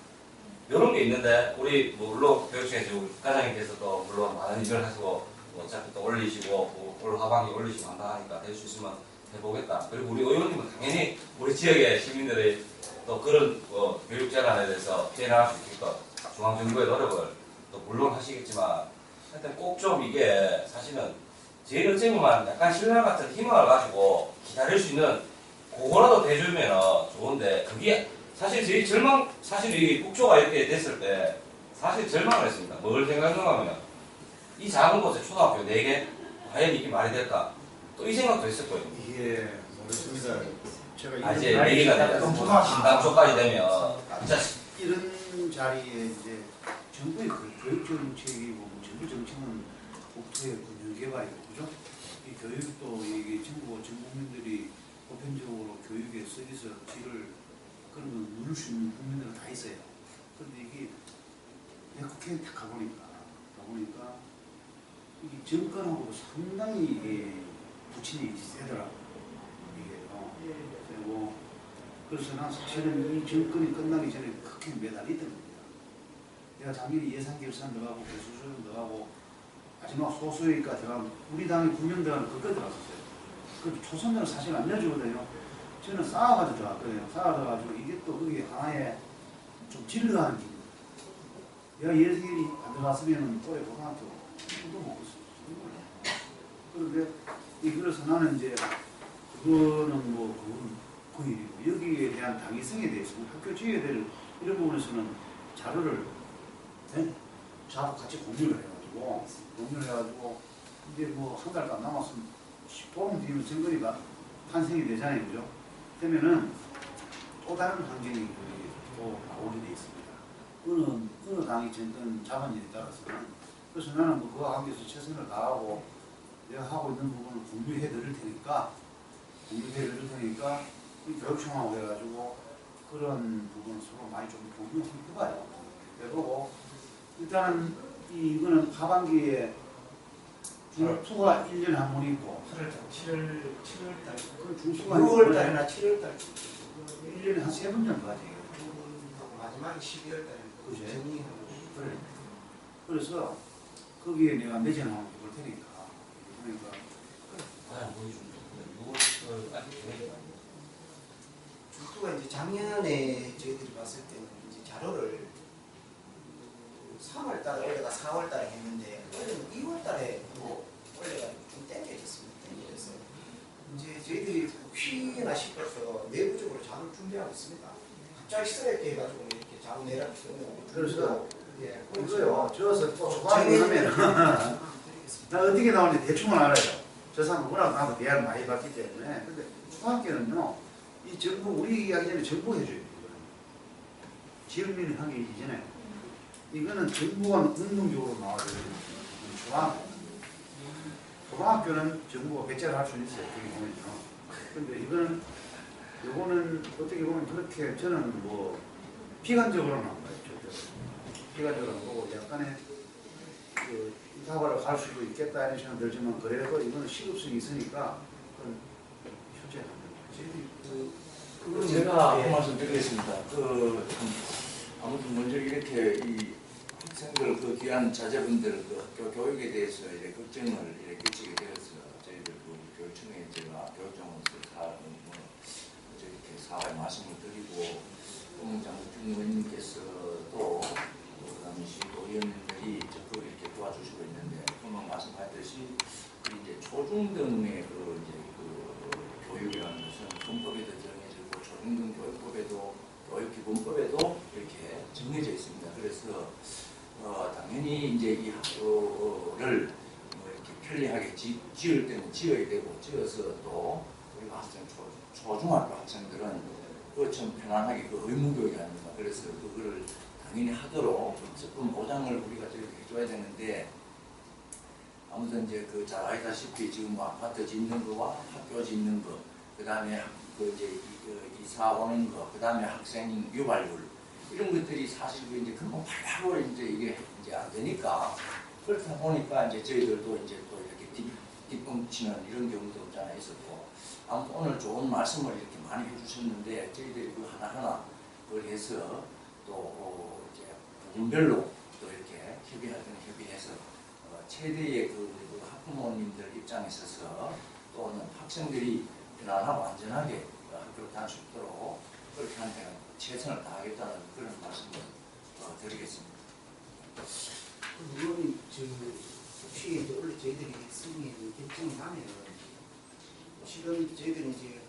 이런 게 있는데 우리 뭐 물론 교육청에서 과장님께서도 물론 많은 의견을 하시고 뭐 어차피 또 올리시고 뭐 올 하반기 올리시고 한다 하니까 될 수 있으면 해보겠다. 그리고 우리 의원님은 당연히 우리 지역의 시민들의 또 그런 교육 재단에 대해서 피해나갈 수 있게끔 중앙정부의 노력을 또 물론 하시겠지만 하여튼 꼭 좀 이게 사실은 제일 어찌 보면 약간 신랑 같은 희망을 가지고 기다릴 수 있는 그거라도 대주면 좋은데 그게 사실 저희 사실 이 국조가 이렇게 됐을 때 사실 절망을 했습니다. 뭘 생각했는가 하면 이 작은 곳에 초등학교 4개 과연 이게 말이 될까? 또 이 생각도 했을 거예요. 이게 모르겠습니다. 제가 이제 얘기가 되면 신당초까지 되면 진짜 이런 자리에 이제 정부의 교육 정책이고 정부 정책은 국토의 균형 개발이고 그죠? 이 교육도 이게 전 국민들이 보편적으로 교육의 서비스 질을 그런 걸 누릴 수 있는 국민들은 다 있어요. 그런데 이게 내가 국회에 딱 가보니까 이게 정권하고 상당히 이게 부친이 세더라고. 이게 그리고 그래서 난 사실은 이 정권이 끝나기 전에 크게 매달리던 겁니다. 내가 작년에 예산결산 들어가고 배수조정 들어가고 마지막 소수위가 들어가고 우리 당이 9년 들어가면 그거 들어갔었어요. 그 초선들은 사실 안 내주거든요. 저는 쌓아가지고 들어갔거든요. 쌓아가지고 이게 또 그게 하나의 좀 질러가는 기분. 내가 예산이 안 들어갔으면 올해 고등학교 도 먹고 있어요. 그런데 그래서 나는 이제 그거는 뭐 그 일이고 여기에 대한 당위성에 대해서 학교 지휘에 대한 이런 부분에서는 자료를 자료 같이 공유를 해가지고 이제 뭐 한 달도 안 남았으면 보름 뒤면 선거리가 탄생이 되잖아요, 그죠? 그러면은 또 다른 환경이 또 나오게 돼 있습니다. 어느 당이 정권 잡았냐에 따라서는 그래서 나는 뭐 그와 관계에서 최선을 다하고 내가 하고 있는 부분을 공유해 드릴 테니까 이 교육청하고 해가지고 그런 부분을 서로 많이 좀 공유해봐요. 해보고 일단은 이거는 하반기에 중수가 1년에 한 번 있고 7월달 그 중수가 6월달이나 7월달 1년에 한 3번 정도 가지. 마지막에 12월달에 그지? 정리하고 그래. 그래서 거기에 내가 내전을 한번 해볼 테니까 그러니까 중투가 이제 작년에 저희들이 봤을 때는 이제 자료를 3월달에 올해가 4월달에 했는데 올해는 2월달에 올해가 좀 땡겨졌습니다. 땡겨져서 이제 저희들이 혹시나 싶어서 내부적으로 자료를 준비하고 있습니다. 갑자기 스트레이트 해가지고 이렇게 자료 내라고 그래서 예, 그거요. 저어서 또 초반에 하면 나 어떻게 나오는지 대충은 알아요. 저 사람 워낙 나도 대화를 많이 받기 때문에. 근데 초등학교는요, 이 정부, 우리 이야기 전에 정부 해줘야 돼요. 지역민이 하기 이전에. 이거는 정부가 운동적으로 나와야 돼요. 초등학교는 정부가 배째를 할 수 있어요. 여기 보면요. 근데 요거는 어떻게 보면 그렇게 저는 뭐 비관적으로 나온 거예요. 비관적으로 보고 약간의 그 사과를 갈 수도 있겠다 이런 생각 들지만 그래도 이거는 시급성이 있으니까 그건 실제 제가 한 말씀 드리겠습니다. 아무튼 먼저 이렇게 이 학생들 그 귀한 자제분들 그 학교 교육에 대해서 이제 걱정을 이렇게 끼치게 되어서 저희들 그 교육청에 제가 교육청으로서 이렇게 사과의 말씀을 드리고 장국준 의원님께서도 그다음에 시도위원들이 적극 이렇게 도와주시고 있는데 금방 말씀하셨듯이 이제 초중등의 그 이제 그 교육이라는 것은 헌법에도 정해지고 초중등 교육법에도 교육기본법에도 이렇게 정해져 있습니다. 그래서 당연히 이제 이 학교를 이렇게 편리하게 지을 때는 지어야 되고 지어서 또 우리 학생 초중학교 학생들은 좀 편안하게 그 의무교육이 아닙니까? 그래서 그거를 당연히 하도록 조금 보장을 우리가 저렇게 해줘야 되는데 아무튼 이제 그 잘 알다시피 지금 뭐 아파트 짓는 거와 학교 짓는 거, 그 다음에 그 이제 이사 오는 거, 그 다음에 학생 유발률 이런 것들이 사실 이제 금방 바로 이제 이게 이제 안 되니까 그렇다 보니까 이제 저희들도 이제 또 이렇게 뒷뻥치는 이런 경우도 없잖아 있었고 아무튼 오늘 좋은 말씀을 이렇게 많이 해주셨는데 저희들이 그 하나하나 그걸 해서 또 이제 분별로 또 이렇게 협의할 때는 협의해서 최대의 그 학부모님들 입장에 있어서 또는 학생들이 편안하고 안전하게 학교를 다닐 수 있도록 그렇게 하는 데는 최선을 다하겠다는 그런 말씀을 드리겠습니다. 물론 혹시 이제 원래 저희들이 승인이 결정이 나면 실은 저희들이 이제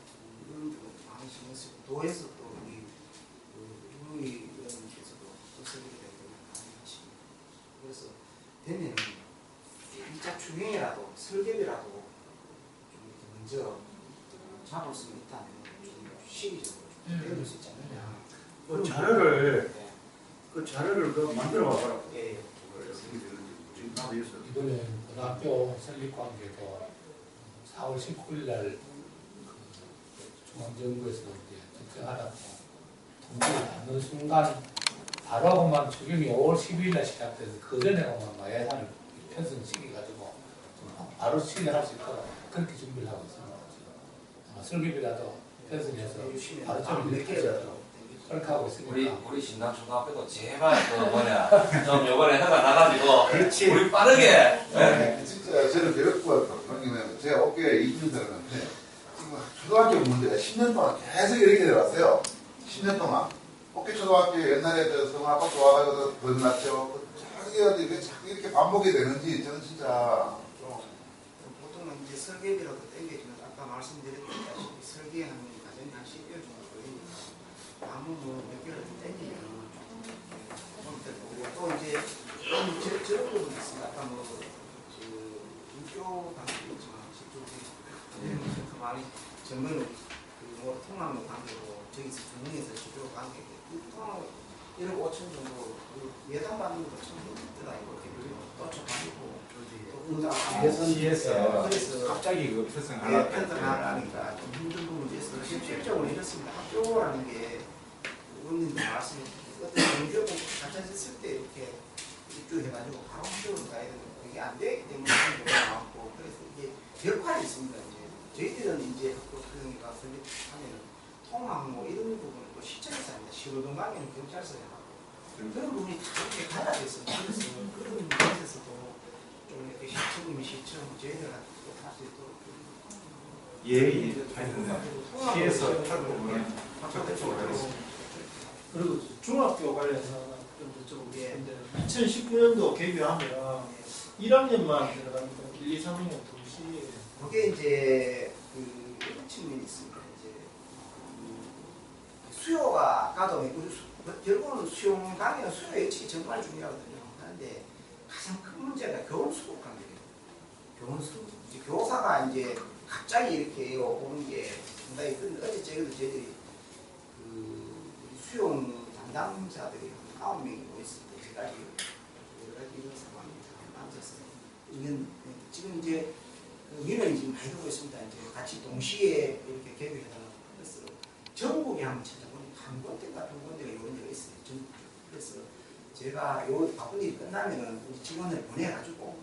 이런 거 많이 신경 쓰고 도에서 또 우리 의원님께서도 또 설계를 많이 하십니다. 그래서 되면은 2차 추경이라도 설계비라도 좀 이렇게 먼저 잡을 수 있다면 좀 시기적으로 좀 내릴 수 있지 않느냐. 그 자료를 그 자료를 그 만들어 봐라. 예. 이번에 고등학교 설립 관계도 4월 19일 날 중앙정부에서 이제 특정하다고 통지를 받는 순간 바로하고만 추경이 5월 12일 날 시작돼서 그 전에만 예산을 편성시켜가지고 바로 실행할 수 있도록 그렇게 준비를 하고 있습니다. 설계비라도 편성해서 바로 좀 이렇게 그렇게 하고 있습니다. 우리 신남초등학교도 제발 좀 요번에 허가 나가지고 그렇지. 우리 빠르게 진짜 저는 교육부가 형님은 제가 업계에 2년 전에 지금 초등학교 문제가 10년 동안 계속 이렇게 내려왔어요. 10년 동안. 업계 초등학교 옛날에 성아빠 좋아가지고 거듭났죠. 자꾸 이렇게 반복이 되는지 저는 진짜 보통은 이제 설계비라도 땡겨주면 아까 말씀드렸다시피 설계하는 과정이 한 10개월 정도 걸리니까 아무 몇 개월 땡기면 또 이제 저런 부분이 있습니다. 아까 인교 관계도 있지만 그 말이 정면은 통합로 관계로 저기서 중앙에서 지도 관계 통합 1억 5천 정도 예산 받는 것도 참 힘들더라 이거 또쳐가지고 예산시에서 그래서 갑자기 그 편성하려고 편성하니까 좀 힘든 부분이 있어서 실질적으로 이렇습니다. 학교라는 게 의원님도 말씀해 주셨고 어떤 경제고 갖춰졌을 때 이렇게 입주해가지고 바로 학교로 가야 되는 그게 안 되기 때문에 경우가 나왔고 그래서 이게 역할이 있습니다. 이제 저희들은 이제 학교 교육위가 설립하면 통학 뭐 이런 부분을 또 시청에서 합니다. 시골동 가면 경찰서에 하고 그런 부분이 다 이렇게 갈라져 있습니다. 그래서 그런 부분에서도 좀 이렇게 시청 저희들한테 또 할 수 있도록 예. 시에서 할 부분은 적극적으로 하겠습니다. 그리고 중학교 관련해서 좀 여쭤보고 싶은데 2019년도 개교하면 1학년만 들어갑니까? 1, 2, 3학년 동시에 그게 이제 이런 측면이 있습니다. 이제 수요가 아까도 결국은 수용 강의는 수요 예측이 정말 중요하거든요. 그런데 가장 큰 문제가 교원 수급 관계예요. 교원 수급. 이제 교사가 이제 갑자기 이렇게 오는 게 상당히 큰. 어제 저희들이 수용 담당자들이 한 9명이 모였습니다. 제가 여러 가지 이런 상황이 앉았어요. 지금 이제 민원이 지금 많이 들고 있습니다. 이제 같이 동시에 이렇게 개교해달라고. 그래서 전국에 한번 찾아보니 한 군데가 두 군데가 이런 데가 있어요. 그래서 제가 요 바쁜 일이 끝나면은 우리 직원을 보내가지고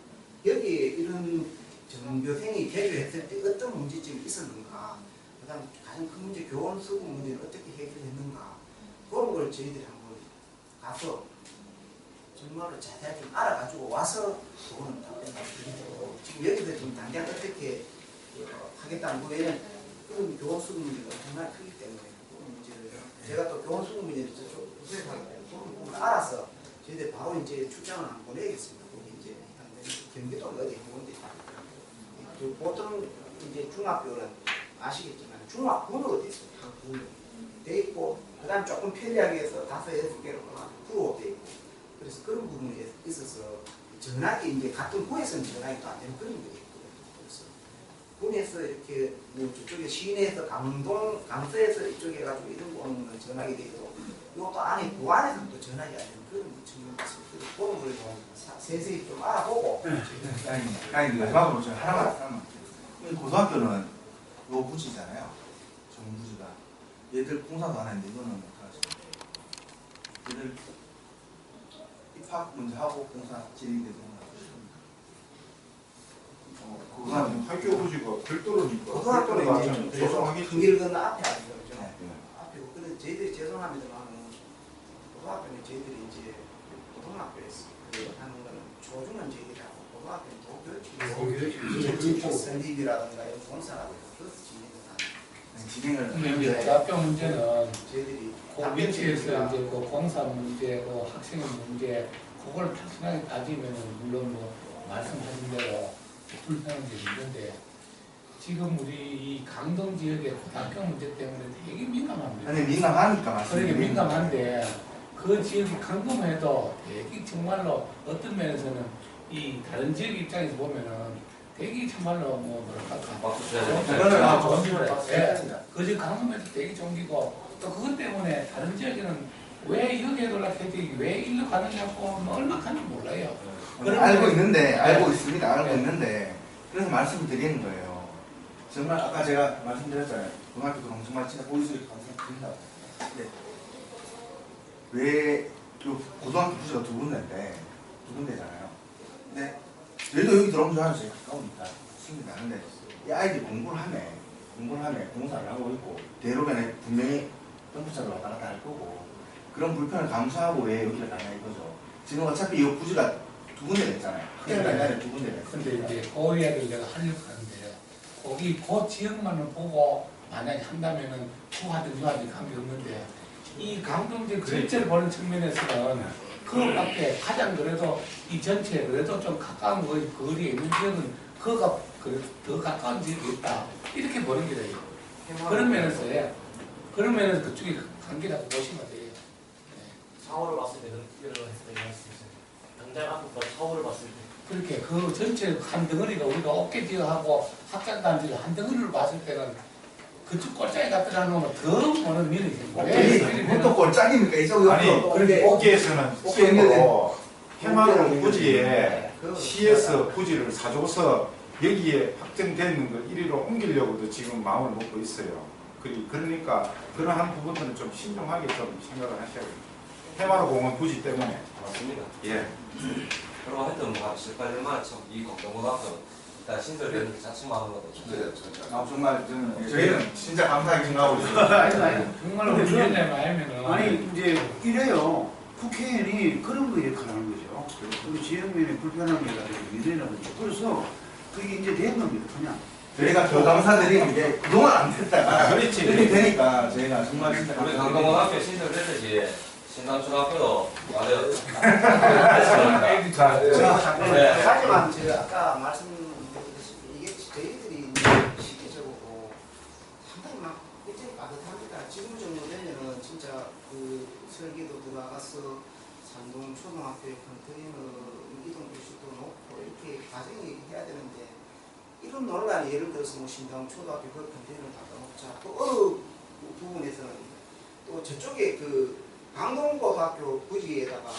여기에 이런 전교생이 개교했을 때 어떤 문제점이 있었는가, 그다음 가장 큰 문제 교원 수급 문제를 어떻게 해결했는가 그런 걸 저희들이 한번 가서 정말로 자세히 좀 알아가지고 와서 그거는 답변을 드리고 지금 여기서 지금 당장 어떻게 하겠다는 거 왜냐면 그런 교원 수급 문제가 정말 크기 때문에 그런 문제를 제가 또 교원 수급 문제를 좀 우수하기 때문에 그런 부분을 알아서 저희들 바로 이제 출장을 한번 보내겠습니다. 거기 이제 경기도 어디 해본데 보통 이제 중학교는 아시겠지만 중학군으로 돼 있습니다. 학군으로 돼 있고 그다음 조금 편리하게 해서 5, 6개로 구로 돼 있고 그래서 그런 부분에 있어서 전학이 이제 같은 구에서는 전학이 또 안 되는 그런 게 있거든요. 그래서 군에서 이렇게 뭐 저쪽에 시내에서 강서에서 이쪽에 가지고 이런 거는 전학이 되고 이것도 안에 구 안에서는 또 전학이 안 되는 그런 측면이 있습니다. 그런 걸 세세히 좀 알아보고. 마지막으로 저 하나만. 고등학교는 요 부지잖아요. 정부지가. 얘들 공사도 안 했는데 이거는 어떡하지? 얘들 입학 문제 하고 공사 진행되는 그건 학교 부지가 별도로니까. 고등학교는 이제 조성하겠죠. 큰길 건너 앞에 아니죠. 앞이고 그래서 저희들이 죄송합니다만 고등학교는 저희들이 이제 고등학교에서 그 하는 거는 조중은 제기라고 고등학교는 교육직. 도교육직 설립이라든가 이런 공사라고 그 진행을 하는 근데 이제 고등학교 문제는 저희들이 그 위치에서 이제 그 공사 문제, 그 학생 문제, 그걸 단순하게 따지면은 물론 뭐 말씀하신 대로 불편한 게 있는데 지금 우리 이 강동 지역의 고등학교 문제 때문에 되게 민감합니다. 아니 민감하니까 그러게 말씀드리는 민감한데 그 지역이 강동해도 되게 정말로 어떤 면에서는 이 다른 지역 입장에서 보면은 되게 정말로 뭐 뭐랄까 박수 쳐야 돼. 그거는 좋은 지역이에요. 그 지역 강동에도 되게 좋기고 또 그것 때문에 다른 지역에는 왜 여기에 놀라겠지 왜 일로 가느냐고 뭐 얼마 간지 몰라요. 알고 있는데 알고 있습니다. 알고 있는데 그래서 말씀을 드리는 거예요. 정말 아까 제가 말씀드렸잖아요. 고등학교 그럼 정말 진짜 보이스를 감사드린다고. 네. 왜 고등학교 부지가 두 군데잖아요. 근데 저희도 여기 들어오면 좋아요. 저희 가까우니까 수입이 나는데 이 아이들이 공부를 하면 공사를 하고 있고 대로변에 분명히 점프차로 왔다 갔다 할 거고 그런 불편을 감수하고 왜 여기를 가냐 이거죠. 지금 어차피 이 부지가 두 군데 냈잖아요. 크게 두 군데 냈어요. 근데 이제 그 이야기를 내가 하려고 하는데요. 거기 그 지역만을 보고 만약에 한다면은 후하든 유하든 관계없는데 이 강동지역 전체를 보는 측면에서는 그밖에 가장 그래도 이 전체 그래도 좀 가까운 거리에 있는 지역은 그가 그래도 더 가까운 지역이 있다 이렇게 보는 게 돼요. 그런 면에서요. 그런 면에서 그쪽이 관계라고 보시면 돼요. 사월을 봤을 때 이런 했을 때 이럴 수 있어요. 당장 앞부터 사월을 봤을 때. 그렇게 그 전체 한 덩어리가 우리가 어깨지어하고 학생단지를 한 덩어리로 봤을 때는 그쪽 꼴짝이 갖다 놓으면 더 보는 면이 있습니다. 그것도 꼴짝입니까? 이쪽 아니 그런데 어깨에서는 쓰고 해마동 부지에 시에서 부지를 사줘서 여기에 확정되는 걸 이리로 옮기려고도 지금 마음을 먹고 있어요. 그러니까 그러한 부분들은 좀 신중하게 좀 생각을 하셔야 돼요. 해마로 공원 부지 때문에. 맞습니다. 예. 그리고 하여튼 뭐 실패할만 참이 고등학교 일단 신설되는 게 자칫만 하는 것도 정말 저희는 진짜 감사하게 생각하고 있습니다. 정말 우리 위원장님 알면은 아니 이제 이래요. 국회의원이 그런 거 역할하는 거죠. 우리 지역민의 불편함이라든지 민원이라든지 그래서 그게 이제 된 겁니다. 그냥. 저희가 더 감사드리는 게 그동안 안 됐다가 그렇지. 이렇게 되니까 저희가 정말 진짜 우리 강동고등학교 신설됐듯이 신당초등학교도 맞아요. 하지만 제가 아까 말씀드렸듯이 이게 저희들이 시기적으로 상당히 막 굉장히 빠듯합니다. 지금 정도 되면은 진짜 그 설계도 들어가서 산동 초등학교의 컨테이너 이동 교수도 놓고 이렇게 과정이 해야 되는데 이런 논란이 예를 들어서 뭐 신당 초등학교 그 컨테이너를 갖다 놓자 또 어느 부분에서는 또 저쪽에 그 강동고등학교 부지에다가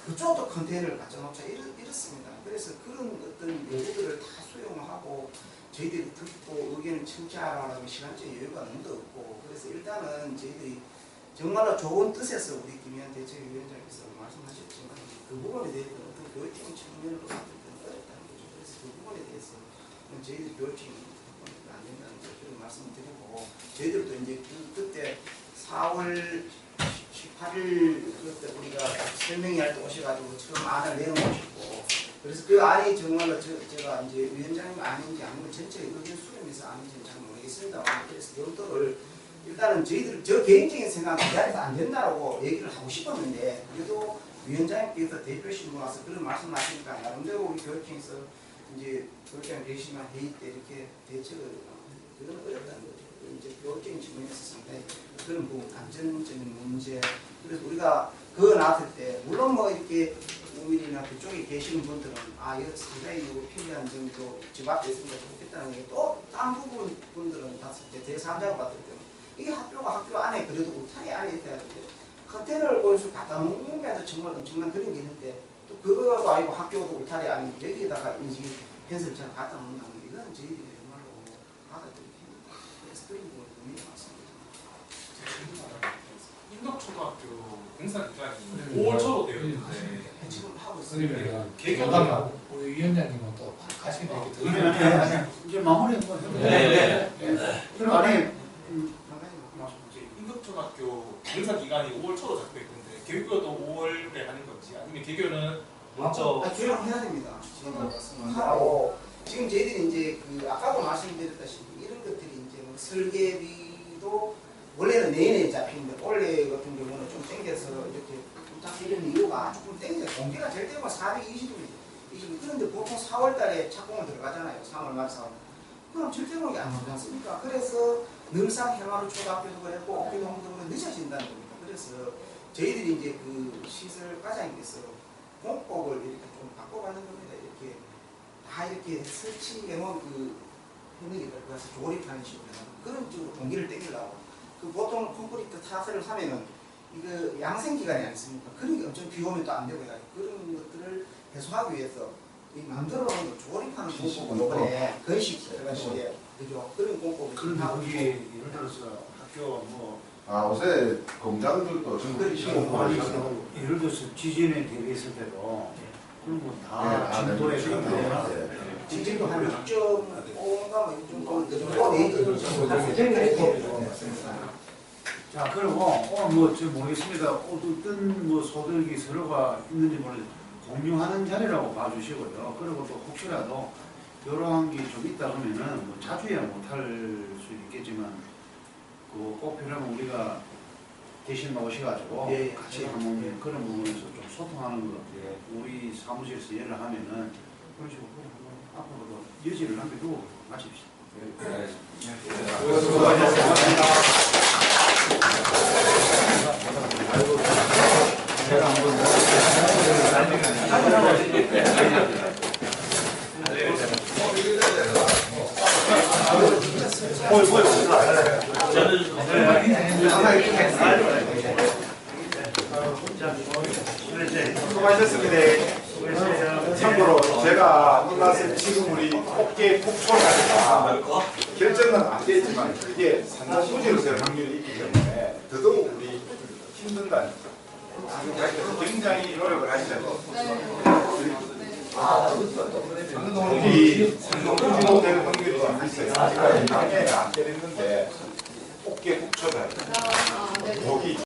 그쪽도 컨테이너를 갖다 놓자 이렇습니다. 그래서 그런 어떤 요구들을 다 수용하고 저희들이 듣고 의견을 청취하라는 시간적 여유가 너무 없고 그래서 일단은 저희들이 정말로 좋은 뜻에서 우리 김희한 대책위원장께서 말씀하셨지만 그 부분에 대해서는 어떤 교육적인 측면으로 봤을 때는 어렵다는 거죠. 그래서 그 부분에 대해서 저희들이 교육적인 안 된다는 그런 말씀을 드리고 저희들도 이제 그때 4월 18일 그때 우리가 설명회할 때 오셔가지고 처음 안을 내놓으셨고 그래서 그 안이 정말로 제가 이제 위원장님 아닌지 아니면 전체 의견 수렴해서 아닌지는 잘 모르겠습니다. 그래서 용도를 일단은 저희들 저 개인적인 생각은 이 자리에서 안 된다라고 얘기를 하고 싶었는데 그래도 위원장님께서 대표신 와서 그런 말씀하시니까 나름대로 우리 교육청에서 이제 교육장 계시면 회의 때 이렇게 대책을 그건 어렵다는 거죠. 이제 교육적인 측면에서 상당히 그런 부분 안전적인 문제 그래서 우리가 그거 나왔을 때 물론 뭐 이렇게 우리나 그쪽에 계시는 분들은 아 이거 상당히 필요한 정도 집 앞에 있으니까 좋겠다는 게 또 다른 부분 분들은 봤을 때 제3자가 봤을 때는 이게 학교가 학교 안에 그래도 울타리 안에 있어야 되는데 컨테이너를 거기서 갖다 놓는 게 아주 정말 엄청난 그런 게 있는데 또 그거도 아니고 학교도 울타리 안에 여기에다가 인식 펜스를 잘 갖다 놓는다는 게 이건 저희들이 정말로 받아들이기 힘들다. 그래서 그런 부분이 의미가 많습니다. 인덕초등학교 공사 기간이 5월 초로 되어 있는데 지금 하고 있습니다. 그러면 계획하고 우리 위원장님은 또 가시는 게 이제 마무리 한번 해볼까요? 네. 그럼 안에 인덕초등학교 공사 기간이 5월 초로 잡혀 있는데 교육교도 5월에 하는 건지 아니면 개교는 먼저 교육해야 됩니다. 지금 하고 지금 저희들이 이제 그 아까도 말씀드렸다시피 이런 것들이 이제 뭐 설계비도 원래는 내년에 잡히는데 올해 같은 경우는 좀 땡겨서 이렇게 부탁드리는 이유가 조금 땡겨 공개가 될 때가 420일 그런데 보통 4월달에 착공을 들어가잖아요. 3월 말 4월. 그럼 절대 공개 안 하지 않습니까? 그래서 늘상 해마루 초등학교도 그랬고 옥교도 홍도도 늦어진다는 겁니다. 그래서 저희들이 이제 그 시설 과장님께서 공법을 이렇게 좀 바꿔가는 겁니다. 이렇게 다 이렇게 설치해 놓은 그 현역이 들고 가서 조립하는 식으로 그런 쪽으로 동기를 땡기려고 그 보통 콘크리트 타설을 사면은 이거 양생 기간이 아니습니까? 그런 게 엄청 비 오면 또 안 되고 그런 것들을 해소하기 위해서 이 만들어 놓은 거 조립하는 공법을 이번에 건식 들어가시게 그죠? 그런 공법을 그런데 거기 예를 들어서 학교 뭐 요새 공장들도 전부 시공 아니, 예를 들어서 지진에 대비했을 때도 그런 거다 진도에 가면 지진도 한 6.5인가 뭐 6.5 자, 그리고 오늘 뭐저 모르겠습니다. 어떤 뭐 소득이 서로가 있는지 모르겠는데 공유하는 자리라고 봐주시고요. 그리고 또 혹시라도 이러한 게 좀 있다 그러면은 뭐 자주야 못할 수 있겠지만 꼭 필요하면 우리가 대신 나오셔가지고 같이 한번 그런 부분에서 좀 소통하는 것 우리 사무실에서 연락하면은 그런 식으로 앞으로도 여지를 남겨두고 마칩시다. 제가 한번 수고하셨습니다. 참고로 제가 이 말씀 지금 우리 어깨 폭초가 결정은 안 됐지만 이게 산정부지로 될 확률이 있기 때문에 더더욱 우리 힘든다. 지금 굉장히 노력을 하시잖아요. 이 산정부지로 될 확률이 좀 있어요. 아직 밤에 안 때렸는데 어깨 폭초가 여기